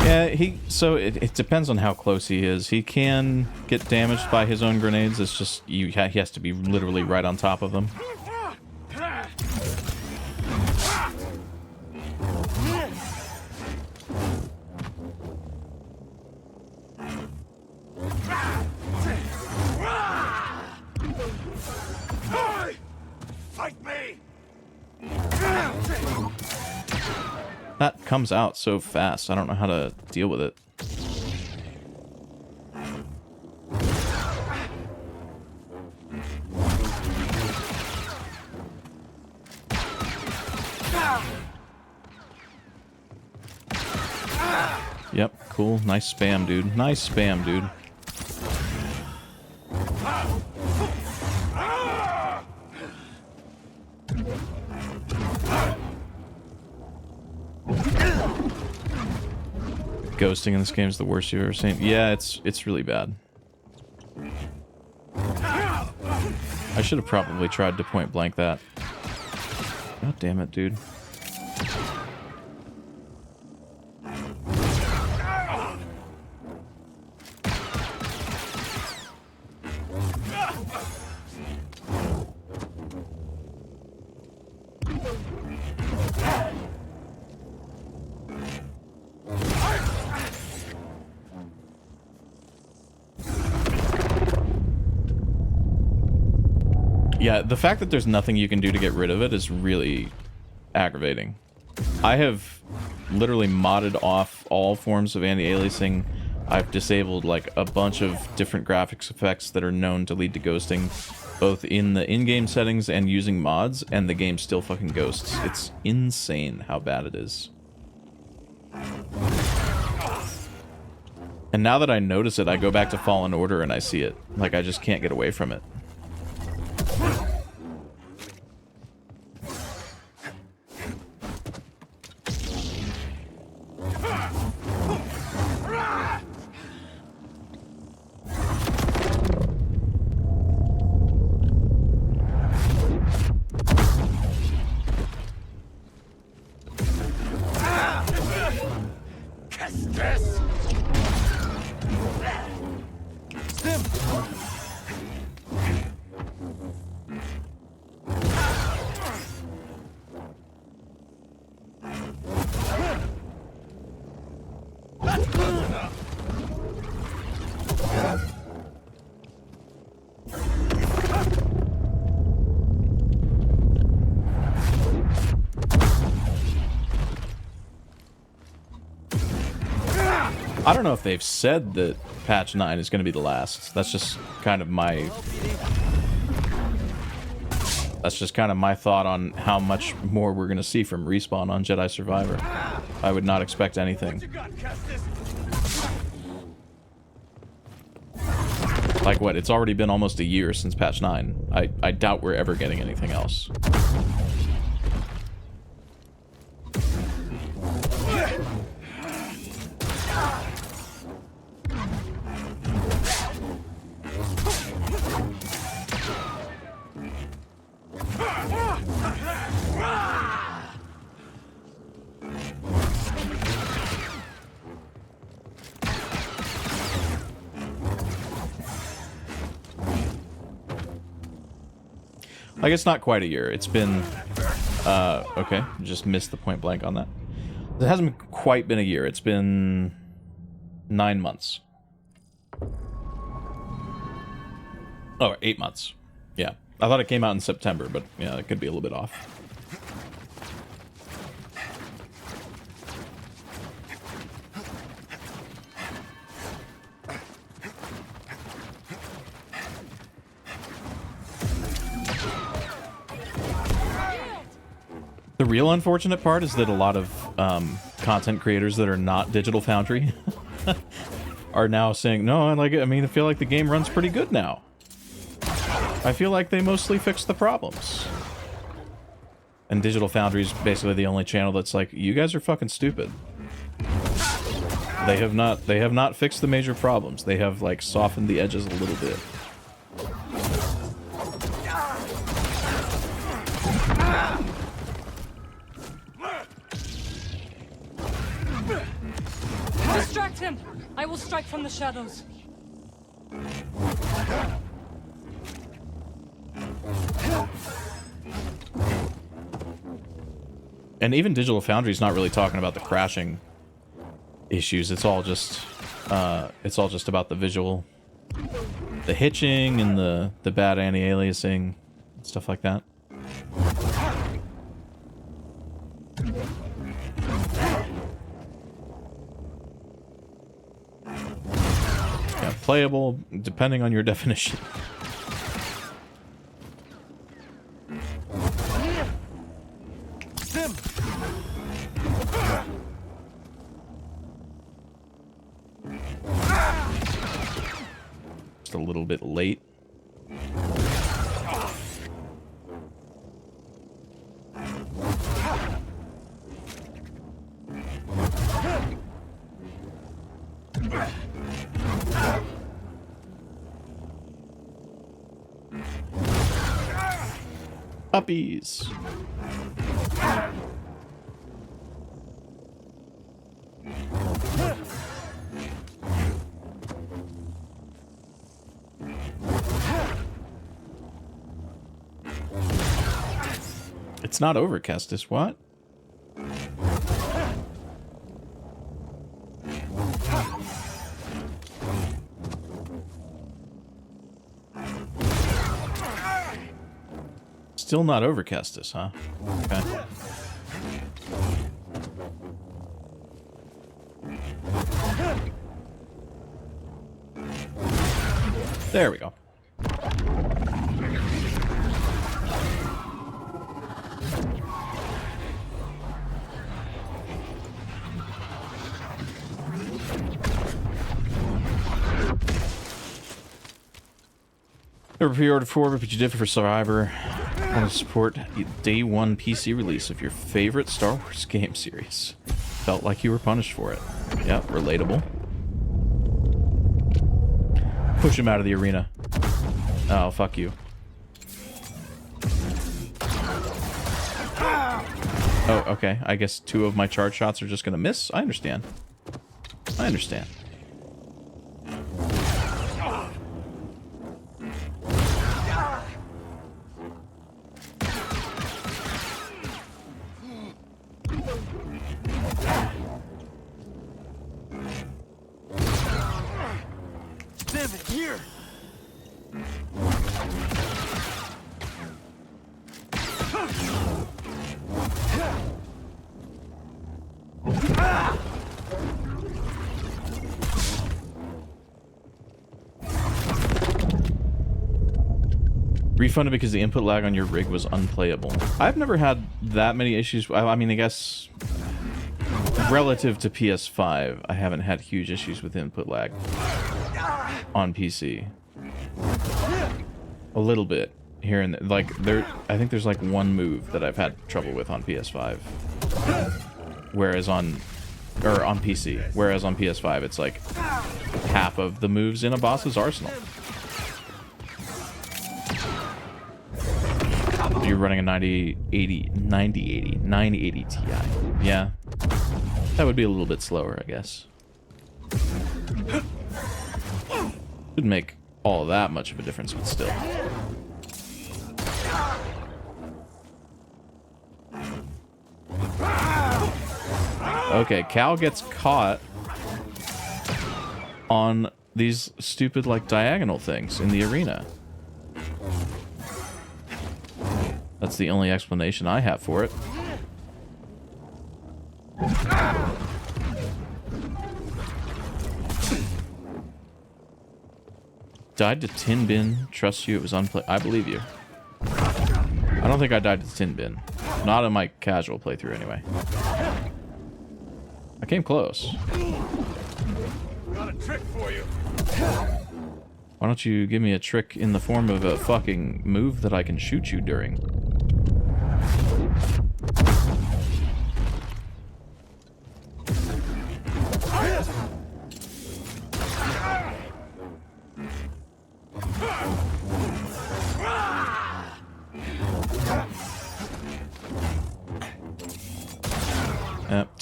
Yeah, so it depends on how close he is. He can get damaged by his own grenades. It's just he has to be literally right on top of them. Fight me! That comes out so fast. I don't know how to deal with it. Yep, cool. Nice spam, dude. Nice spam, dude. Ghosting in this game is the worst you've ever seen. Yeah, it's really bad. I should have probably tried to point blank that. God damn it, dude. Yeah, the fact that there's nothing you can do to get rid of it is really aggravating. I have literally modded off all forms of anti-aliasing. I've disabled like a bunch of different graphics effects that are known to lead to ghosting, both in the in-game settings and using mods, and the game still fucking ghosts. It's insane how bad it is. And now that I notice it, I go back to Fallen Order and I see it. Like, I just can't get away from it. I don't know if they've said that patch 9 is going to be the last. That's just kind of my... That's just kind of my thought on how much more we're going to see from Respawn on Jedi Survivor. I would not expect anything. Like what? It's already been almost a year since patch 9. I doubt we're ever getting anything else. Like, it's not quite a year. It's been, okay, just missed the point blank on that. It hasn't quite been a year. It's been 9 months. Oh, 8 months. Yeah. I thought it came out in September, but yeah, it could be a little bit off. The real unfortunate part is that a lot of content creators that are not Digital Foundry are now saying, no, I feel like the game runs pretty good now. I feel like they mostly fixed the problems. And Digital Foundry is basically the only channel that's like, you guys are fucking stupid. They have not fixed the major problems. They have like softened the edges a little bit. Distract him! I will strike from the shadows. And even Digital Foundry's not really talking about the crashing issues. It's all just about the visual, the hitching and the bad anti-aliasing, stuff like that. Yeah, playable depending on your definition. Just a little bit late. Puppies. It's not over, Kestis. What? Still not over, Kestis, huh? Okay. There we go. Never pre-ordered for it, but you did it for Survivor. I want to support day one PC release of your favorite Star Wars game series. Felt like you were punished for it. Yep, relatable. Push him out of the arena. Oh, fuck you. Oh, okay. I guess 2 of my charge shots are just gonna miss. I understand. I understand. Here. Refunded because the input lag on your rig was unplayable. I've never had that many issues. I mean, I guess relative to PS5, I haven't had huge issues with input lag on PC. A little bit here and there. Like I think there's like one move that I've had trouble with on PS5, whereas on PC, whereas on PS5 it's like half of the moves in a boss's arsenal. You're running a 9080 Ti. Yeah. That would be a little bit slower, I guess. Wouldn't make all that much of a difference, but still. Okay, Cal gets caught on these stupid, like, diagonal things in the arena. That's the only explanation I have for it. Died to tin bin. Trust you, it was unplay. I believe you. I don't think I died to the tin bin. Not in my casual playthrough, anyway. I came close. Got a trick for you. Why don't you give me a trick in the form of a fucking move that I can shoot you during?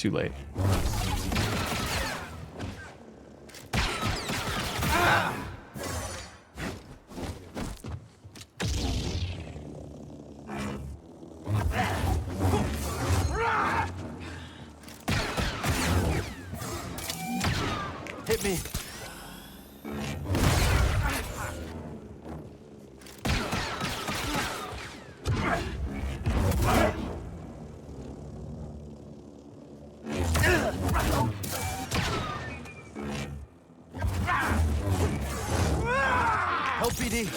too late. Hit me. Help, BD.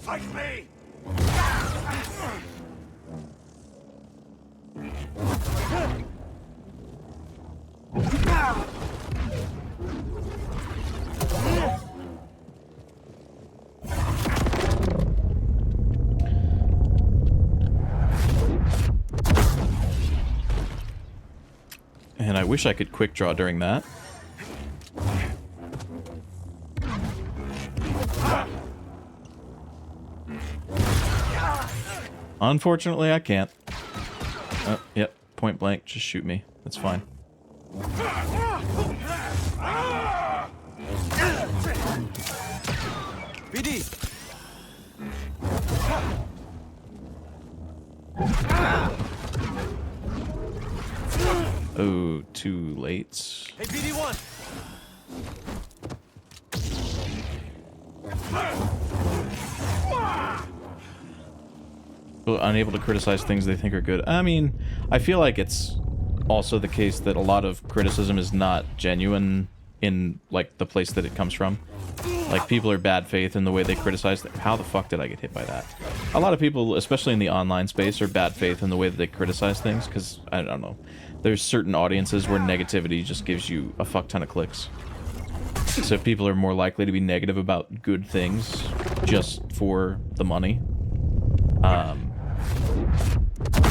Fight me! And I wish I could quick draw during that. Unfortunately, I can't. Oh, yep, point blank, just shoot me. That's fine. BD. Oh, too late. Hey, BD1. Unable to criticize things they think are good. I mean, I feel like it's also the case that a lot of criticism is not genuine in, like, the place that it comes from. Like, people are bad faith in the way they criticize things. How the fuck did I get hit by that? A lot of people, especially in the online space, are bad faith in the way that they criticize things, because, I don't know, there's certain audiences where negativity just gives you a fuck ton of clicks. So people are more likely to be negative about good things just for the money.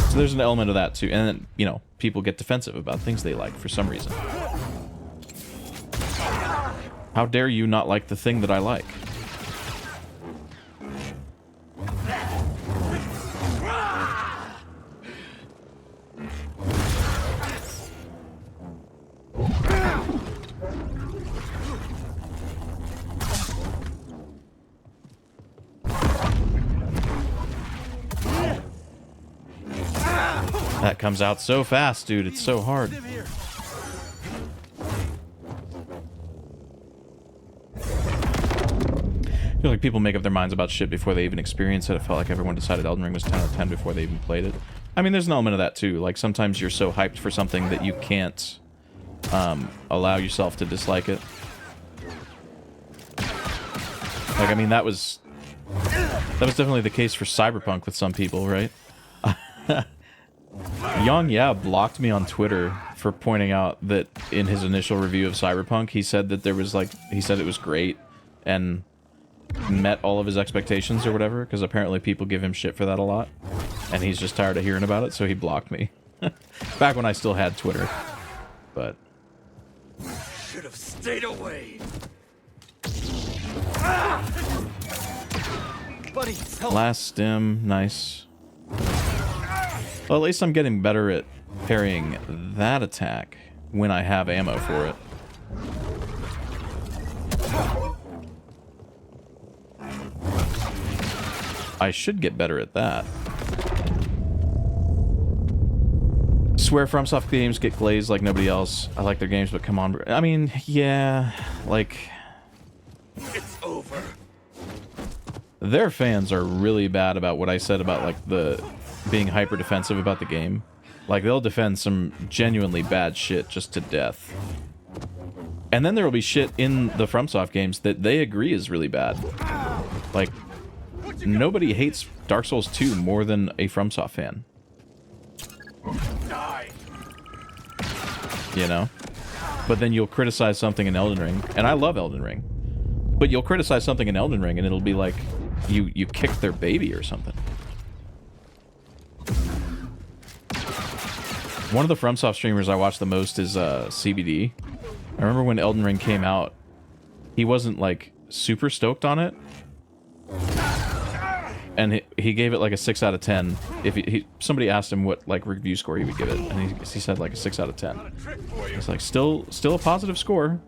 So there's an element of that too. And then, you know, people get defensive about things they like for some reason. How dare you not like the thing that I like? That comes out so fast, dude. It's so hard. I feel like people make up their minds about shit before they even experience it. I felt like everyone decided Elden Ring was 10 out of 10 before they even played it. I mean, there's an element of that too. Like, sometimes you're so hyped for something that you can't allow yourself to dislike it. Like, I mean, that was definitely the case for Cyberpunk with some people, right? Young Yeah blocked me on Twitter for pointing out that in his initial review of Cyberpunk, he said that there was, like, he said it was great and met all of his expectations or whatever, because apparently people give him shit for that a lot, and he's just tired of hearing about it, so he blocked me. Back when I still had Twitter, but... Should have stayed away. Buddy, help. Last stem, nice. Well, at least I'm getting better at parrying that attack when I have ammo for it. I should get better at that. Swear FromSoft games get glazed like nobody else. I like their games, but come on. I mean, yeah, like... It's over. Their fans are really bad about what I said about, like, the... being hyper defensive about the game. Like, they'll defend some genuinely bad shit just to death. And then there will be shit in the FromSoft games that they agree is really bad. Like, nobody hates Dark Souls 2 more than a FromSoft fan. Die. You know? but then you'll criticize something in Elden Ring, and I love Elden Ring, but you'll criticize something in Elden Ring and it'll be like you kicked their baby or something. One of the FromSoft streamers I watch the most is CBD. I remember when Elden Ring came out, he wasn't like super stoked on it, and he gave it like a 6 out of 10. If somebody asked him what like review score he would give it, and he said like a 6 out of 10. It's like still a positive score,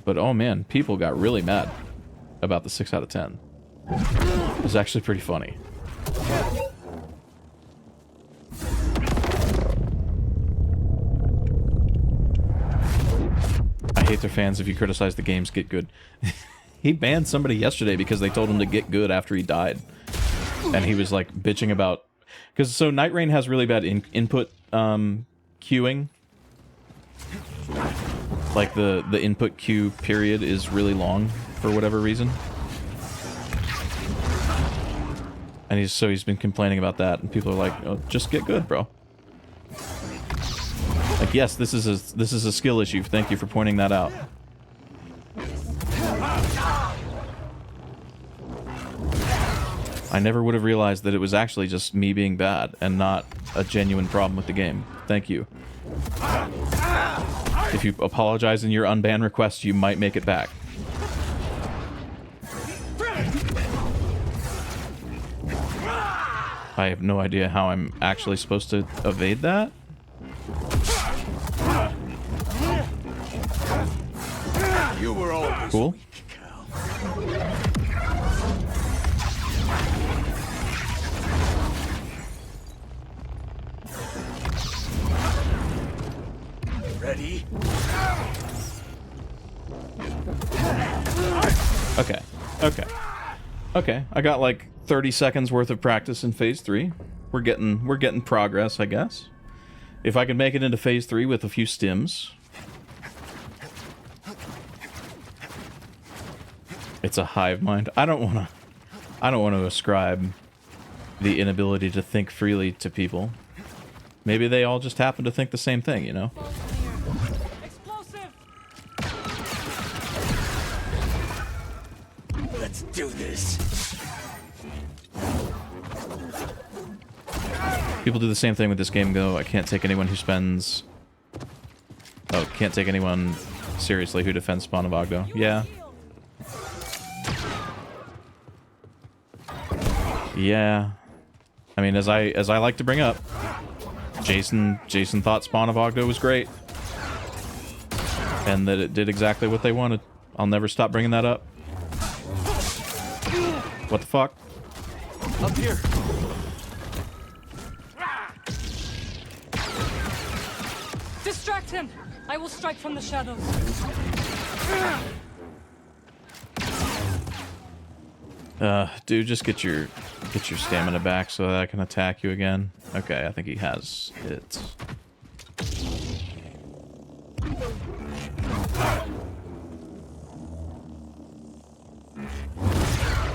but oh man, people got really mad about the 6 out of 10. It was actually pretty funny. I hate their fans. If you criticize the games, get good. He banned somebody yesterday because they told him to get good after he died. And he was like bitching about... Because so Night Rain has really bad input queuing. Like the input queue period is really long for whatever reason. And he's been complaining about that, and people are like, "Oh, just get good, bro." Like, yes, this is a skill issue. Thank you for pointing that out. I never would have realized that it was actually just me being bad and not a genuine problem with the game. Thank you. If you apologize in your unban request, you might make it back. I have no idea how I'm actually supposed to evade that. You were always Cool. weak, Cal. Ready? Okay. Okay. Okay. I got like 30 seconds worth of practice in phase 3. We're getting progress, I guess. If I can make it into phase 3 with a few stims. It's a hive mind. I don't want to ascribe the inability to think freely to people. Maybe they all just happen to think the same thing, you know? Explosive! Let's do this. People do the same thing with this game, go, I can't take anyone who spends... Oh, can't take anyone seriously who defends Spawn of Ogdo. Yeah. Yeah. I mean, as I like to bring up, Jason thought Spawn of Ogdo was great. And that it did exactly what they wanted. I'll never stop bringing that up. What the fuck? Up here. Distract him! I will strike from the shadows. Dude, just get your stamina back so that I can attack you again. Okay, I think he has it.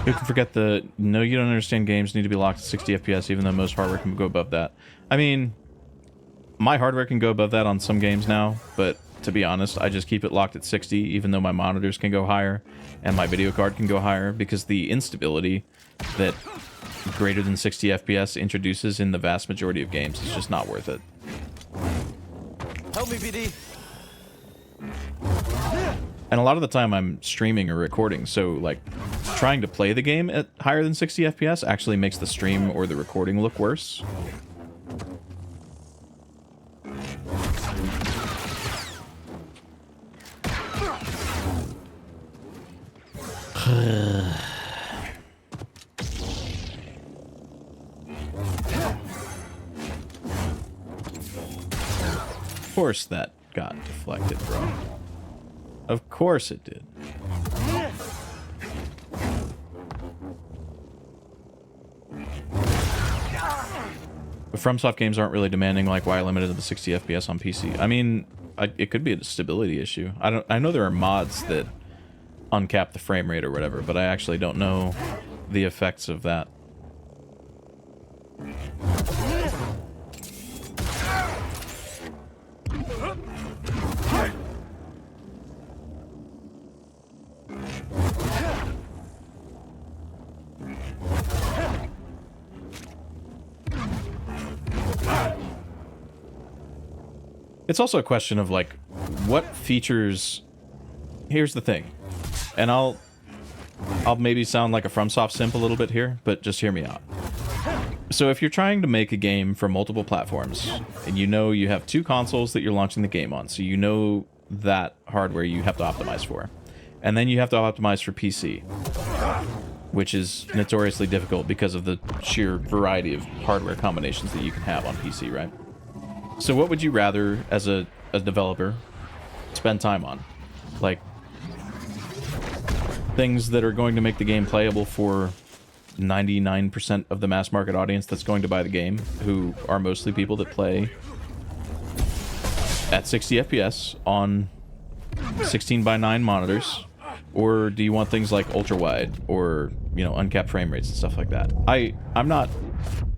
Who can forget the no, you don't understand games need to be locked at 60 FPS even though most hardware can go above that. I mean, my hardware can go above that on some games now, but to be honest, I just keep it locked at 60 even though my monitors can go higher and my video card can go higher because the instability that greater than 60 FPS introduces in the vast majority of games is just not worth it. Help me, BD. And a lot of the time I'm streaming or recording, so like trying to play the game at higher than 60 FPS actually makes the stream or the recording look worse. Of course that got deflected, bro. Of course it did. But FromSoft games aren't really demanding like why limited to the 60 FPS on PC. I mean, it could be a stability issue. I know there are mods that uncap the frame rate or whatever, but I actually don't know the effects of that. It's also a question of like what features. Here's the thing, and I'll maybe sound like a FromSoft simp a little bit here, but just hear me out. So if you're trying to make a game for multiple platforms, and you know you have 2 consoles that you're launching the game on, so you know that hardware you have to optimize for, and then you have to optimize for PC, which is notoriously difficult because of the sheer variety of hardware combinations that you can have on PC, right? So what would you rather, as a developer, spend time on? Like, things that are going to make the game playable for 99% of the mass market audience that's going to buy the game, who are mostly people that play at 60 FPS on 16:9 monitors, or do you want things like ultra wide or, you know, uncapped frame rates and stuff like that? I'm not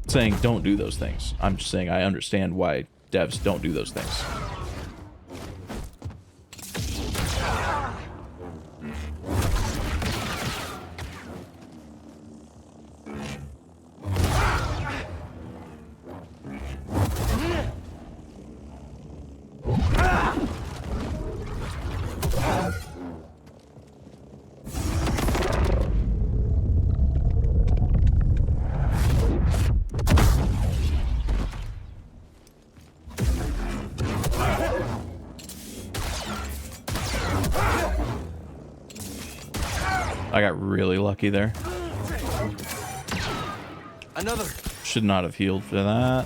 saying don't do those things. I'm just saying I understand why devs don't do those things. I got really lucky there. Another. Should not have healed for that.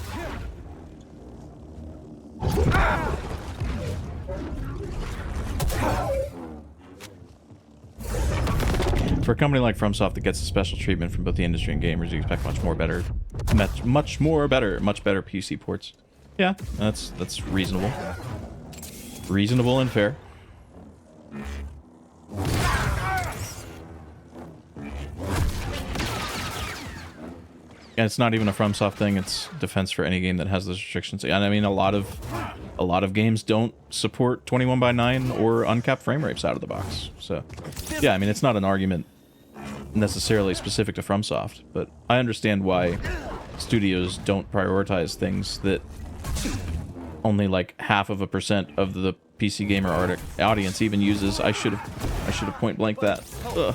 For a company like FromSoft that gets a special treatment from both the industry and gamers, you expect much better PC ports. Yeah, that's reasonable. Reasonable and fair. And it's not even a FromSoft thing, it's defense for any game that has those restrictions. And I mean, a lot of games don't support 21:9 or uncapped frame rates out of the box. So, yeah, I mean, it's not an argument necessarily specific to FromSoft, but I understand why studios don't prioritize things that only like 0.5% of the PC gamer audience even uses. I should have point blank that. Ugh.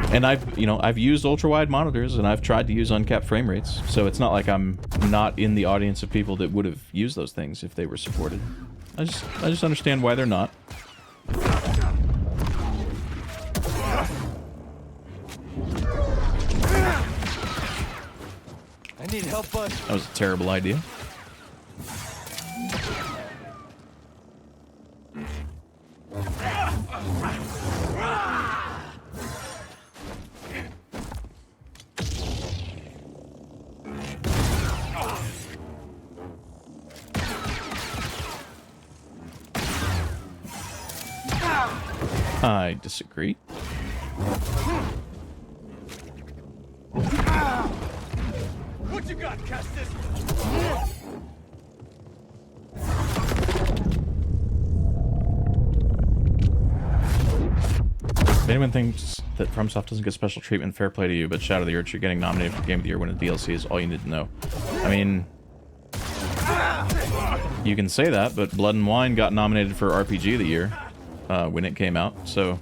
And I've used ultra wide monitors and I've tried to use uncapped frame rates, so it's not like I'm not in the audience of people that would have used those things if they were supported. I just understand why they're not. I need help, bud. That was a terrible idea. I disagree. What you got, Kestis? If anyone thinks that FromSoft doesn't get special treatment, fair play to you, but Shadow of the Earth, you're getting nominated for Game of the Year when a DLC is all you need to know. I mean, you can say that, but Blood and Wine got nominated for RPG of the Year when it came out, so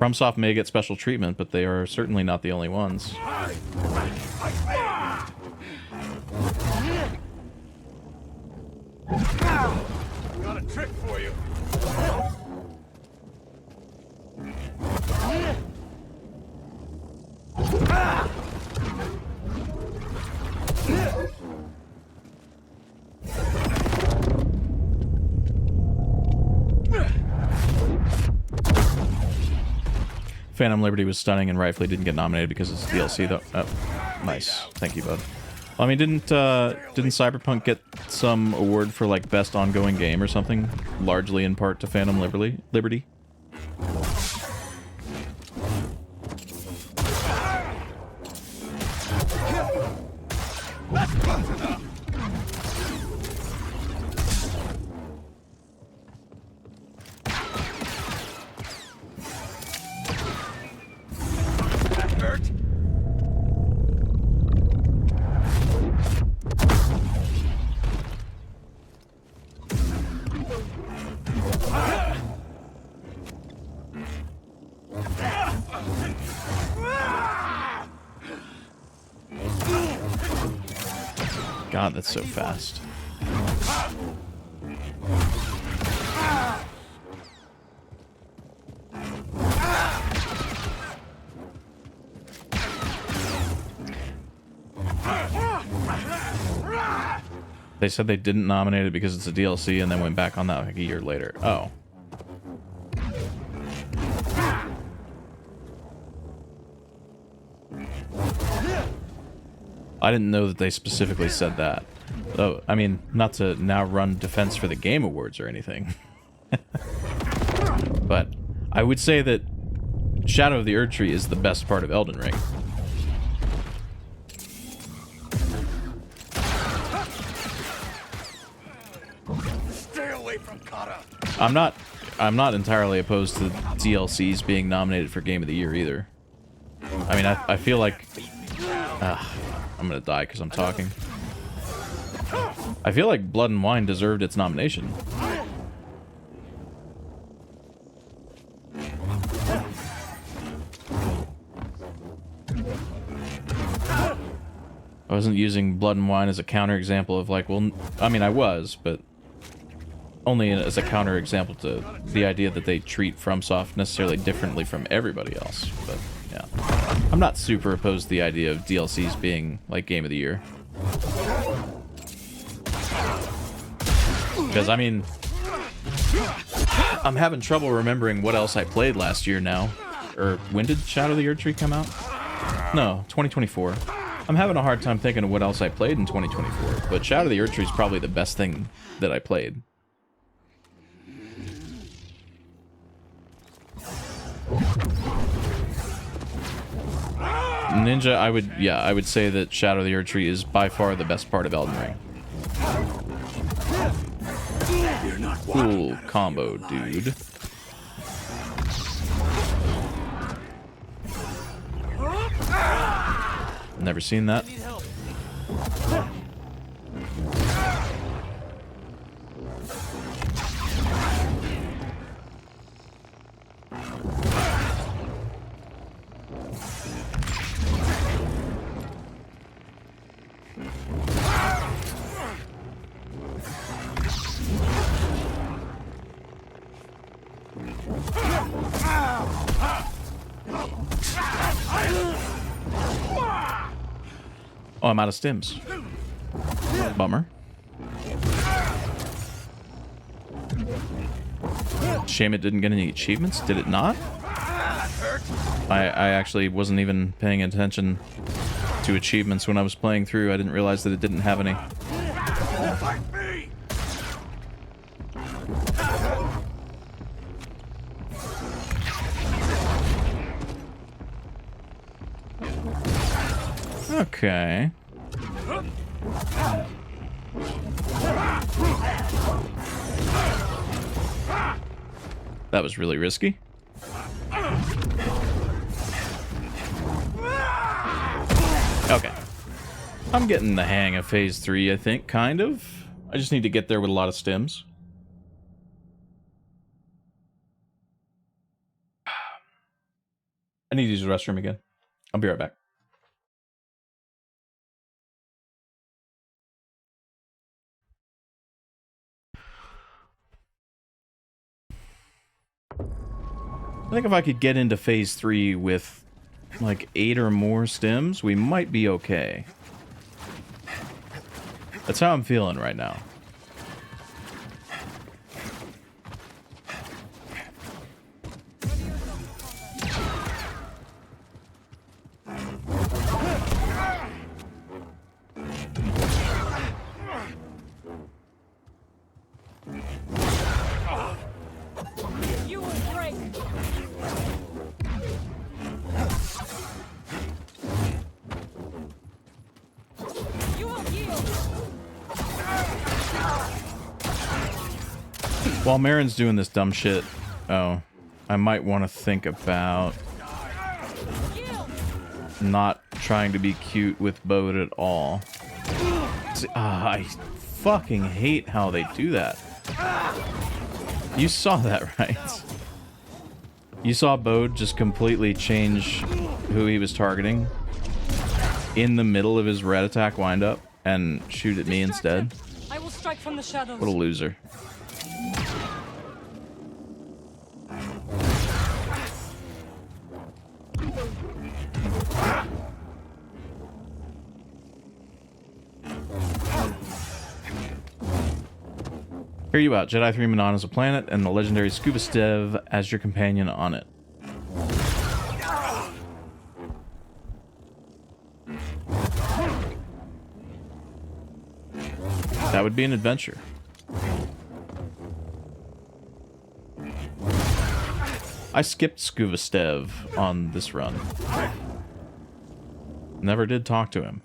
FromSoft may get special treatment, but they are certainly not the only ones. Got a trick for you. Phantom Liberty was stunning and rightfully didn't get nominated because it's DLC though. Oh, nice. Thank you, bud. Well, I mean, didn't Cyberpunk get some award for like best ongoing game or something? Largely in part to Phantom Liberty? That hurt. God, that's so fast. They said they didn't nominate it because it's a DLC and then went back on that like a year later. Oh. I didn't know that they specifically said that. Oh, I mean, not to now run defense for the Game Awards or anything. But I would say that Shadow of the Erdtree is the best part of Elden Ring. Stay away from Kata. I'm not entirely opposed to DLCs being nominated for Game of the Year either. I mean, I feel like I'm gonna die because I'm talking. I feel like Blood and Wine deserved its nomination. I wasn't using Blood and Wine as a counterexample of like, well, I mean, I was, but only as a counterexample to the idea that they treat FromSoft necessarily differently from everybody else. But yeah, I'm not super opposed to the idea of DLCs being like Game of the Year. Because, I mean, I'm having trouble remembering what else I played last year now. Or, when did Shadow of the Erdtree come out? No, 2024. I'm having a hard time thinking of what else I played in 2024. But Shadow of the Erdtree is probably the best thing that I played. Ninja, I would say that Shadow of the Erdtree is by far the best part of Elden Ring. Cool combo, dude. Never seen that. Oh, I'm out of stims. Bummer. Shame it didn't get any achievements. Did it not? I actually wasn't even paying attention to achievements when I was playing through. I didn't realize that it didn't have any. Okay. That was really risky. Okay. I'm getting the hang of phase 3, I think, kind of. I just need to get there with a lot of stims. I need to use the restroom again. I'll be right back. I think if I could get into phase 3 with like 8 or more stims, we might be okay. That's how I'm feeling right now. While Marin's doing this dumb shit, I might want to think about not trying to be cute with Bode at all. See, I fucking hate how they do that. You saw that, right? You saw Bode just completely change who he was targeting in the middle of his red attack windup. and shoot at me Distract instead. him. I will strike from the shadows. What a loser. Hear you out. Jedi 3 Manon is a planet, and the legendary Scuba Stev as your companion on it. That would be an adventure. I skipped Scuba Stev on this run. Never did talk to him.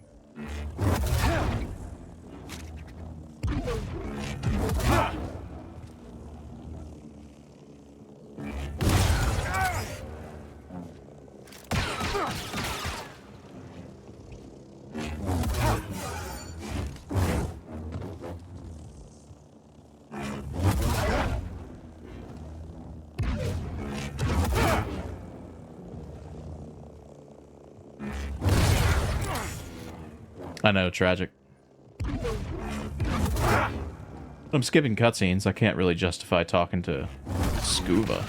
I know, tragic. I'm skipping cutscenes. I can't really justify talking to Scuba.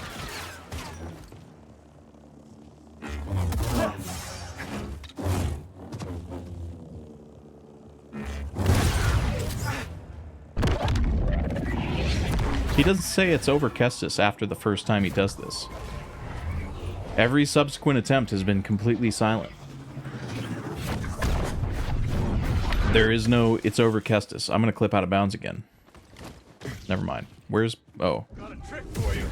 He doesn't say it's over Kestis after the first time he does this. Every subsequent attempt has been completely silent. There is no, it's over Kestis. I'm gonna clip out of bounds again. Never mind. Where's, oh. Got a trick for you.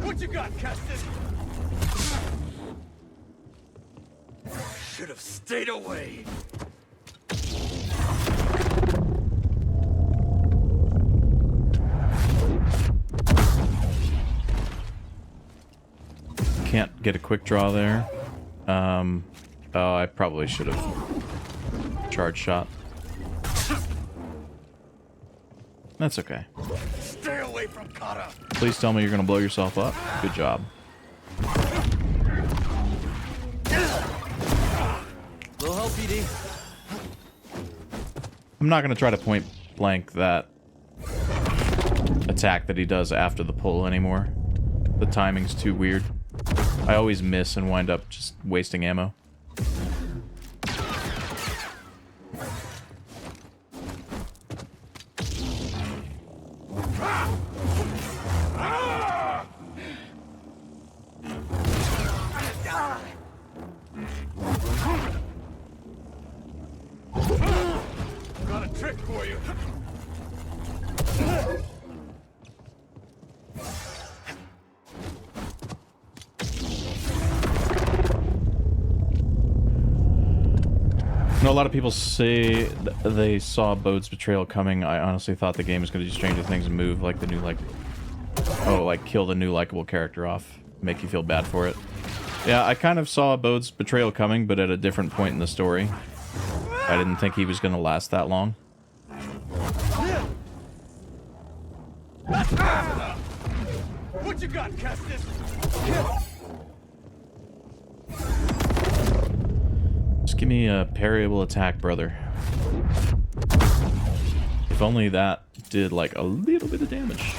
What you got, Kestis? Should have stayed away. Can't get a quick draw there. Oh, I probably should have charge shot. That's okay. Stay away from Kata. Please tell me you're gonna blow yourself up. Good job. Little help, PD. I'm not gonna try to point blank that attack that he does after the pull anymore. The timing's too weird. I always miss and wind up just wasting ammo. Got a trick for you. You know, a lot of people say they saw Bode's betrayal coming. I honestly thought the game was going to do Stranger Things and move like the new, like, oh, like kill the new likable character off, make you feel bad for it. Yeah, I kind of saw Bode's betrayal coming, but at a different point in the story. I didn't think he was going to last that long. What you got, Kestis? Just give me a parryable attack, brother. If only that did like a little bit of damage.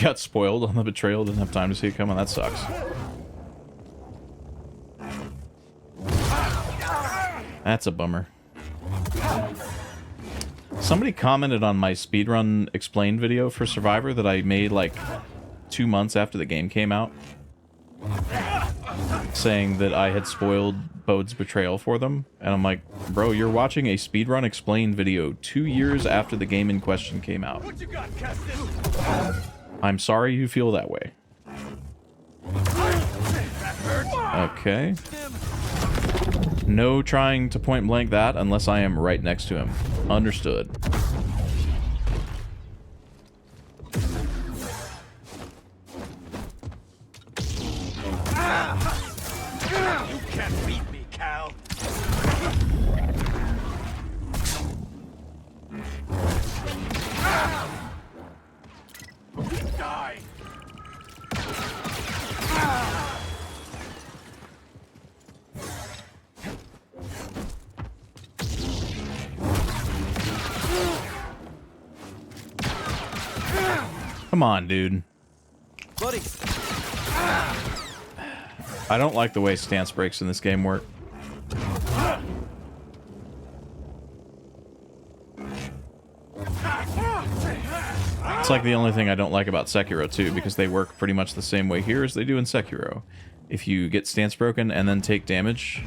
Got spoiled on the betrayal, didn't have time to see it coming. That sucks. That's a bummer. Somebody commented on my speedrun explained video for Survivor that I made like 2 months after the game came out, saying that I had spoiled Bode's betrayal for them. And I'm like, bro, you're watching a speedrun explained video 2 years after the game in question came out. What you got, Kestis? I'm sorry you feel that way. Okay. No trying to point blank that unless I am right next to him. Understood. You can't beat me, Cal. Die. Come on, dude. Buddy. I don't like the way stance breaks in this game work. It's like the only thing I don't like about Sekiro too, because they work pretty much the same way here as they do in Sekiro. If you get stance broken and then take damage,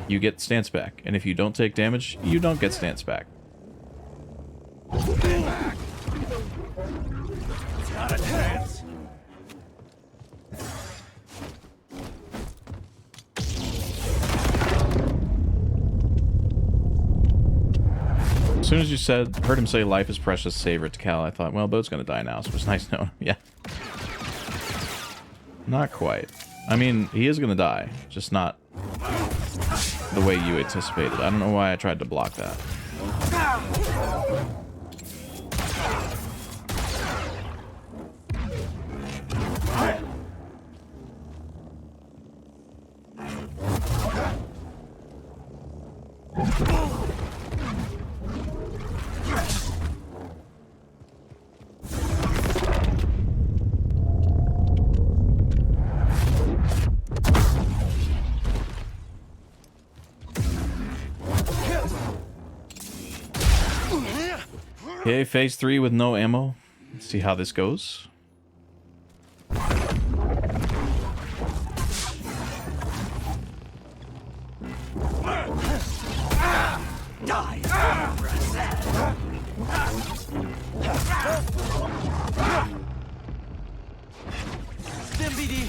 you get stance back. And if you don't take damage, you don't get stance back. Not a chance. As soon as you heard him say life is precious, savor it to Cal, I thought, well, Bo's gonna die now, so it's nice knowing him. Yeah. Not quite. I mean, he is gonna die, just not the way you anticipated. I don't know why I tried to block that. Okay, phase 3 with no ammo. Let's see how this goes. Die. Stim BD.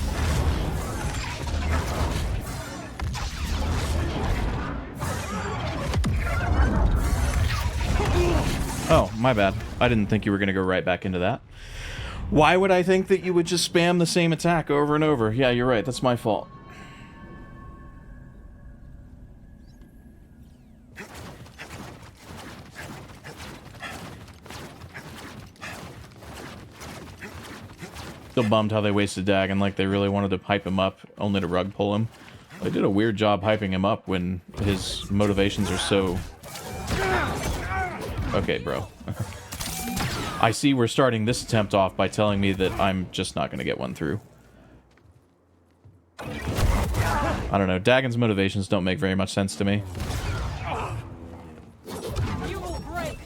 Oh, my bad. I didn't think you were going to go right back into that. Why would I think that you would just spam the same attack over and over? Yeah, you're right. That's my fault. Still bummed how they wasted Dagon, like they really wanted to hype him up, only to rug pull him. They did a weird job hyping him up when his motivations are so... Okay, bro. I see we're starting this attempt off by telling me that I'm just not going to get one through. I don't know. Dagon's motivations don't make very much sense to me. You will break.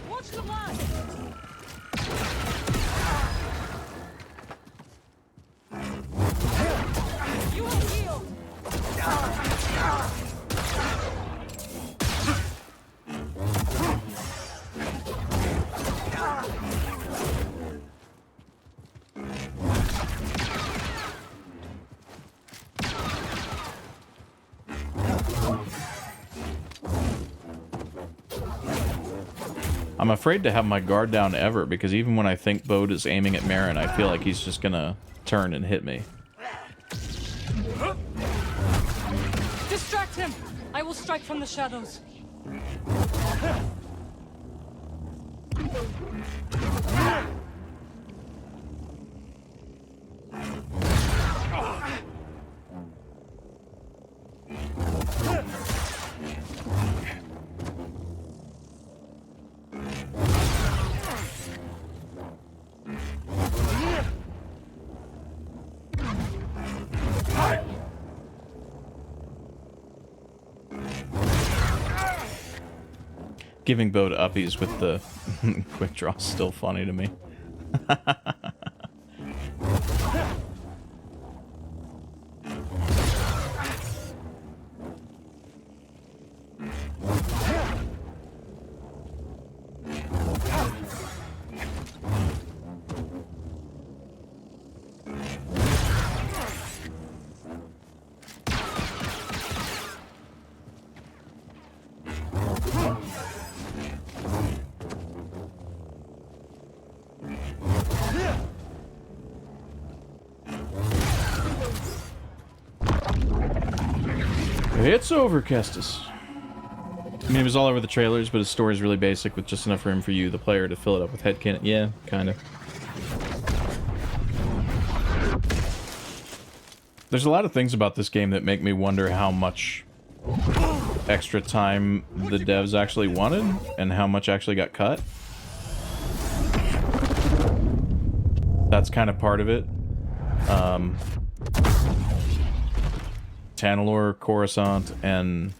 Watch the blast. You will yield. I'm afraid to have my guard down ever, because even when I think Bode is aiming at Marin, I feel like he's just gonna turn and hit me. Distract him. I will strike from the shadows. Giving Bode uppies with the quick draw is still funny to me. It's over, Kestis. I mean, it was all over the trailers, but his story is really basic with just enough room for you, the player, to fill it up with headcanon. Yeah, kind of. There's a lot of things about this game that make me wonder how much extra time the devs actually wanted and how much actually got cut. That's kind of part of it. Tanalorr, Coruscant, and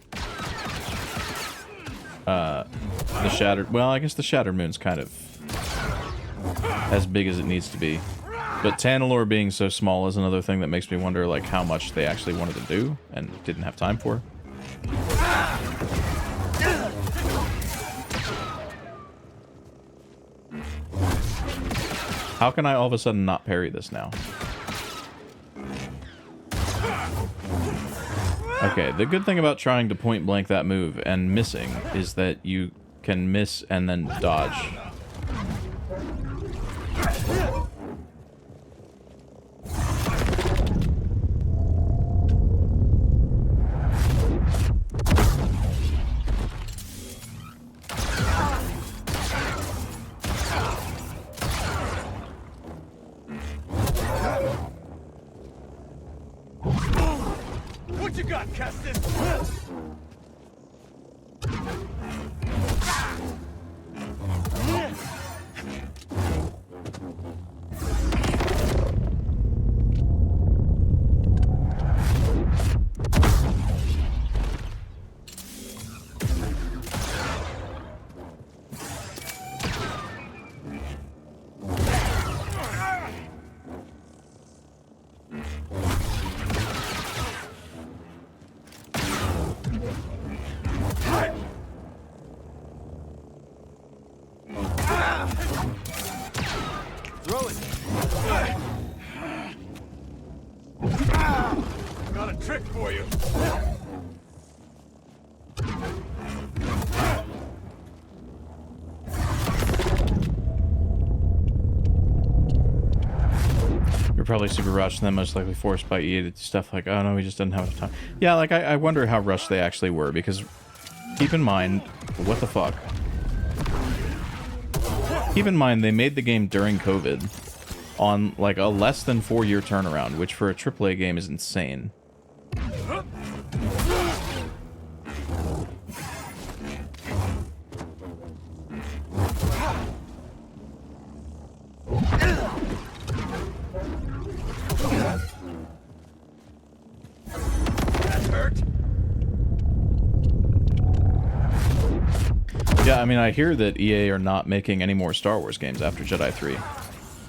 the Shattered... Well, I guess the Shattered Moon's kind of as big as it needs to be. But Tanalorr being so small is another thing that makes me wonder, like, how much they actually wanted to do and didn't have time for. How can I all of a sudden not parry this now? Okay, the good thing about trying to point blank that move and missing is that you can miss and then dodge. What you got, Kestis? Throw it. Got a trick for you. You're probably super rushed and then most likely forced by EA to do stuff like, oh no, we just didn't have enough time. Yeah, like, I wonder how rushed they actually were, because keep in mind, what the fuck? Keep in mind, they made the game during COVID on, like, a less than 4-year turnaround, which for a AAA game is insane. That hurt. Yeah, I mean, I hear that EA are not making any more Star Wars games after Jedi 3.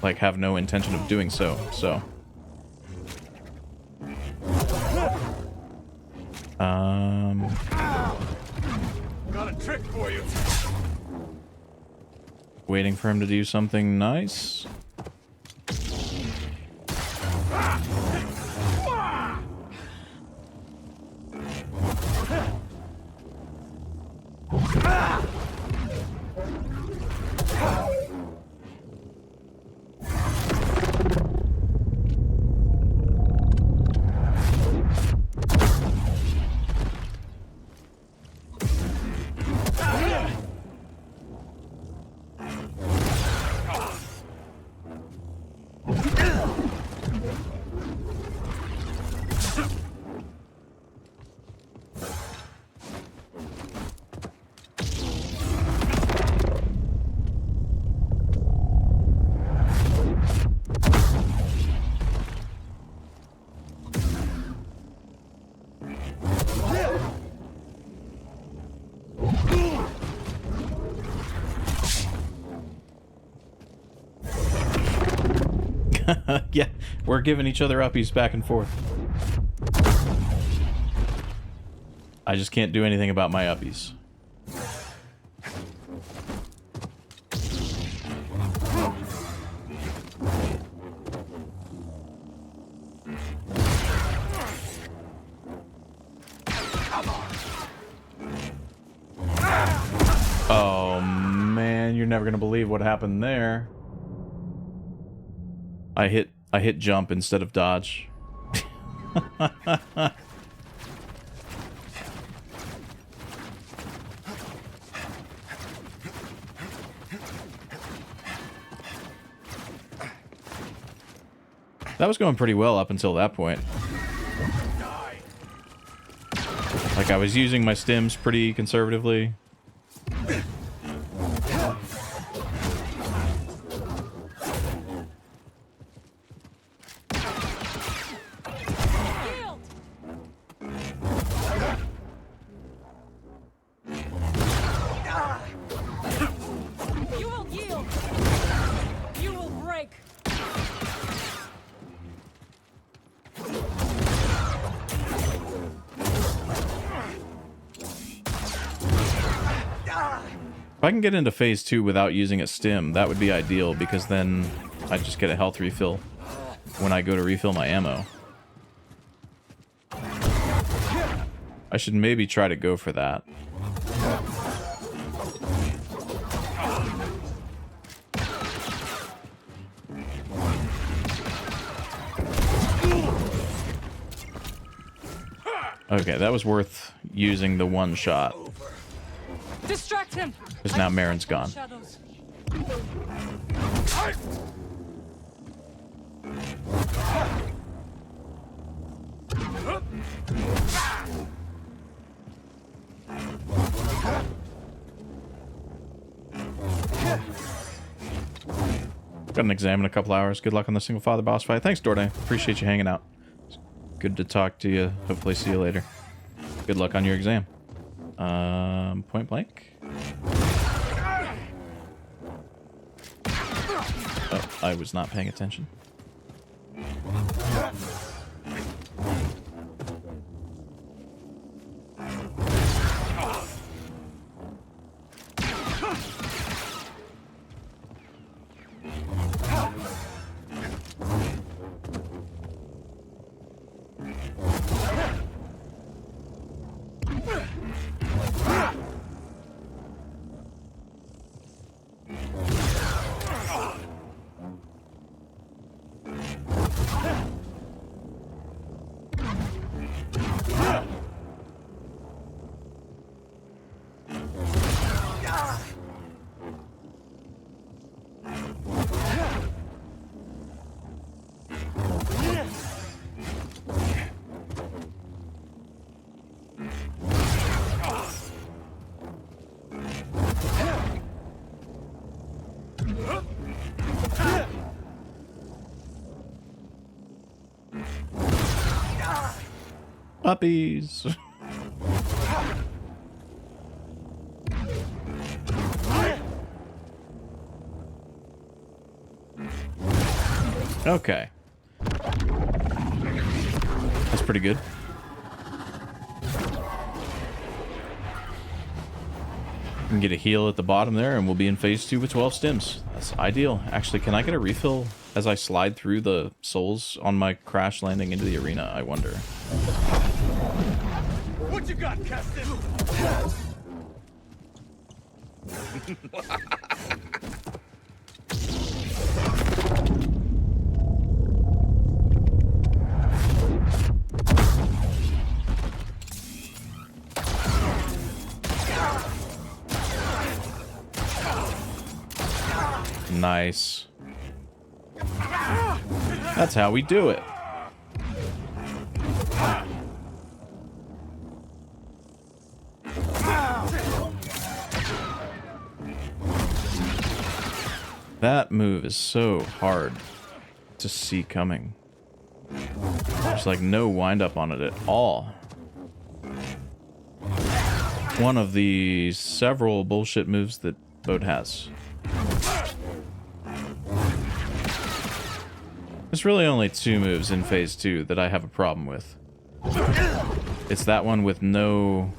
Like, have no intention of doing so, so... Got a trick for you. Waiting for him to do something nice. Yeah, we're giving each other uppies back and forth. I just can't do anything about my uppies. Oh man, you're never gonna believe what happened there. I hit jump instead of dodge. That was going pretty well up until that point. Like, I was using my stims pretty conservatively. You will yield. You will break. If I can get into phase 2 without using a stim, that would be ideal, because then I just get a health refill when I go to refill my ammo. I should maybe try to go for that. Okay, that was worth using the one shot. Distract him. Because now Marin's gone. Shadows. Got an exam in a couple hours. Good luck on the single father boss fight. Thanks, Dorday. Appreciate you hanging out. Good to talk to you. Hopefully see you later. Good luck on your exam. Point blank. Oh, I was not paying attention. Puppies. Okay. That's pretty good. We can get a heal at the bottom there, and we'll be in phase 2 with 12 stims. That's ideal. Actually, can I get a refill as I slide through the souls on my crash landing into the arena? I wonder. What you got, Kestis? Nice. That's how we do it. That move is so hard to see coming. There's like no wind up on it at all. One of the several bullshit moves that Bode has. There's really only two moves in phase 2 that I have a problem with. It's that one with no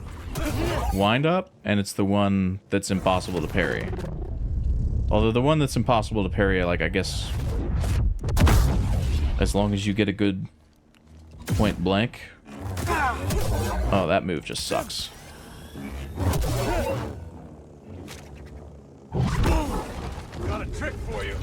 wind up, and it's the one that's impossible to parry. Although the one that's impossible to parry, like, I guess, as long as you get a good point blank. Oh, that move just sucks. Got a trick for you.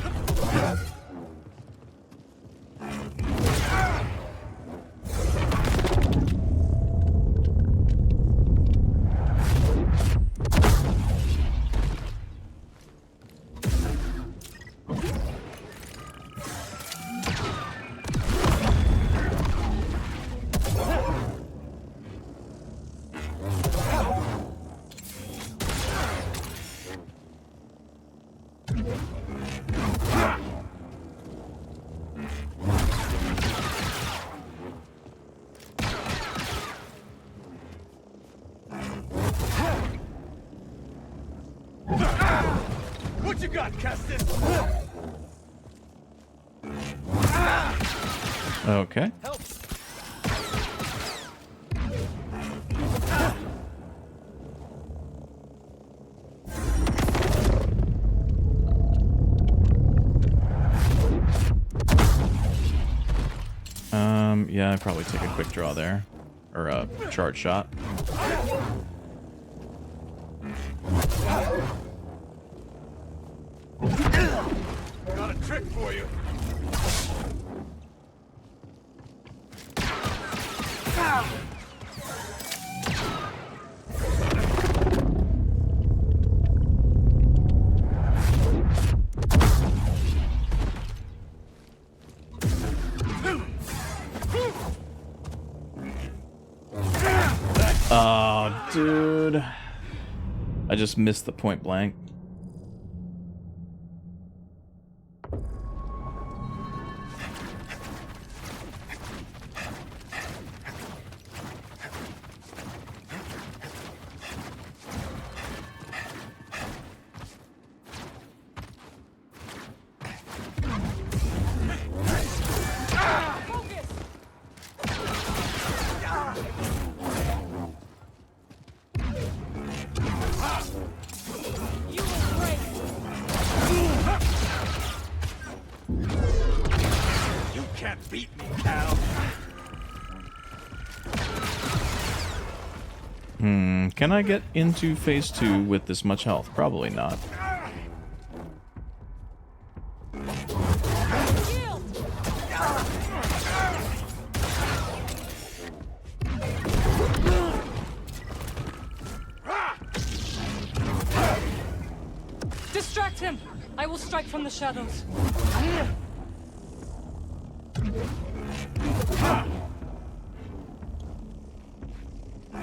What you got, Kestis? Okay. Help. Yeah, I'd probably take a quick draw there. Or a charge shot. Got a trick for you. Oh, dude. I just missed the point blank. You can't beat me, Cal. Can I get into phase 2 with this much health? Probably not. Distract him! I will strike from the shadows.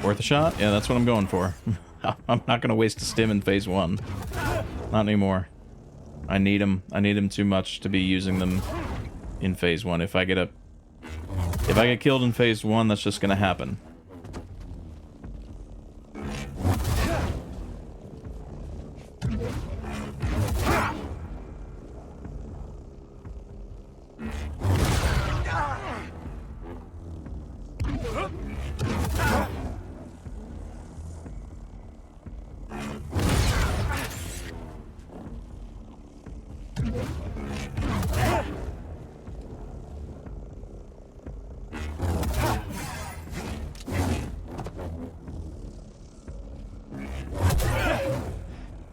Worth a shot? Yeah, that's what I'm going for. I'm not going to waste a stim in phase 1. Not anymore. I need them. I need them too much to be using them in phase 1. If I get killed in phase 1, that's just going to happen.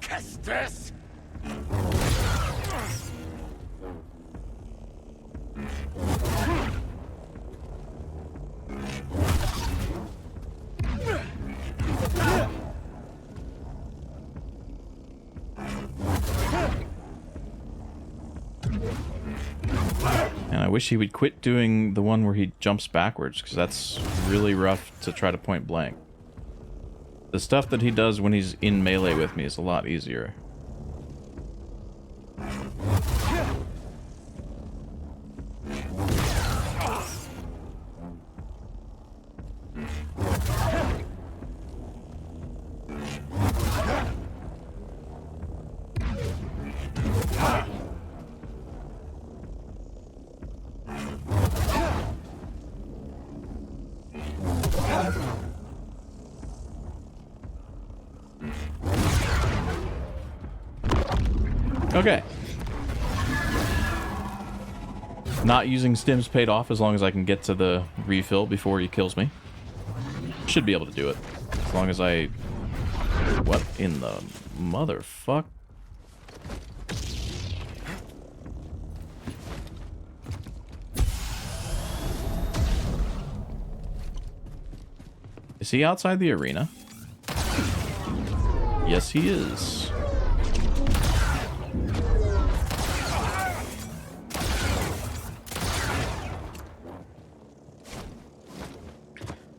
Kestis! And I wish he would quit doing the one where he jumps backwards, because that's really rough to try to point blank. The stuff that he does when he's in melee with me is a lot easier. Okay. Not using stims paid off as long as I can get to the refill before he kills me. Should be able to do it. As long as I... What in the motherfuck? Is he outside the arena? Yes, he is.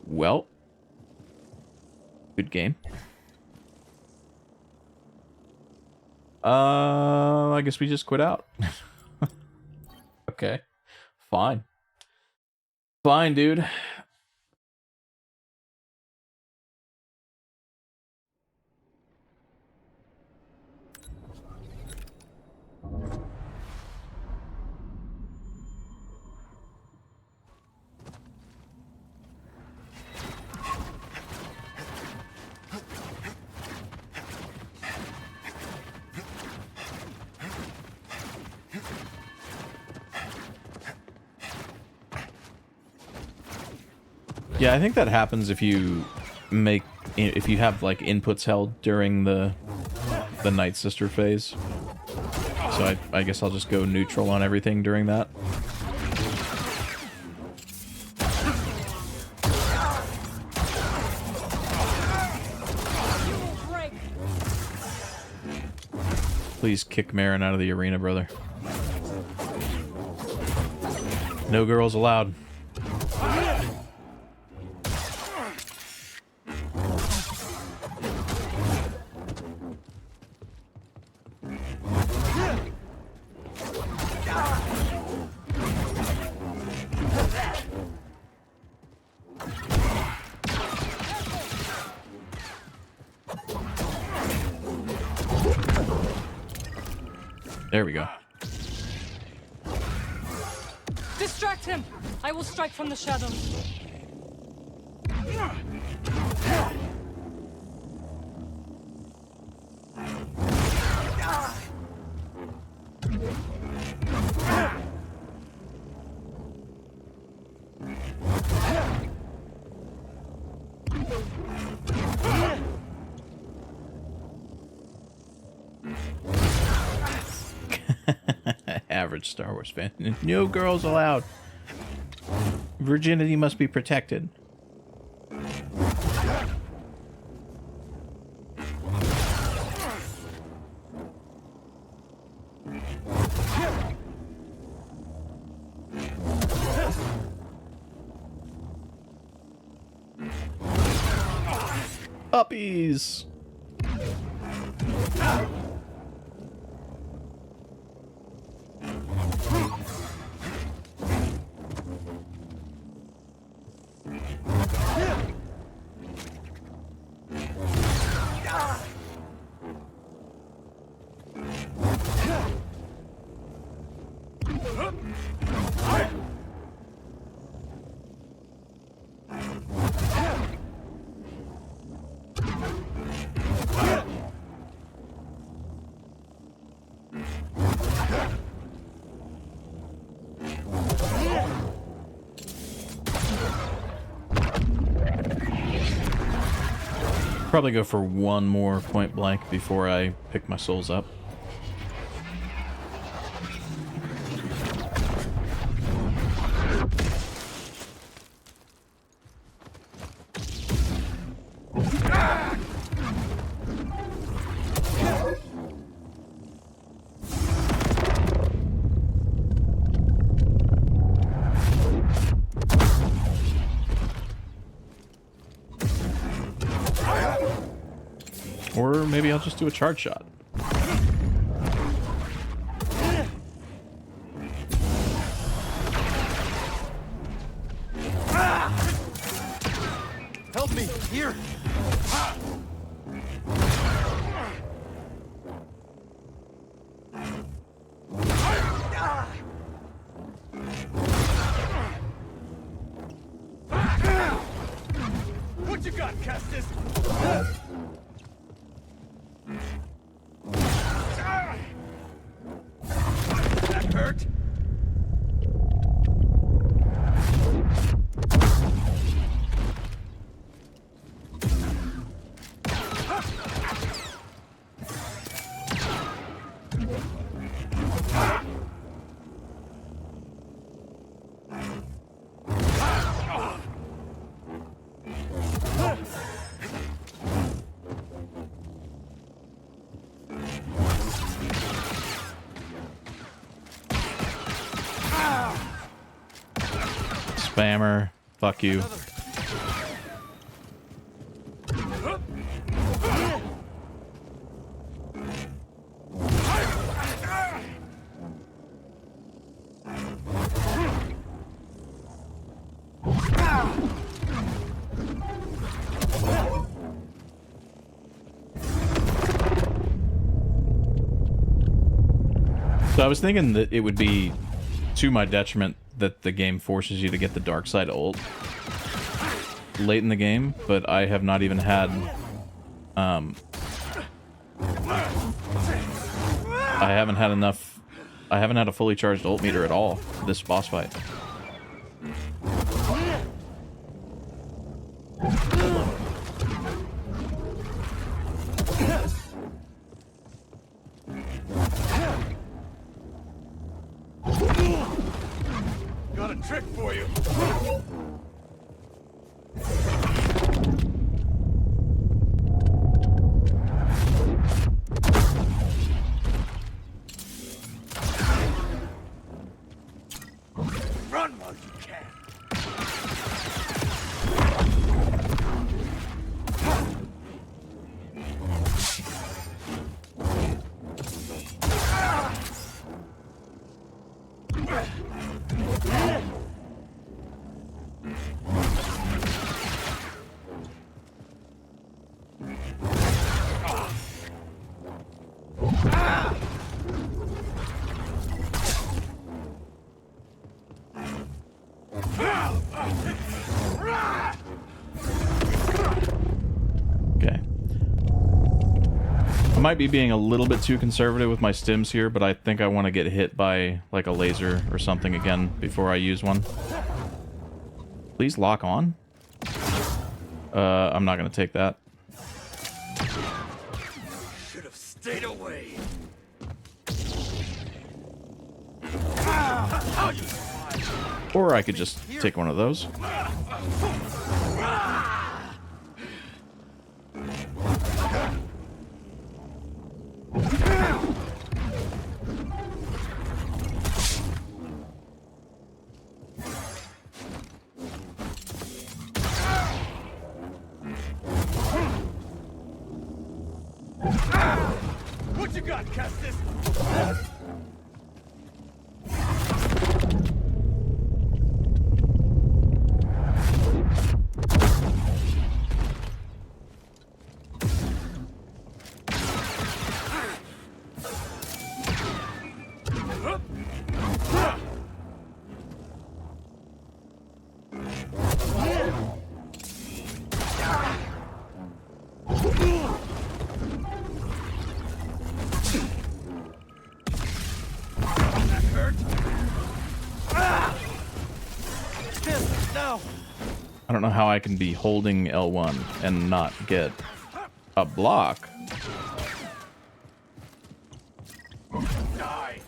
Well, good game. I guess we just quit out. Okay, fine. Fine, dude. Yeah, I think that happens if you have like inputs held during the Night Sister phase. So I guess I'll just go neutral on everything during that. Please kick Marin out of the arena, brother. No girls allowed. There we go. Distract him! I will strike from the shadows. Average Star Wars fan. No girls allowed. Virginity must be protected. Puppies. Probably go for one more point blank before I pick my souls up. Or maybe I'll just do a charge shot. Help me! Here! What you got, Kestis? Spammer. Fuck you. So I was thinking that it would be to my detriment that the game forces you to get the dark side ult late in the game, but I have not even had I haven't had enough. I haven't had a fully charged ult meter at all for this boss fight. Got a trick for you. Run while you can. Okay. I might be being a little bit too conservative with my stims here, but I think I want to get hit by like a laser or something again before I use one. Please lock on. I'm not gonna take that. Should have stayed away. Or I could just take one of those. What you got, Kestis? I don't know how I can be holding L1 and not get a block. Die.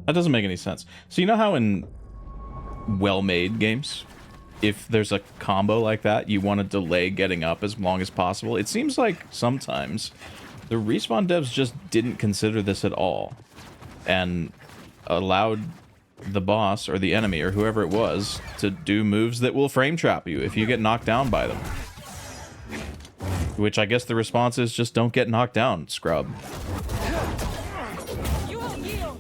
That doesn't make any sense. So you know how in well-made games, if there's a combo like that, you want to delay getting up as long as possible? It seems like sometimes the Respawn devs just didn't consider this at all and allowed the boss or the enemy or whoever it was to do moves that will frame trap you if you get knocked down by them. Which I guess the response is just don't get knocked down, scrub. You will yield.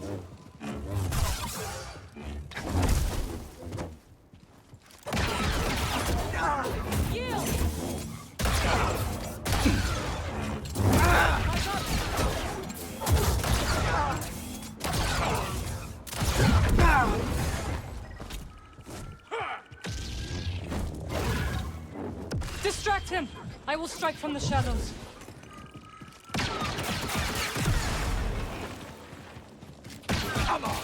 Yield. Distract him. I will strike from the shadows. Come on.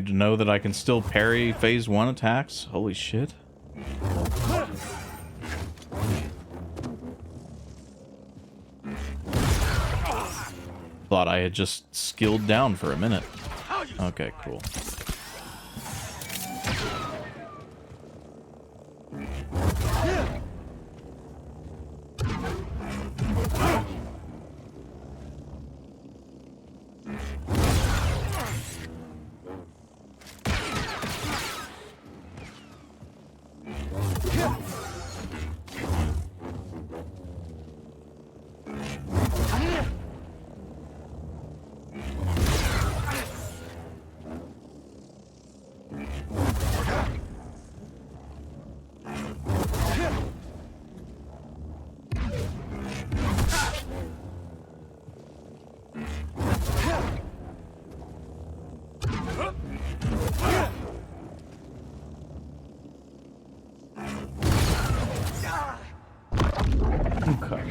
Good to know that I can still parry phase 1 attacks. Holy shit. Thought I had just skilled down for a minute. Okay, cool. Okay.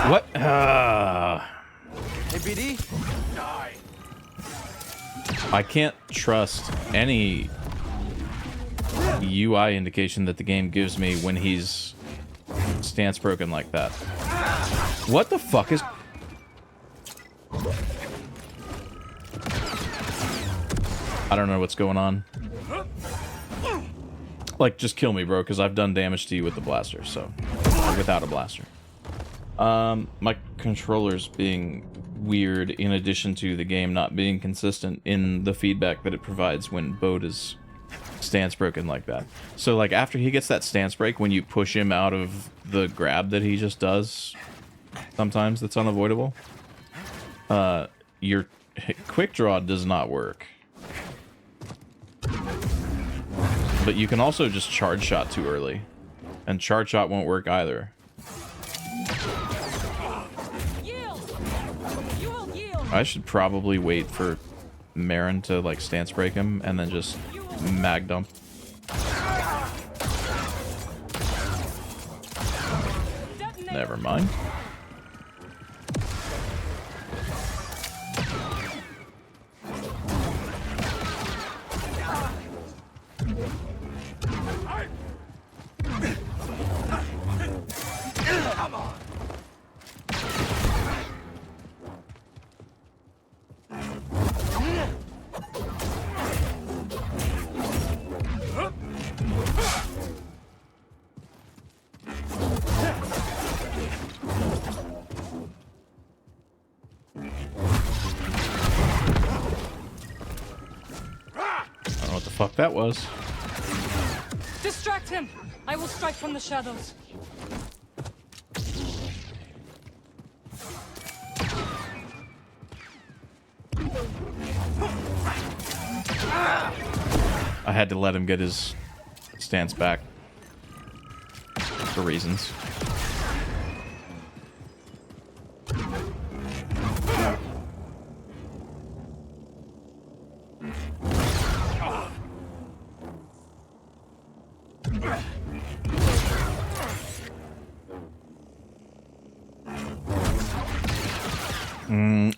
What? Hey, BD? I can't trust any UI indication that the game gives me when he's stance broken like that. What the fuck is... I don't know what's going on. Like, just kill me, bro, because I've done damage to you with the blaster, so... Or without a blaster. My controller's being weird in addition to the game not being consistent in the feedback that it provides when Bode is stance broken like that. So, like, after he gets that stance break, when you push him out of the grab that he just does, sometimes that's unavoidable, your quick draw does not work. But you can also just charge shot too early, and charge shot won't work either. I should probably wait for Marin to, like, stance break him and then just mag dump. Never mind. Come on. I don't know what the fuck that was. Distract him! I will strike from the shadows. I had to let him get his stance back for reasons.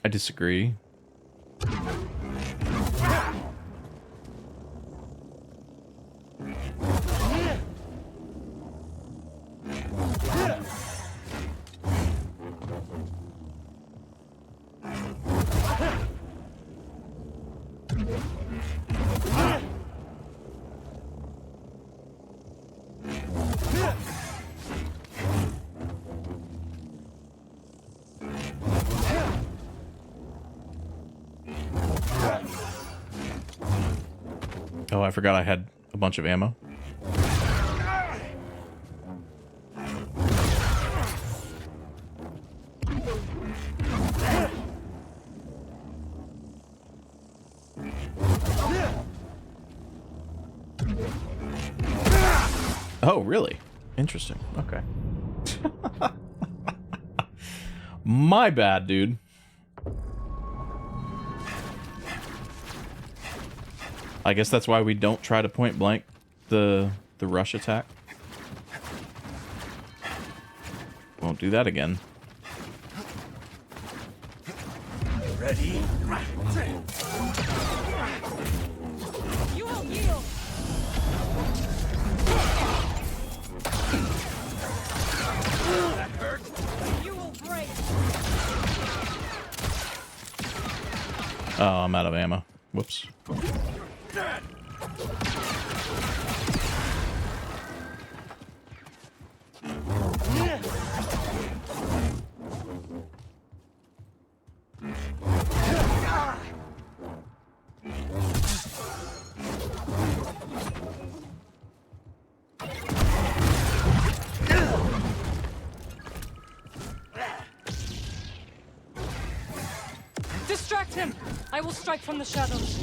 I disagree. Oh, I forgot I had a bunch of ammo. Oh, really? Interesting. Okay. My bad, dude. I guess that's why we don't try to point blank the rush attack. Won't do that again. Ready? You will yield. That hurt. You will break. Oh, I'm out of ammo. Whoops. Distract him. I will strike from the shadows.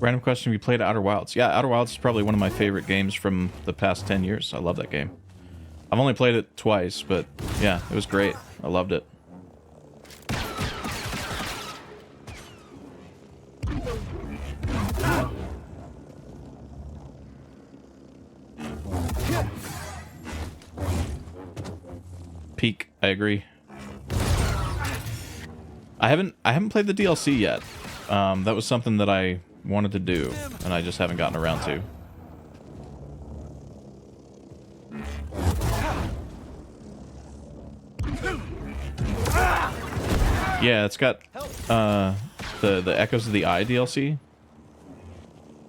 Random question, have you played Outer Wilds? Yeah, Outer Wilds is probably one of my favorite games from the past 10 years. I love that game. I've only played it twice, but yeah, it was great. I loved it. Peak, I agree. I haven't played the DLC yet. That was something that I wanted to do, and I just haven't gotten around to. Yeah, it's got the Echoes of the Eye DLC.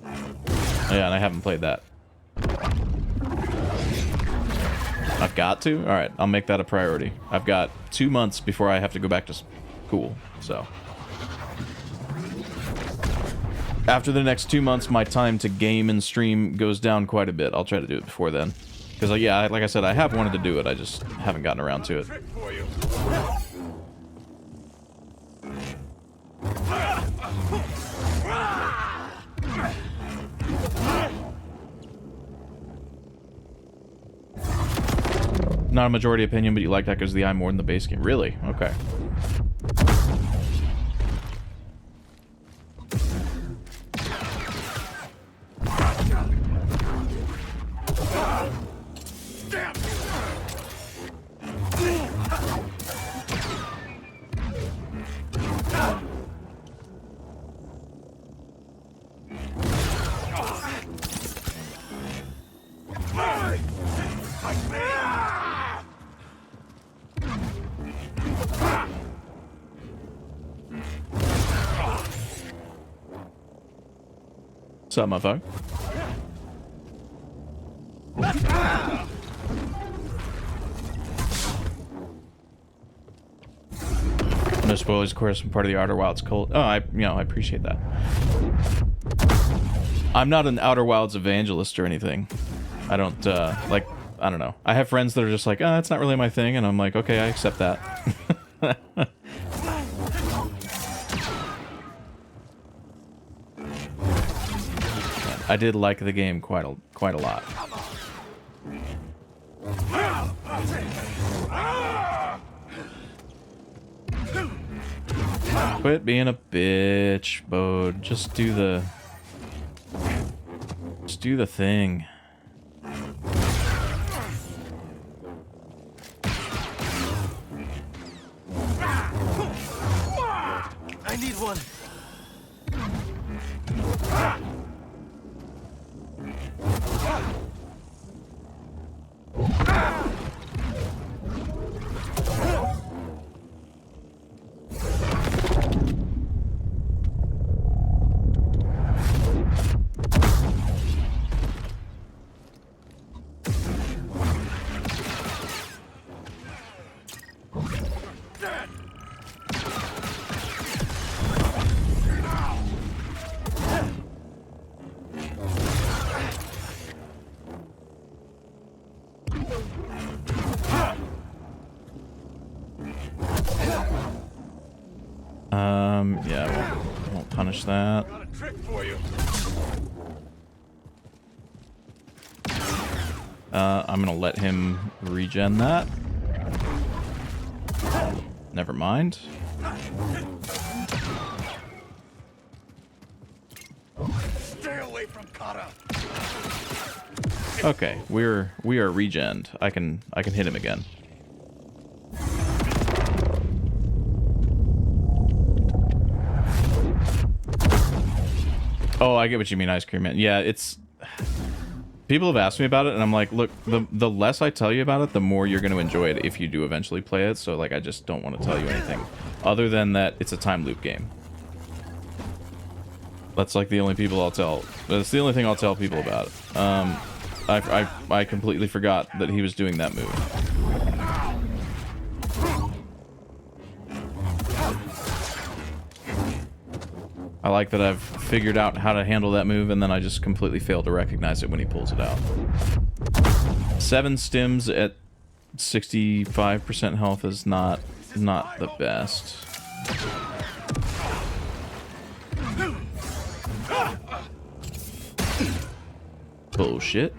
Yeah, and I haven't played that. I've got to? Alright, I'll make that a priority. I've got 2 months before I have to go back to school, so. After the next 2 months, my time to game and stream goes down quite a bit. I'll try to do it before then. Because, yeah, like I said, I have wanted to do it. I just haven't gotten around to it. Trick for you. Not a majority opinion, but you liked Echoes of the Eye more than the base game. Really? Okay. What's up, motherfucker? No spoilers, of course. I'm part of the Outer Wilds cult. Oh, I appreciate that. I'm not an Outer Wilds evangelist or anything. I don't, like, I don't know. I have friends that are just like, it's not really my thing, and I'm like, okay, I accept that. I did like the game quite a lot. Quit being a bitch, Bode. Just do the thing. punish that. Got a trick for you. I'm gonna let him regen that. Never mind. Stay away from Kata. Okay, we are regened. I can hit him again. Oh, I get what you mean, Ice Cream Man. Yeah, it's... People have asked me about it, and I'm like, look, the less I tell you about it, the more you're going to enjoy it if you do eventually play it. So, like, I just don't want to tell you anything other than that it's a time loop game. That's, like, the only people I'll tell. That's the only thing I'll tell people about it. I completely forgot that he was doing that move. I like that I've figured out how to handle that move, and then I just completely fail to recognize it when he pulls it out. 7 stims at 65% health is not the best. Bullshit.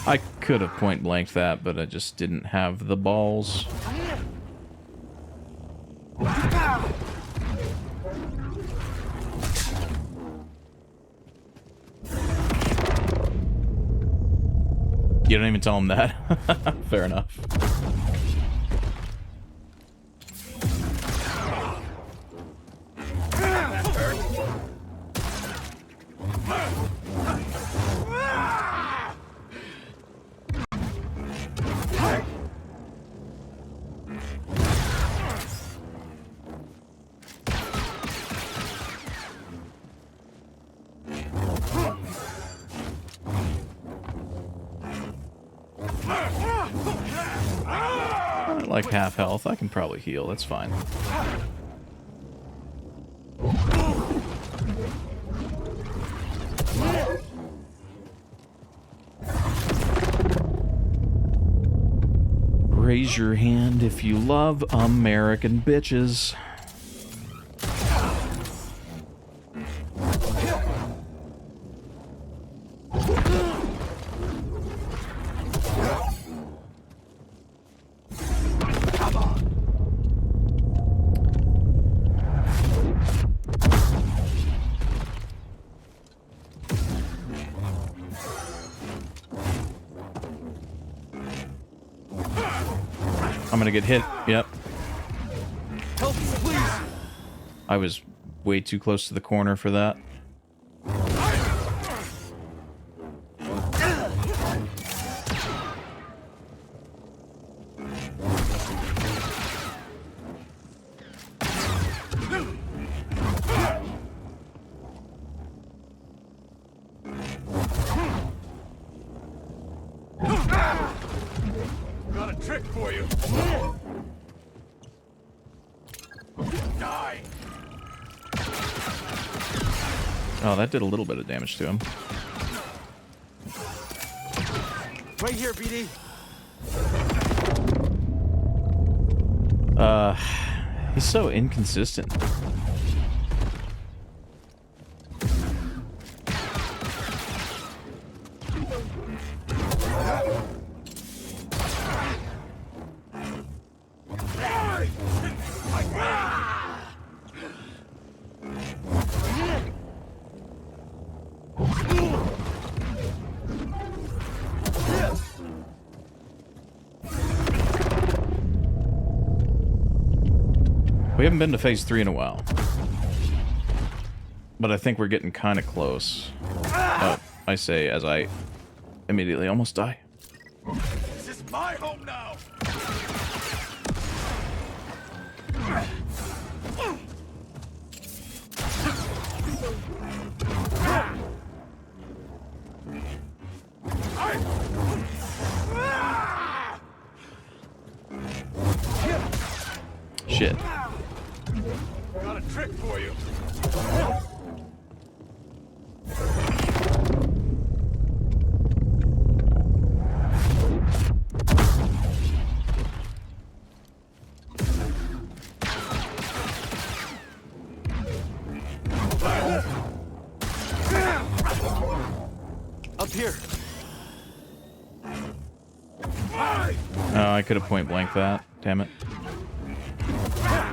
I could have point blanked that, but I just didn't have the balls. You don't even tell him that. Fair enough. Like half health, I can probably heal, that's fine. Raise your hand if you love American bitches. I'm gonna get hit. Yep. Help, please. I was way too close to the corner for that. Got a trick for you. Die. Oh, that did a little bit of damage to him. Right here, BD. He's so inconsistent. We haven't been to phase 3 in a while. But I think we're getting kind of close. Oh, I say as I immediately almost die. This is my home now. Shit. Got a trick for you. here. Oh, I could have point blank that. Damn it.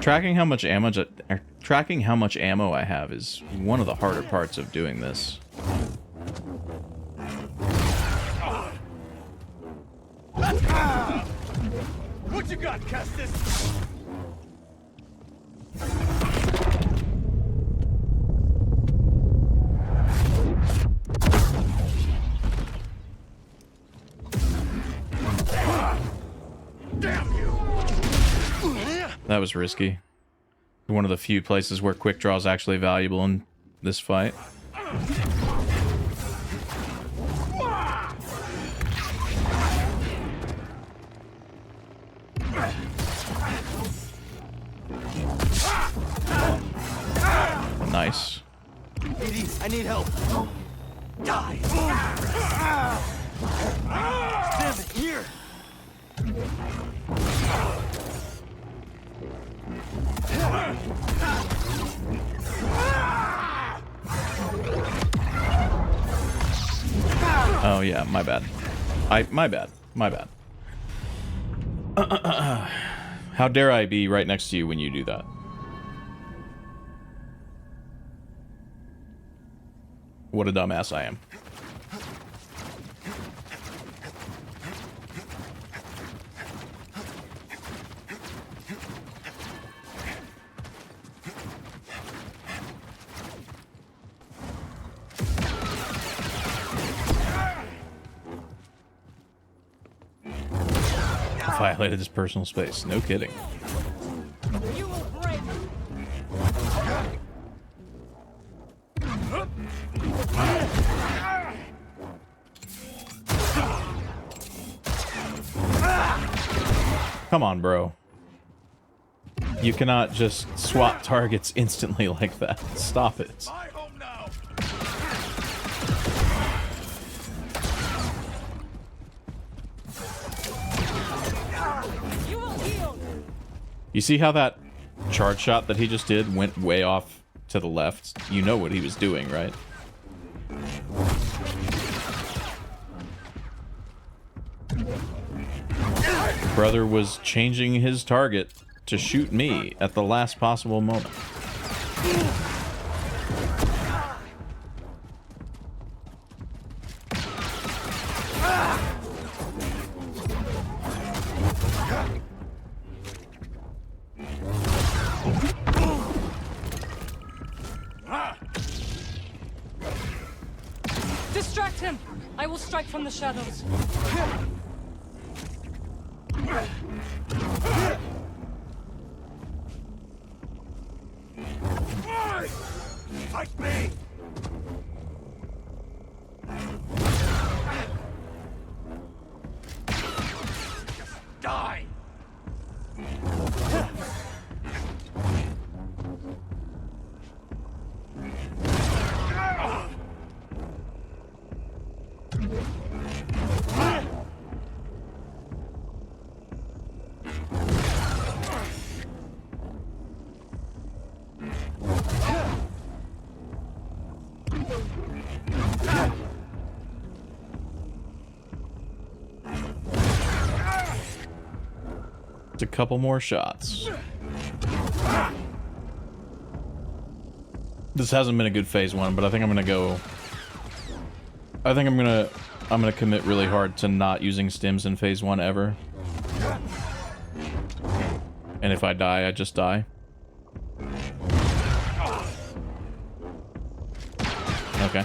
Tracking how much ammo I have is one of the harder parts of doing this. What you got, Kestis? Damn you! That was risky. One of the few places where quick draw is actually valuable in this fight. Nice. BD, I need help. Die! Damn it, here! Oh yeah, my bad. My bad. My bad. How dare I be right next to you when you do that? What a dumbass I am. Violated his personal space. No kidding. You will break. Come on, bro. You cannot just swap targets instantly like that. Stop it. My home now. You will heal. You see how that charge shot that he just did went way off to the left? You know what he was doing, right? Brother was changing his target to shoot me at the last possible moment. Distract him. I will strike from the shadows. Fight me! Just die! A couple more shots. This hasn't been a good phase one, but I think I'm gonna go. I think I'm gonna commit really hard to not using stims in phase one ever. And if I die, I just die. Okay.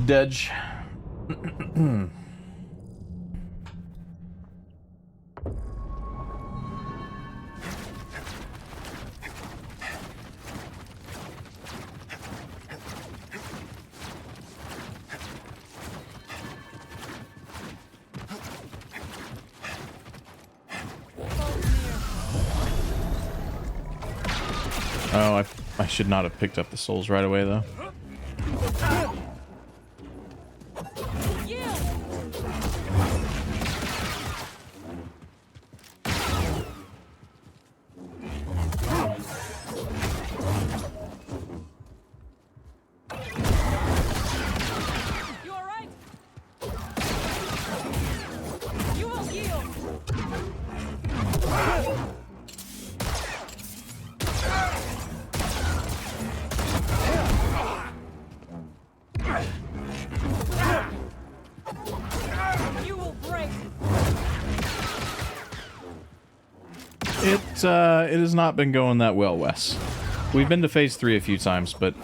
Dedge. Oh, I should not have picked up the souls right away, though. You all right? It has not been going that well, Wes. We've been to phase 3 a few times, but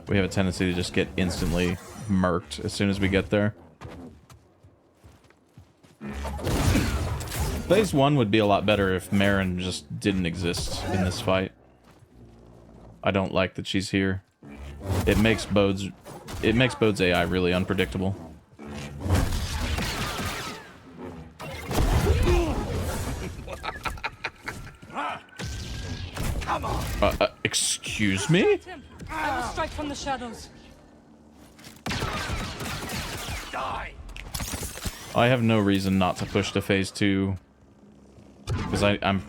we have a tendency to just get instantly murked as soon as we get there. Phase 1 would be a lot better if Marin just didn't exist in this fight. I don't like that she's here. It makes Bode's AI really unpredictable. Come on. Excuse me? Tim, I will strike from the shadows. Die. I have no reason not to push to phase 2. Because I'm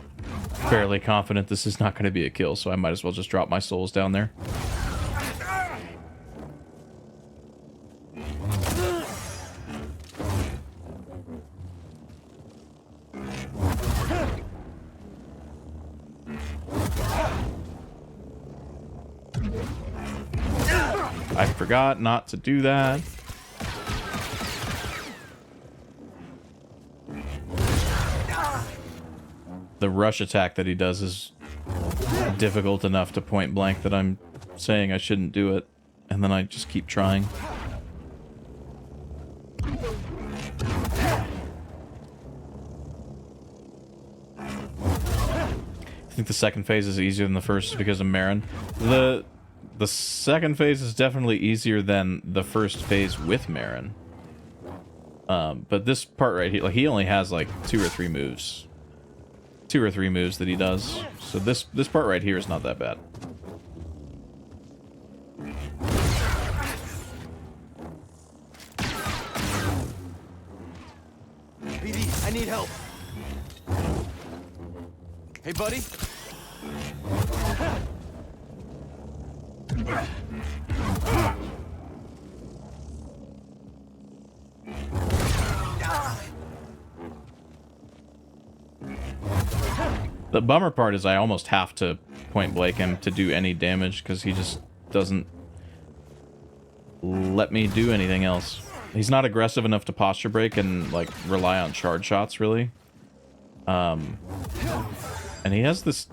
fairly confident this is not going to be a kill, so I might as well just drop my souls down there. I forgot not to do that. The rush attack that he does is difficult enough to point blank that I'm saying I shouldn't do it, and then I just keep trying. I think the second phase is easier than the first because of Marin. The second phase is definitely easier than the first phase with Marin. But this part right here, like, he only has like 2 or 3 moves. 2 or 3 moves that he does. So this part right here is not that bad. BD, I need help. Hey, buddy. The bummer part is I almost have to point blank him to do any damage because he just doesn't let me do anything else. He's not aggressive enough to posture break and like rely on charge shots really. And he has this,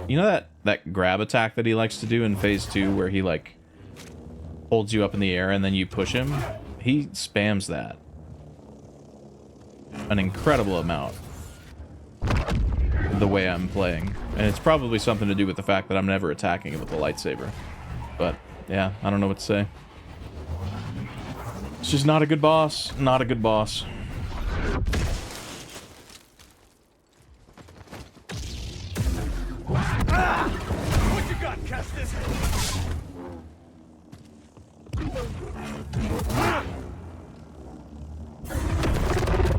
you know, that grab attack that he likes to do in phase 2 where he like holds you up in the air and then you push him? He spams that an incredible amount the way I'm playing. And it's probably something to do with the fact that I'm never attacking him with a lightsaber. But yeah, I don't know what to say. It's just not a good boss. Not a good boss. What you got, Kestis?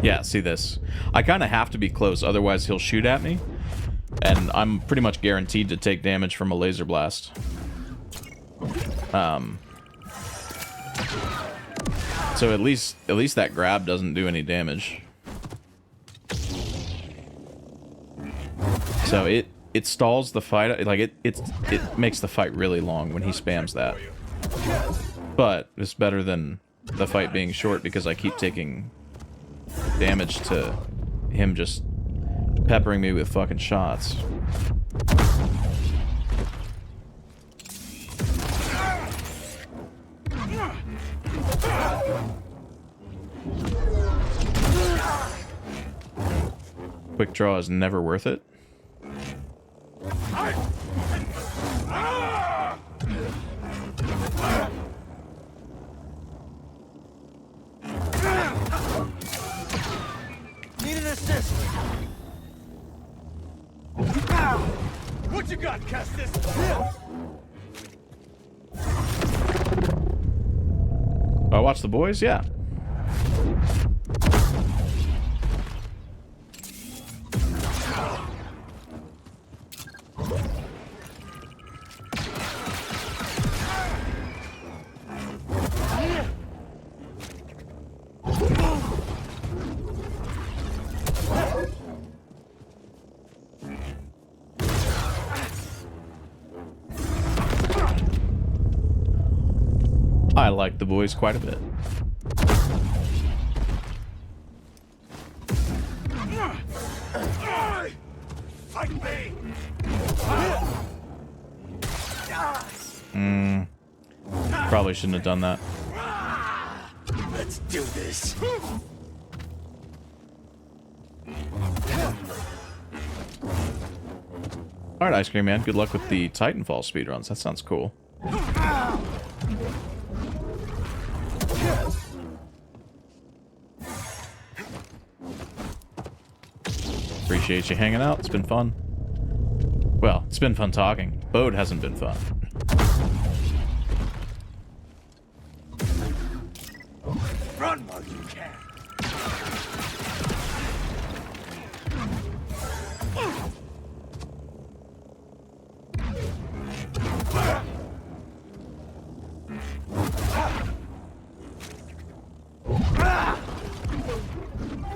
Yeah, see this. I kind of have to be close, otherwise he'll shoot at me. And I'm pretty much guaranteed to take damage from a laser blast. So at least that grab doesn't do any damage. So it stalls the fight. Like it makes the fight really long when he spams that. But it's better than the fight being short because I keep taking damage to him just peppering me with fucking shots. Quick draw is never worth it. Need an assist. What you got, Kestis? Watch the boys? Yeah. I like the boys quite a bit. Probably shouldn't have done that. Let's do this. Alright, Ice Cream Man, good luck with the Titanfall speedruns. That sounds cool. Appreciate you hanging out. It's been fun. Well, it's been fun talking. Bode hasn't been fun. Run while you can.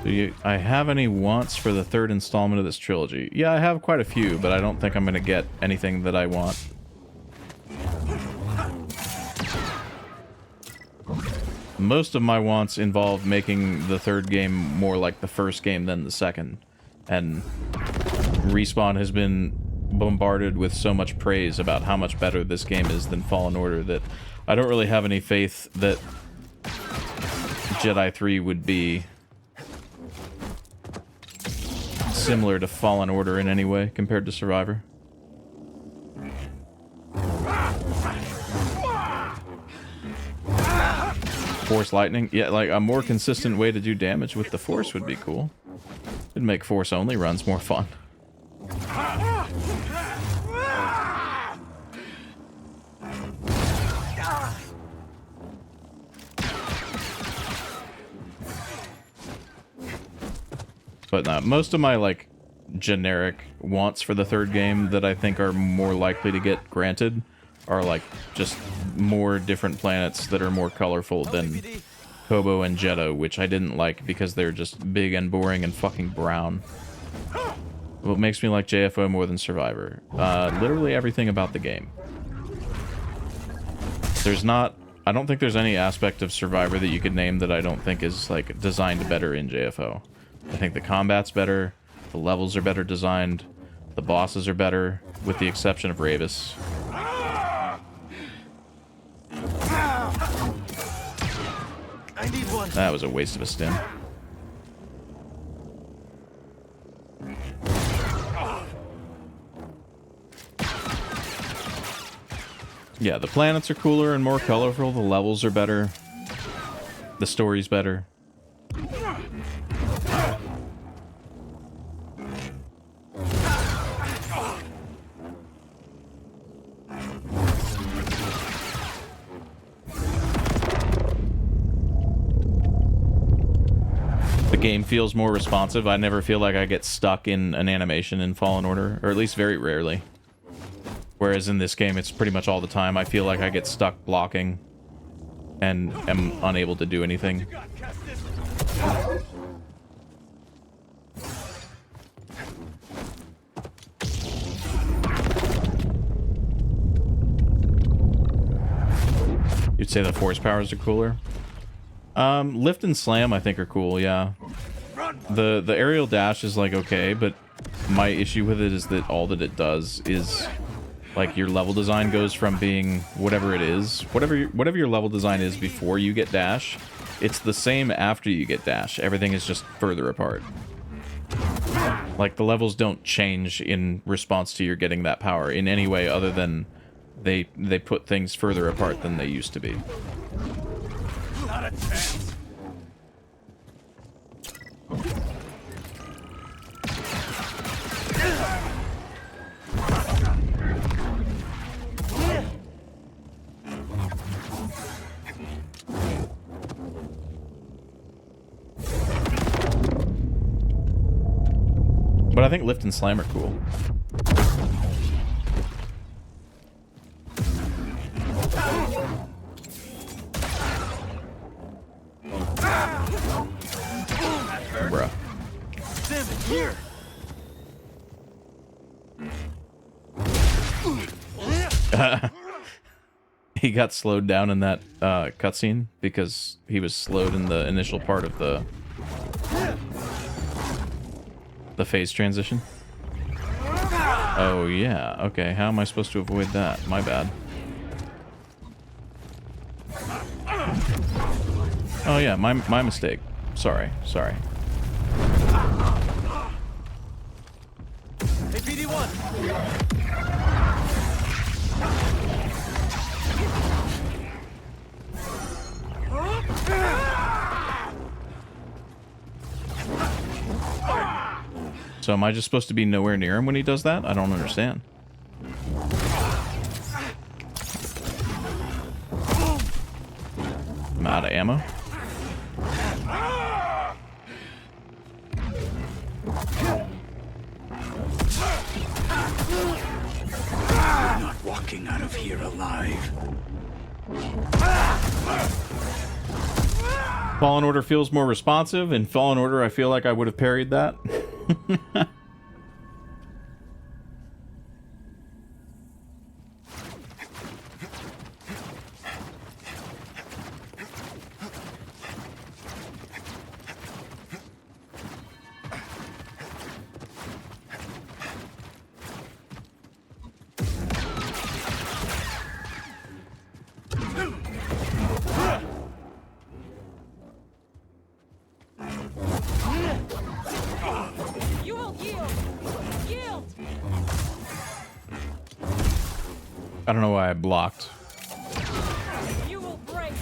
Do I have any wants for the third installment of this trilogy? Yeah, I have quite a few, but I don't think I'm going to get anything that I want. Most of my wants involve making the third game more like the first game than the second. And Respawn has been bombarded with so much praise about how much better this game is than Fallen Order that I don't really have any faith that Jedi 3 would be similar to Fallen Order in any way compared to Survivor. Force lightning? Yeah, like a more consistent way to do damage with the Force would be cool. It'd make Force only runs more fun. But most of my like generic wants for the third game that I think are more likely to get granted are like just more different planets that are more colorful than Kobo and Jeddah, which I didn't like because they're just big and boring and fucking brown. What makes me like JFO more than Survivor? Literally everything about the game. I don't think there's any aspect of Survivor that you could name that I don't think is like designed better in JFO. I think the combat's better, the levels are better designed, the bosses are better, with the exception of Ravis. I need one. That was a waste of a stim. Yeah, the planets are cooler and more colorful, the levels are better, the story's better. The game feels more responsive. I never feel like I get stuck in an animation in Fallen Order, or at least very rarely. Whereas in this game, it's pretty much all the time. I feel like I get stuck blocking and am unable to do anything. You'd say the force powers are cooler? Lift and slam I think are cool, yeah. The aerial dash is like okay, but my issue with it is that all that it does is like your level design goes from being whatever it is, whatever your level design is before you get dash, it's the same after you get dash. Everything is just further apart. Like the levels don't change in response to your getting that power in any way other than they put things further apart than they used to be. Not a chance. But I think lift and slam are cool. Bruh. Damn it, here. He got slowed down in that cutscene because he was slowed in the initial part of the phase transition. Oh yeah, okay, how am I supposed to avoid that? My bad. Oh yeah, my mistake. Sorry. Hey, PD-1! So am I just supposed to be nowhere near him when he does that? I don't understand. I'm out of ammo. You're not walking out of here alive. Fallen Order feels more responsive. In Fallen Order, I feel like I would have parried that. You will yield! Yield! I don't know why I blocked. You will break!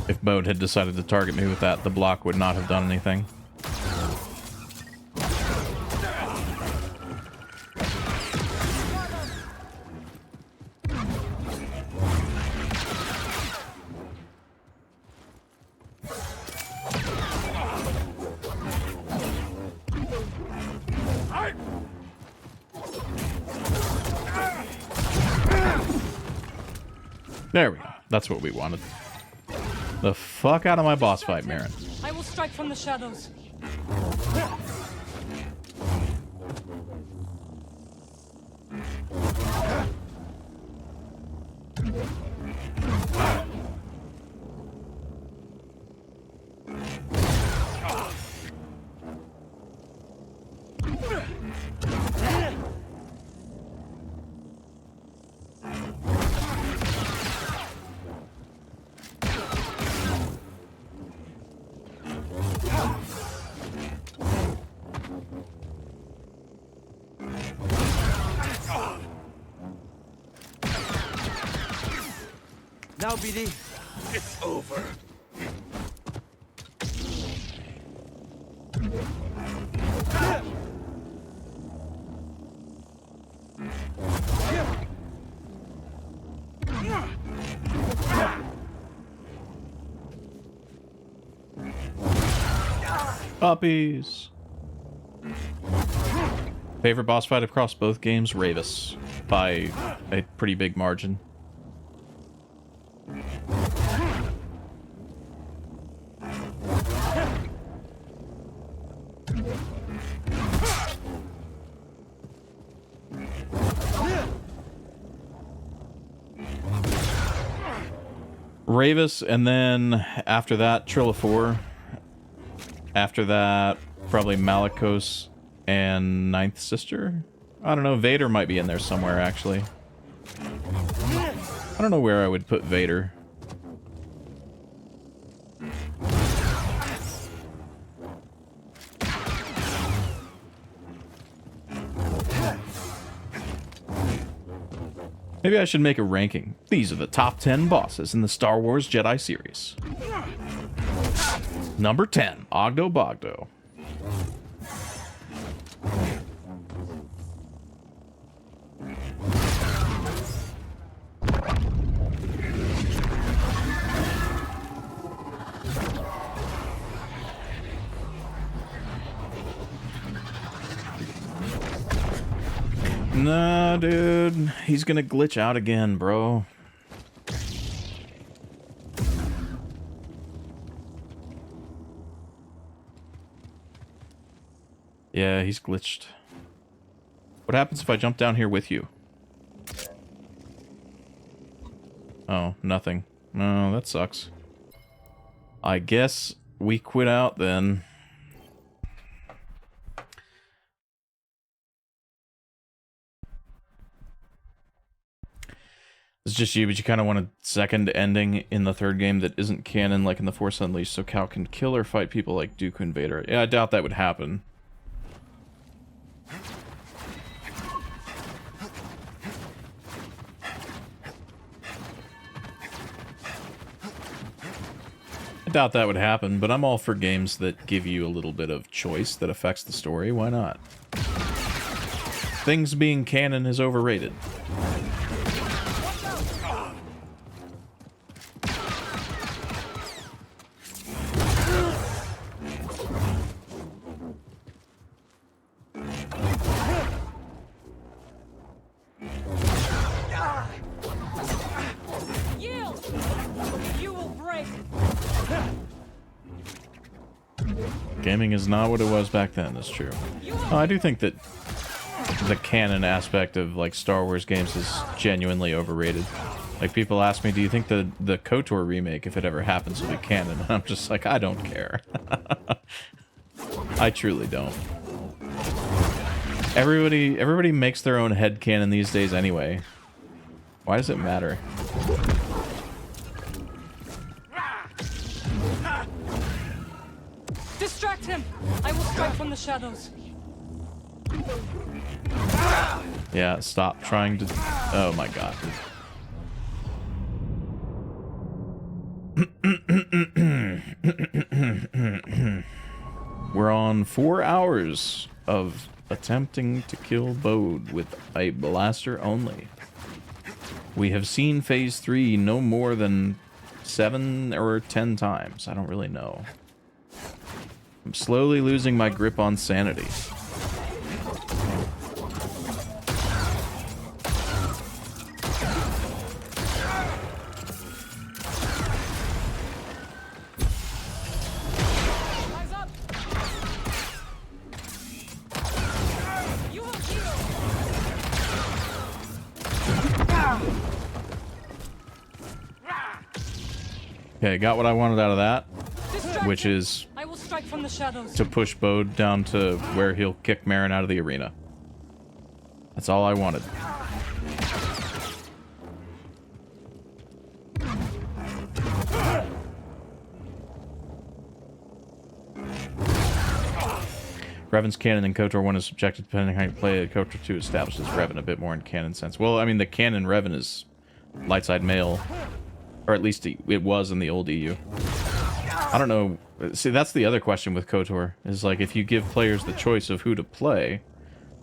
If Bode had decided to target me with that, the block would not have done anything. There we go. That's what we wanted. The fuck out of my boss fight, Marin. I will strike from the shadows. Now, BD. It's over. Puppies. Favorite boss fight across both games? Ravis. By a pretty big margin. Ravis, and then after that, Trilla 4. After that, probably Malicos and Ninth Sister? I don't know, Vader might be in there somewhere, actually. I don't know where I would put Vader. Maybe I should make a ranking. These are the top 10 bosses in the Star Wars Jedi series. Number 10, Ogdo Bogdo. Nah, dude. He's gonna glitch out again, bro. Yeah, he's glitched. What happens if I jump down here with you? Oh, nothing. No, that sucks. I guess we quit out then. It's just you, but you kind of want a second ending in the third game that isn't canon, like in The Force Unleashed, so Cal can kill or fight people like Dooku and Vader. Yeah, I doubt that would happen. I doubt that would happen, but I'm all for games that give you a little bit of choice that affects the story. Why not? Things being canon is overrated. Gaming is not what it was back then, that's true. Oh, I do think that the canon aspect of like Star Wars games is genuinely overrated. Like people ask me, do you think the KOTOR remake, if it ever happens, will be canon? And I'm just like, I don't care. I truly don't. Everybody makes their own headcanon these days anyway. Why does it matter? Distract him! I will strike from the shadows. Yeah, stop trying to... Oh my god. We're on 4 hours of attempting to kill Bode with a blaster only. We have seen Phase 3 no more than 7 or 10 times. I don't really know. I'm slowly losing my grip on sanity. Rise up! You will Okay, got what I wanted out of that, Distract which him. is I will strike from the shadows. to push Bode down to where he'll kick Marin out of the arena. That's all I wanted. Revan's canon in KOTOR 1 is subjective depending on how you play it. KOTOR 2 establishes Revan a bit more in canon sense. Well, I mean, the canon Revan is light side male. Or at least it was in the old EU. I don't know. See, that's the other question with KOTOR. Is like, if you give players the choice of who to play,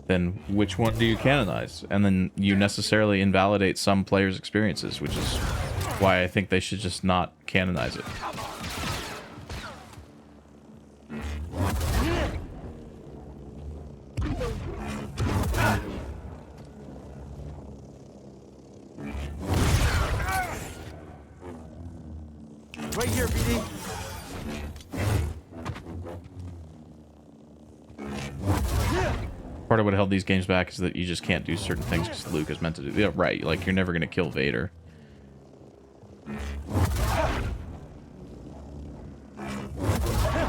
then which one do you canonize? And then you necessarily invalidate some players' experiences, which is why I think they should just not canonize it. Right here, BD. Part of what held these games back is that you just can't do certain things because Luke is meant to do. Yeah, right. Like, you're never going to kill Vader.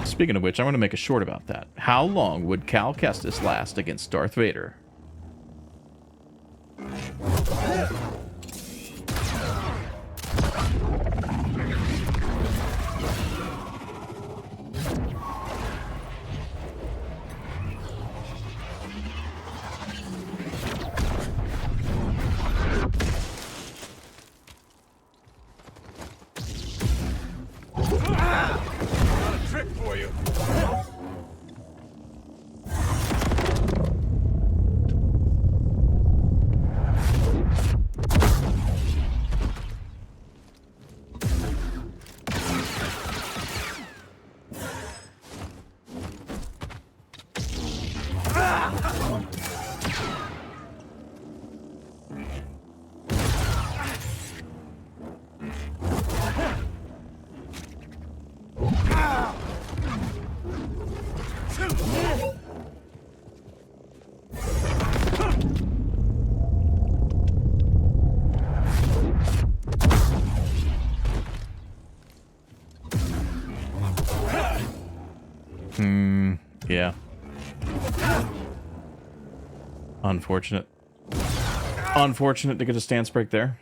Speaking of which, I want to make a short about that. How long would Cal Kestis last against Darth Vader? Trick for you. Yeah. Unfortunate. Unfortunate to get a stance break there.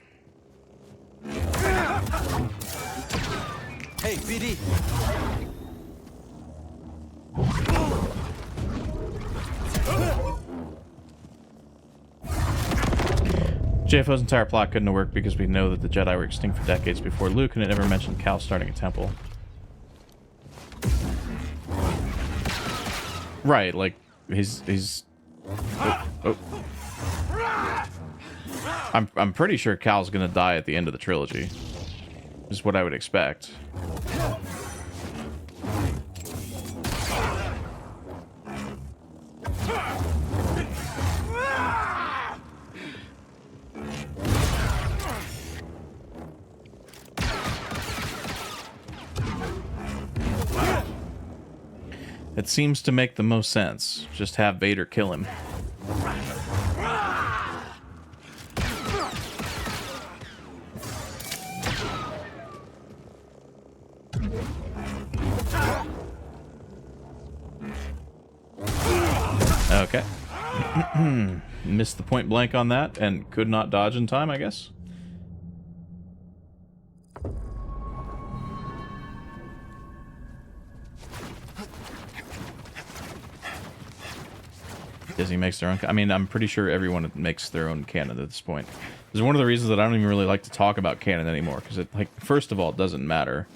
BD. JFO's entire plot couldn't have worked because we know that the Jedi were extinct for decades before Luke, and it never mentioned Cal starting a temple. Right, like he's. Oh. I'm pretty sure Cal's gonna die at the end of the trilogy. Is what I would expect. It seems to make the most sense. Just have Vader kill him. Okay. Missed the point blank on that and could not dodge in time, I guess. Disney makes their own. I mean, I'm pretty sure everyone makes their own canon at this point. This is one of the reasons that I don't even really like to talk about canon anymore, because it, like, first of all, it doesn't matter.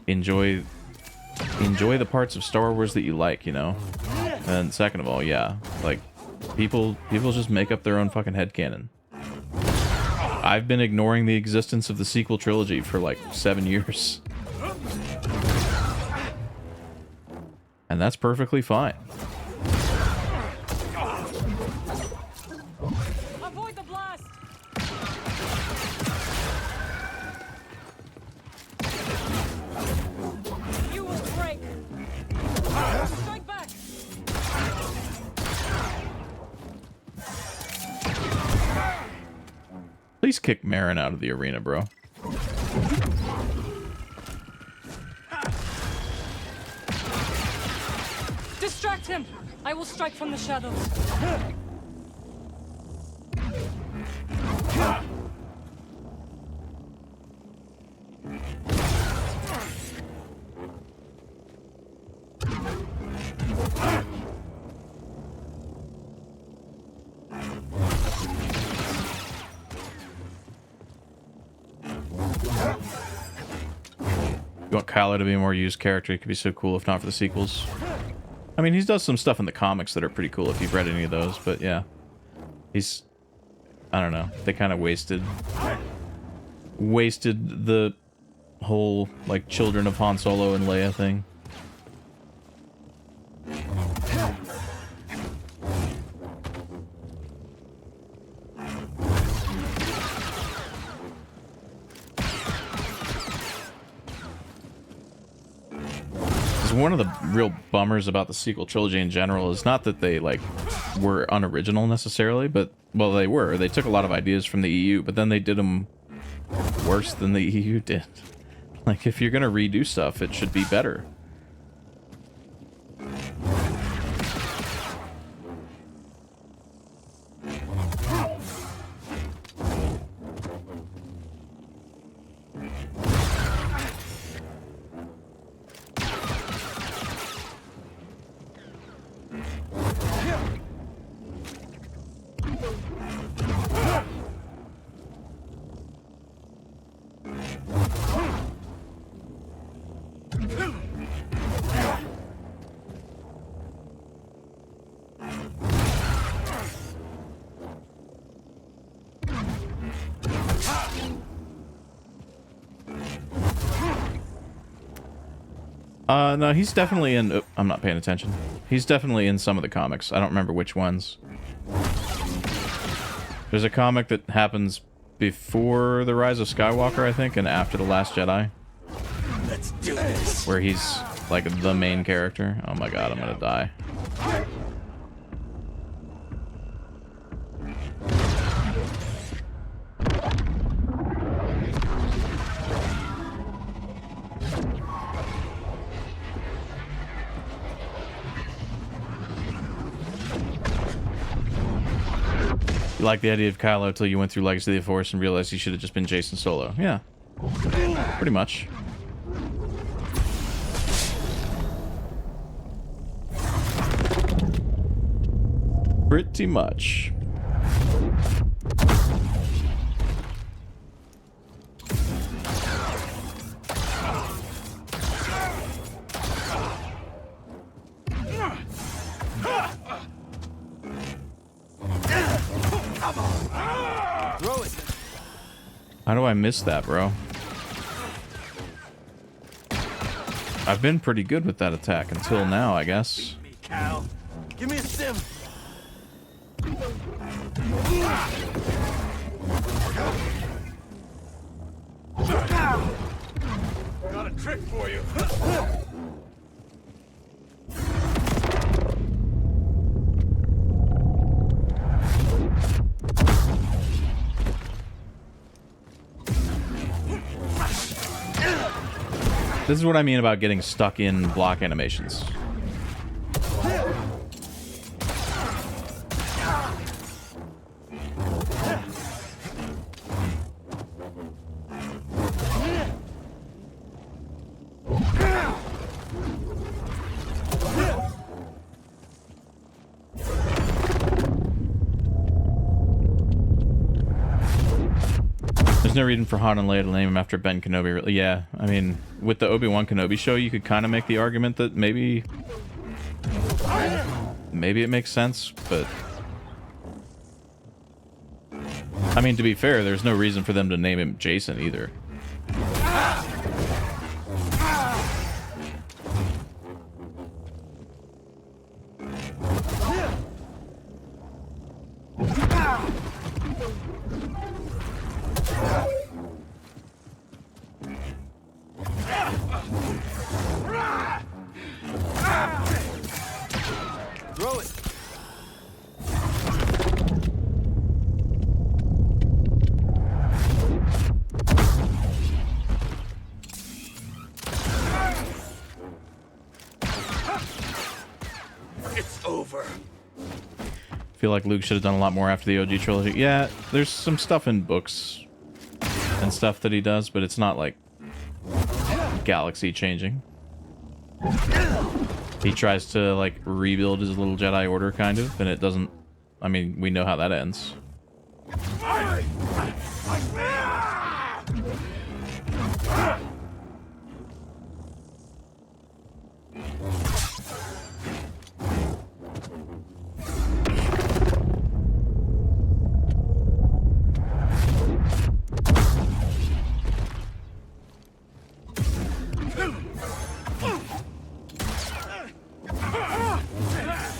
Enjoy the parts of Star Wars that you like, you know. And second of all, yeah, like people just make up their own fucking headcanon. I've been ignoring the existence of the sequel trilogy for like 7 years. And that's perfectly fine. Avoid the blast. You will break. Strike back. Please kick Marin out of the arena, bro. Distract him. I will strike from the shadows. You want Kylo to be a more used character? He could be so cool if not for the sequels. I mean, he does some stuff in the comics that are pretty cool if you've read any of those, but yeah. He's... I don't know. They kind of wasted the whole, like, Children of Han Solo and Leia thing. One of the real bummers about the sequel trilogy in general is not that they, like, were unoriginal necessarily, but, well, they were. They took a lot of ideas from the EU, but then they did them worse than the EU did. Like, if you're gonna redo stuff, it should be better. No, he's definitely in... Oh, I'm not paying attention. He's definitely in some of the comics. I don't remember which ones. There's a comic that happens before The Rise of Skywalker, I think, and after The Last Jedi. Let's do this. Where he's, like, the main character. Oh my god, I'm gonna die. You like the idea of Kylo until you went through Legacy of the Force and realized you should have just been Jason Solo. Yeah. Pretty much. Pretty much. Throw it. How do I miss that, bro? I've been pretty good with that attack until now, I guess. Me, Cal. Give me a stim. Got a trick for you. This is what I mean about getting stuck in block animations. There's no reason for Han and Leia to name him after Ben Kenobi. Really, yeah. I mean, with the Obi-Wan Kenobi show, you could kind of make the argument that maybe it makes sense, but I mean, to be fair, there's no reason for them to name him Jason either. Throw it. It's over. Feel like Luke should have done a lot more after the OG trilogy. Yeah, there's some stuff in books and stuff that he does, but it's not like galaxy changing. He tries to like rebuild his little Jedi Order kind of, and it doesn't. I mean, we know how that ends.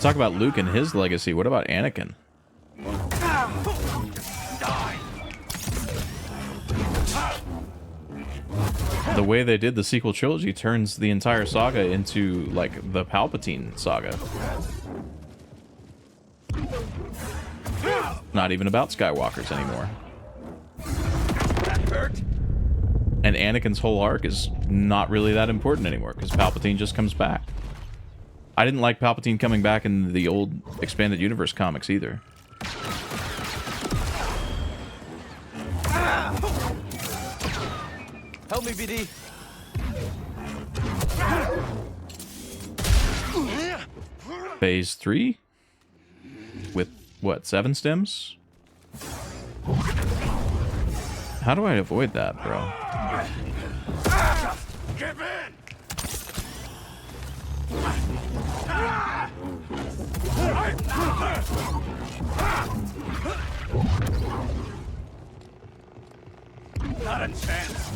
Talk about Luke and his legacy. What about Anakin? The way they did the sequel trilogy turns the entire saga into, like, the Palpatine saga. Not even about Skywalkers anymore. That hurt. And Anakin's whole arc is not really that important anymore, because Palpatine just comes back. I didn't like Palpatine coming back in the old Expanded Universe comics either. Help me, BD. Phase 3? With, what, 7 stems? How do I avoid that, bro? Give in. Not a chance.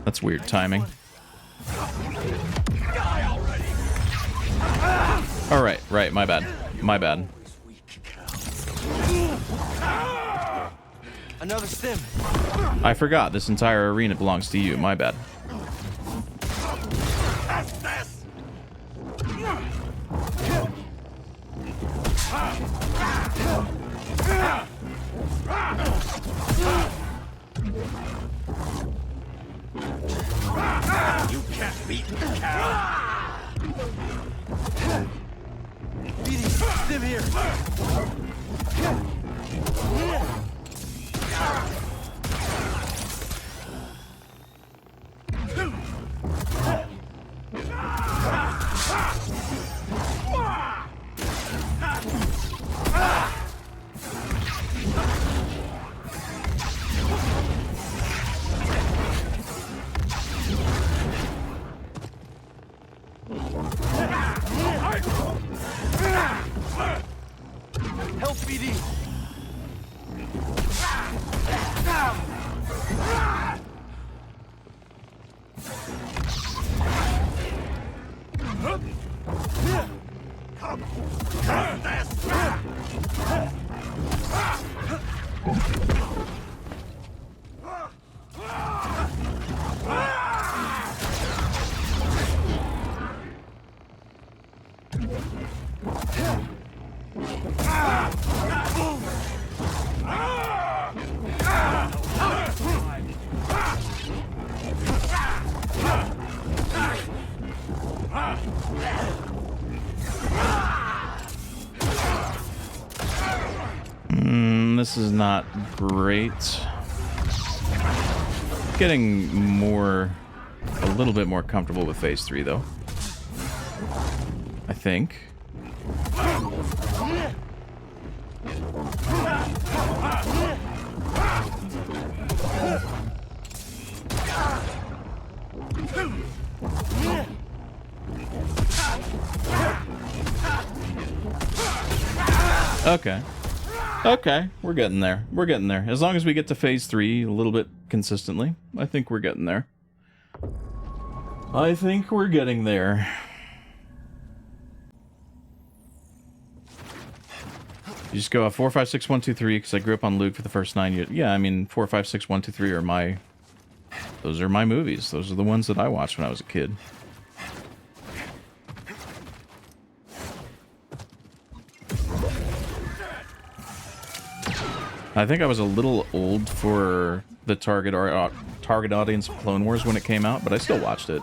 That's weird timing. Alright, right, my bad. My bad. Another stim. I forgot this entire arena belongs to you. My bad. That's this. You can't beat me, Cal. BD, stim here. BD. This is not great. Getting a little bit more comfortable with phase 3 though. I think. Okay. Okay, we're getting there. We're getting there. As long as we get to phase 3 a little bit consistently, I think we're getting there. I think we're getting there. You just go 4, 5, 6, 1, 2, 3 because I grew up on Luke for the first 9 years. Yeah, I mean 4, 5, 6, 1, 2, 3 are my. Those are my movies. Those are the ones that I watched when I was a kid. I think I was a little old for the target audience of Clone Wars when it came out, but I still watched it.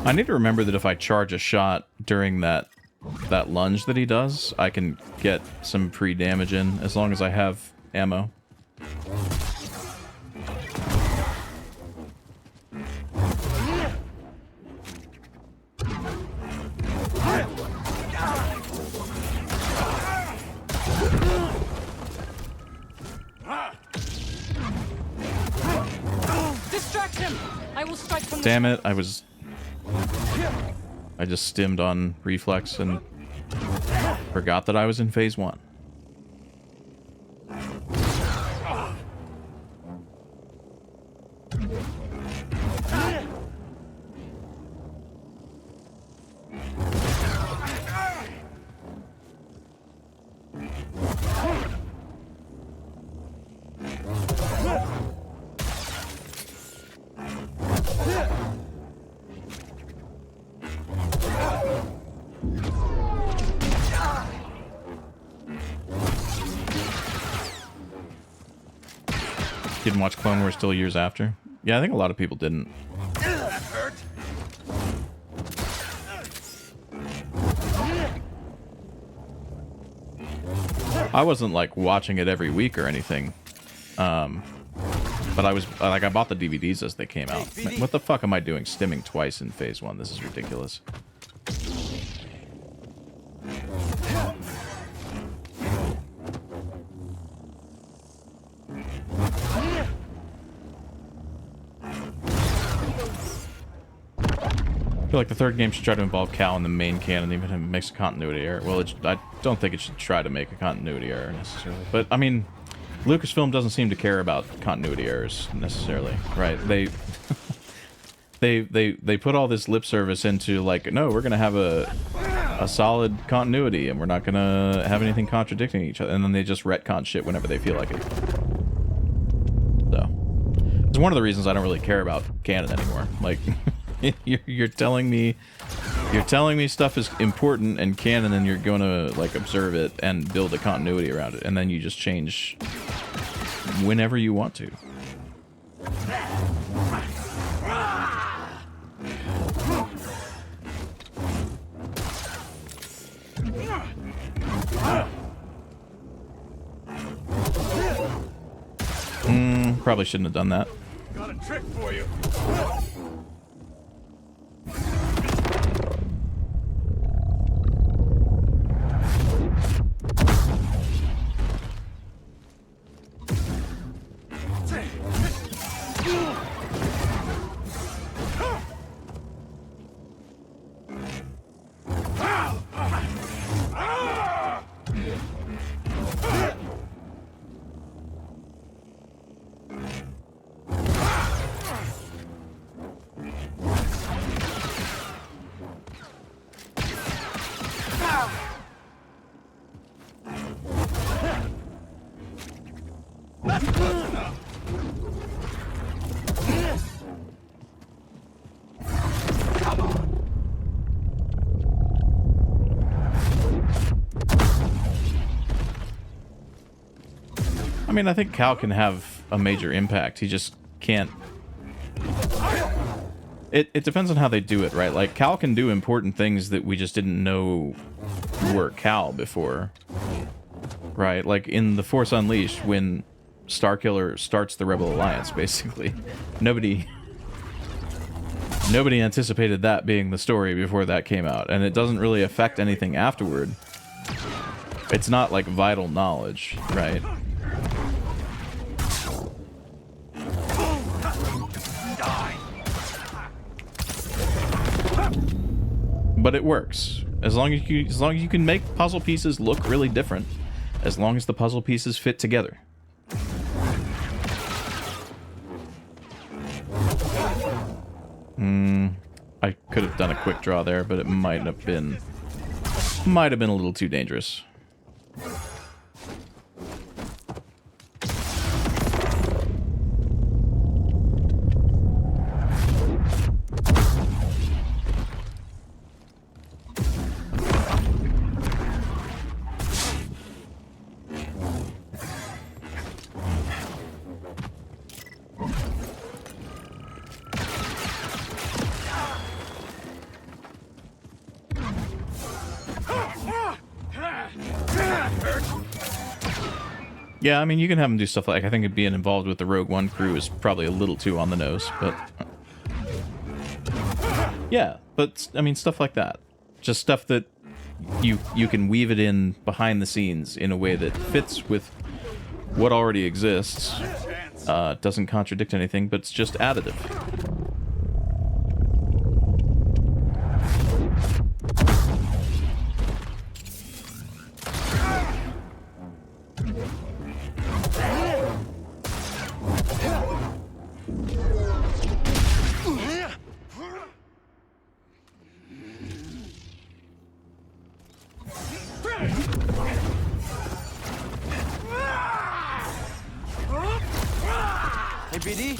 I need to remember that if I charge a shot during that lunge that he does, I can get some free damage in as long as I have ammo. Distract him! I will strike from Damn it, I just stimmed on reflex and forgot that I was in phase 1. Didn't watch Clone Wars till years after. Yeah, I think a lot of people didn't. That hurt. I wasn't like watching it every week or anything. But I was like, I bought the DVDs as they came out. What the fuck am I doing stimming twice in phase 1? This is ridiculous. I feel like the third game should try to involve Cal in the main canon, even if it makes a continuity error. Well, I don't think it should try to make a continuity error necessarily. But, I mean, Lucasfilm doesn't seem to care about continuity errors necessarily, right? They put all this lip service into, like, no, we're going to have a solid continuity, and we're not going to have anything contradicting each other. And then they just retcon shit whenever they feel like it. So, it's one of the reasons I don't really care about canon anymore. Like... You're telling me stuff is important and canon, and you're gonna like observe it and build a continuity around it, and then you just change whenever you want to. Probably shouldn't have done that. Got a trick for you. I mean, I think Cal can have a major impact. He just can't. It depends on how they do it, right? Like, Cal can do important things that we just didn't know were Cal before. Right? Like, in The Force Unleashed, when Starkiller starts the Rebel Alliance, basically. Nobody anticipated that being the story before that came out. And it doesn't really affect anything afterward. It's not, like, vital knowledge, right? But it works. As long as you can make puzzle pieces look really different, as long as the puzzle pieces fit together. I could have done a quick draw there, but it might have been a little too dangerous. Yeah, I mean, you can have them do stuff like, I think being involved with the Rogue One crew is probably a little too on the nose, but... yeah, but, I mean, stuff like that. Just stuff that you can weave it in behind the scenes in a way that fits with what already exists. Doesn't contradict anything, but it's just additive. Hey, BD?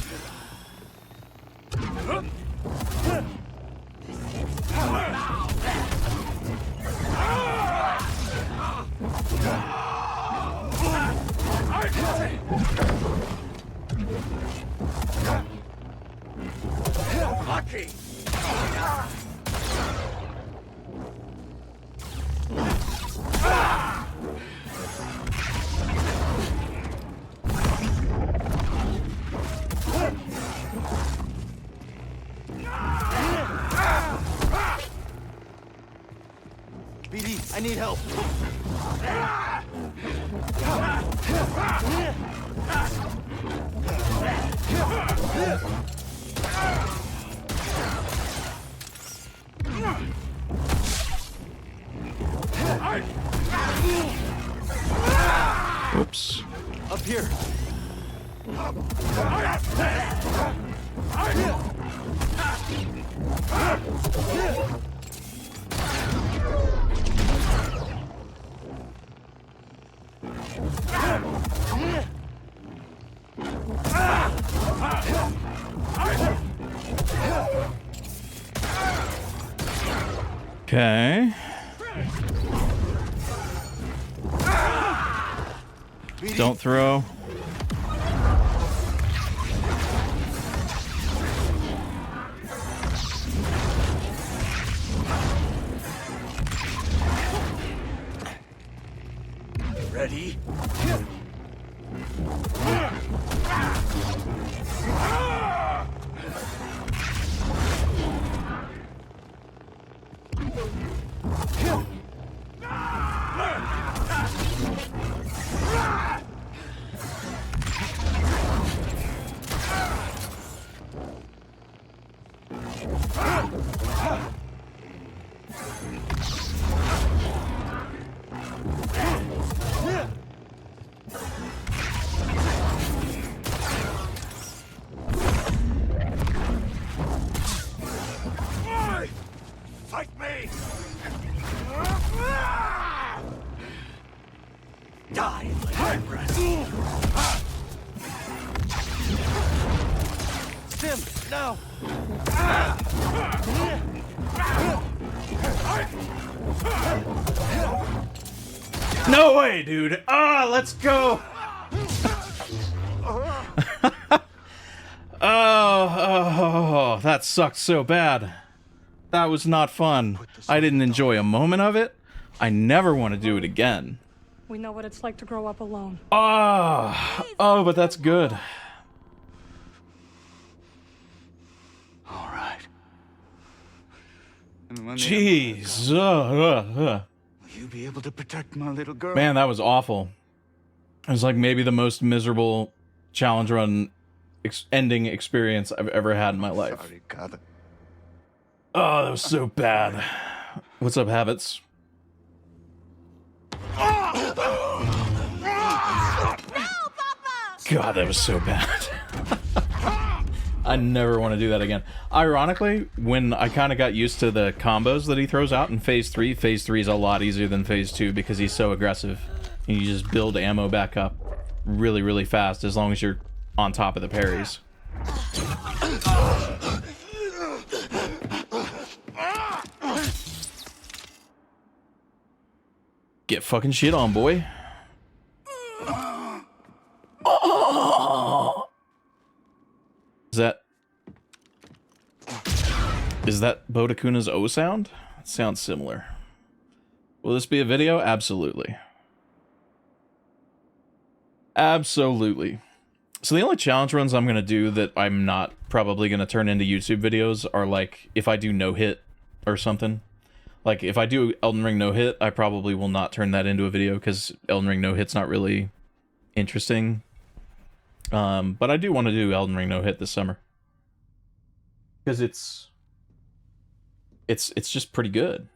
Lucky. BD, I need help. Oops. Up here. Okay. Don't throw. Ready? Fight me! Die like my breath. Tim, no! No way, dude. Ah, let's go. Oh, that sucked so bad. That was not fun. I didn't enjoy a moment of it. I never want to do it again. We know what it's like to grow up alone. Oh, but that's good. All right. Jeez. Will you be able to protect my little girl? Man, that was awful. It was like maybe the most miserable challenge run ending experience I've ever had in my life. Sorry, Kata. Oh, that was so bad. What's up, Habits? God, that was so bad. I never want to do that again. Ironically, when I kind of got used to the combos that he throws out in Phase 3 is a lot easier than Phase 2 because he's so aggressive. And you just build ammo back up really, really fast as long as you're on top of the parries. Get fucking shit on, boy. Oh. Is that Bodakuna's O sound? It sounds similar. Will this be a video? Absolutely. Absolutely. So the only challenge runs I'm going to do that I'm not probably going to turn into YouTube videos are like if I do no hit or something. Like if I do Elden Ring no hit, I probably will not turn that into a video because Elden Ring no hit's not really interesting. But I do want to do Elden Ring no hit this summer because it's just pretty good,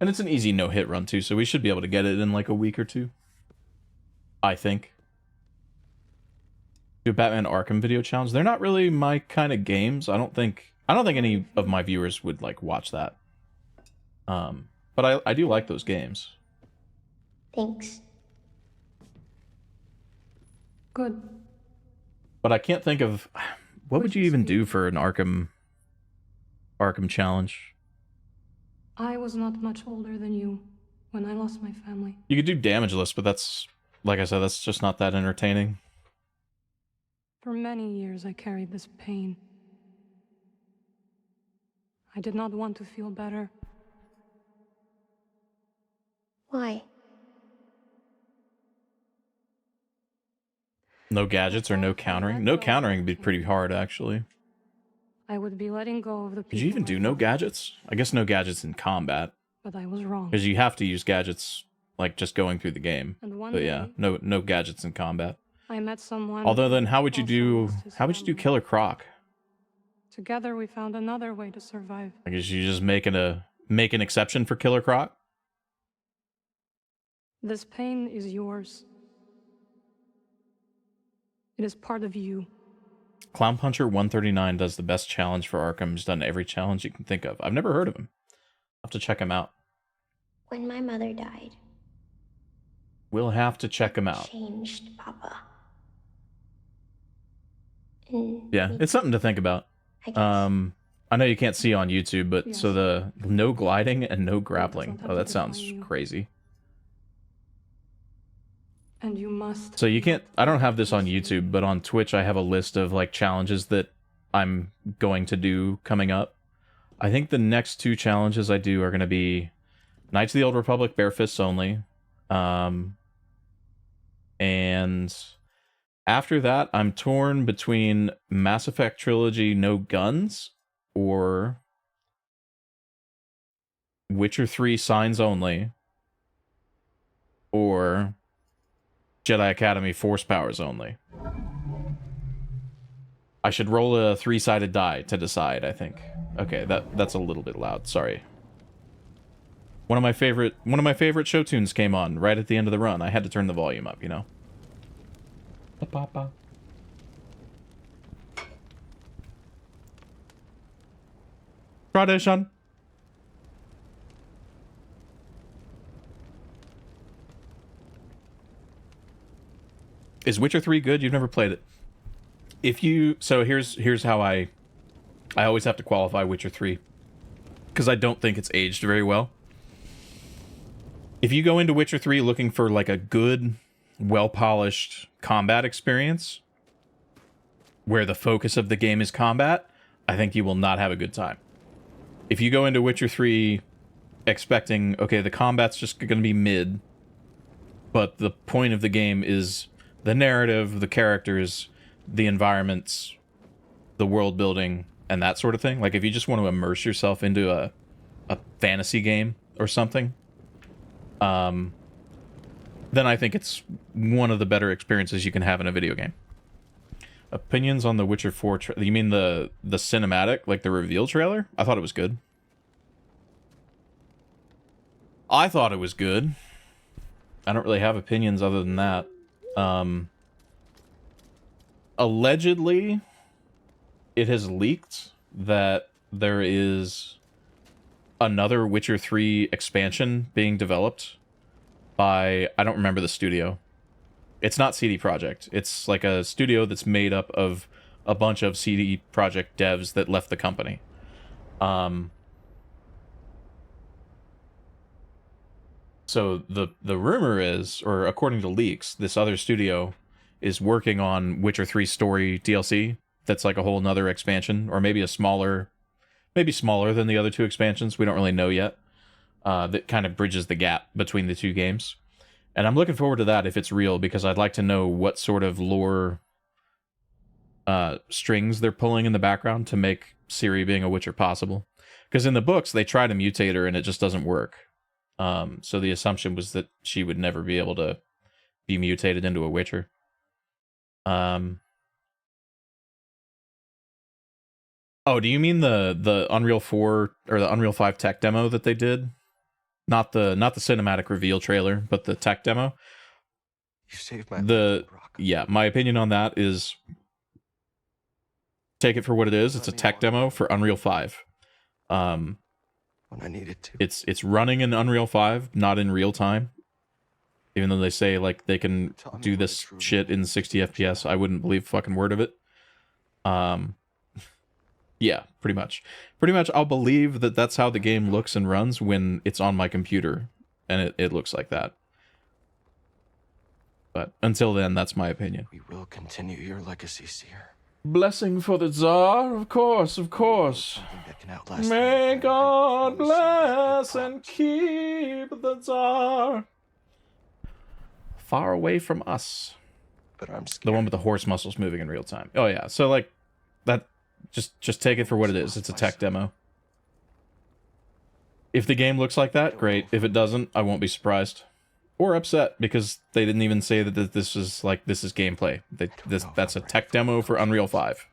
and it's an easy no hit run too. So we should be able to get it in like a week or two. I think. Do a Batman Arkham video challenge. They're not really my kind of games. I don't think any of my viewers would like watch that. But I do like those games. Thanks. Good. But I can't think of what would you even do for an Arkham challenge. I was not much older than you when I lost my family. You could do damageless, but that's, like I said, that's just not that entertaining. For many years I carried this pain. I did not want to feel better. Why? No gadgets or no countering? No countering would be pretty hard, actually. I would be letting go of the people. Did you even do no gadgets? I guess no gadgets in combat. But I was wrong. Because you have to use gadgets, like, just going through the game. And one But yeah, day, no gadgets in combat. I met someone. Although then, how would you also do lost his family. Killer Croc? Together we found another way to survive. I guess you just make an exception for Killer Croc? This pain is yours. It is part of you. Clown Puncher 139 does the best challenge for Arkham. He's done every challenge you can think of. I've never heard of him. I'll have to check him out. When my mother died, We'll have to check him out. changed Papa. And Yeah, me it's something to think about. I guess. I know you can't see on YouTube, but Yes. so the no gliding and no grappling. doesn't have Oh, to that sounds define you. crazy. And you must. So you can't, I don't have this on YouTube, but on Twitch I have a list of like challenges that I'm going to do coming up. I think the next two challenges I do are going to be Knights of the Old Republic Bare Fists Only, and And after that, I'm torn between Mass Effect Trilogy No Guns or Witcher 3 Signs Only or Jedi Academy Force Powers Only. I should roll a 3-sided die to decide, I think. Okay, that's a little bit loud, sorry. One of my favorite show tunes came on right at the end of the run. I had to turn the volume up, you know. Papa. Tradition. Is Witcher 3 good? You've never played it. If you here's how I always have to qualify Witcher 3 because I don't think it's aged very well. If you go into Witcher 3 looking for like a good, well-polished combat experience where the focus of the game is combat, I think you will not have a good time. If you go into Witcher 3 expecting, okay, the combat's just going to be mid, but the point of the game is the narrative, the characters, the environments, the world building, and that sort of thing. Like, if you just want to immerse yourself into a fantasy game or something, then I think it's one of the better experiences you can have in a video game. Opinions on the Witcher 4 you mean the cinematic, like the reveal trailer? I thought it was good. I thought it was good. I don't really have opinions other than that. Allegedly, it has leaked that there is another Witcher 3 expansion being developed by, I don't remember the studio. It's not CD Projekt. It's like a studio that's made up of a bunch of CD Projekt devs that left the company. So the rumor is, or according to leaks, this other studio is working on Witcher 3 story DLC that's like a whole nother expansion, or maybe smaller than the other two expansions. We don't really know yet. That kind of bridges the gap between the two games. And I'm looking forward to that if it's real, because I'd like to know what sort of lore strings they're pulling in the background to make Ciri being a Witcher possible. Because in the books, they try to mutate her and it just doesn't work. So the assumption was that she would never be able to be mutated into a Witcher. Oh, do you mean the Unreal 4 or the Unreal 5 tech demo that they did? Not the cinematic reveal trailer, but the tech demo. You saved my life, Brock. Yeah, my opinion on that is take it for what it is. It's a tech demo for Unreal 5. When I needed to. It's running in Unreal 5, not in real time. Even though they say like they can do this shit in 60 FPS, I wouldn't believe a fucking word of it. Yeah, pretty much. Pretty much, I'll believe that that's how the game looks and runs when it's on my computer, and it looks like that. But until then, that's my opinion. We will continue your legacy, Seer. Blessing for the Tsar, of course, of course. Something that can outlast May me. God bless Promise and keep the Tsar far away from us. But I'm scared. The one with the horse muscles moving in real time. Oh yeah, so like that. Just take it for what it is. It's a tech demo. If the game looks like that, great. If it doesn't, I won't be surprised or upset, because they didn't even say that this is gameplay. That's a tech demo for Unreal 5.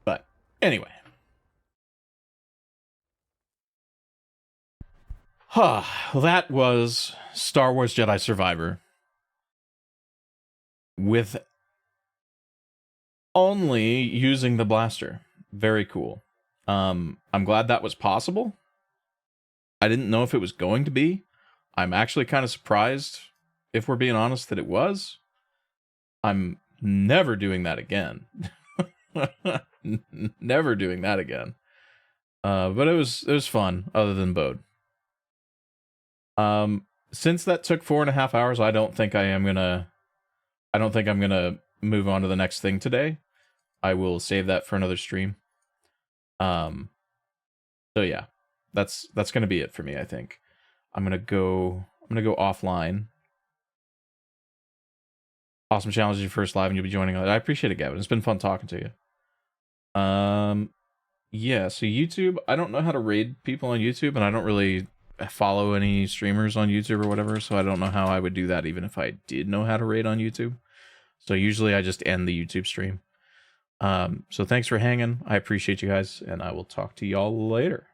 But anyway, that was Star Wars Jedi Survivor. With only using the blaster. Very cool. I'm glad that was possible. I didn't know if it was going to be. I'm actually kind of surprised, if we're being honest, that it was. I'm never doing that again. Never doing that again. But it was fun, other than Bode. Since that took 4.5 hours, I don't think I'm gonna move on to the next thing today. I will save that for another stream. So yeah. that's gonna be it for me, I think. I'm gonna go offline. Awesome challenge is your first live and you'll be joining us. I appreciate it, Gavin. It's been fun talking to you. Yeah, so YouTube, I don't know how to raid people on YouTube, and I don't really follow any streamers on YouTube or whatever, so I don't know how I would do that even if I did know how to raid on YouTube. So usually I just end the YouTube stream. So thanks for hanging. I appreciate you guys, and I will talk to y'all later.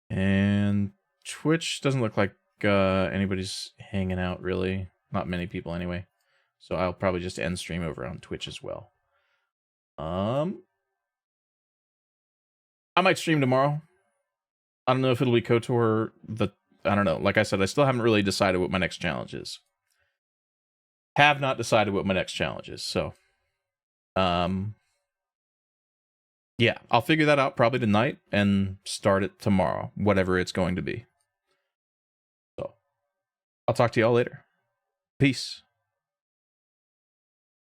And Twitch doesn't look like anybody's hanging out, really. Not many people anyway. So I'll probably just end stream over on Twitch as well. I might stream tomorrow. I don't know if it'll be KOTOR. I don't know. Like I said, I still haven't really decided what my next challenge is. Have not decided what my next challenge is. So, yeah, I'll figure that out probably tonight and start it tomorrow, whatever it's going to be. So, I'll talk to y'all later. Peace.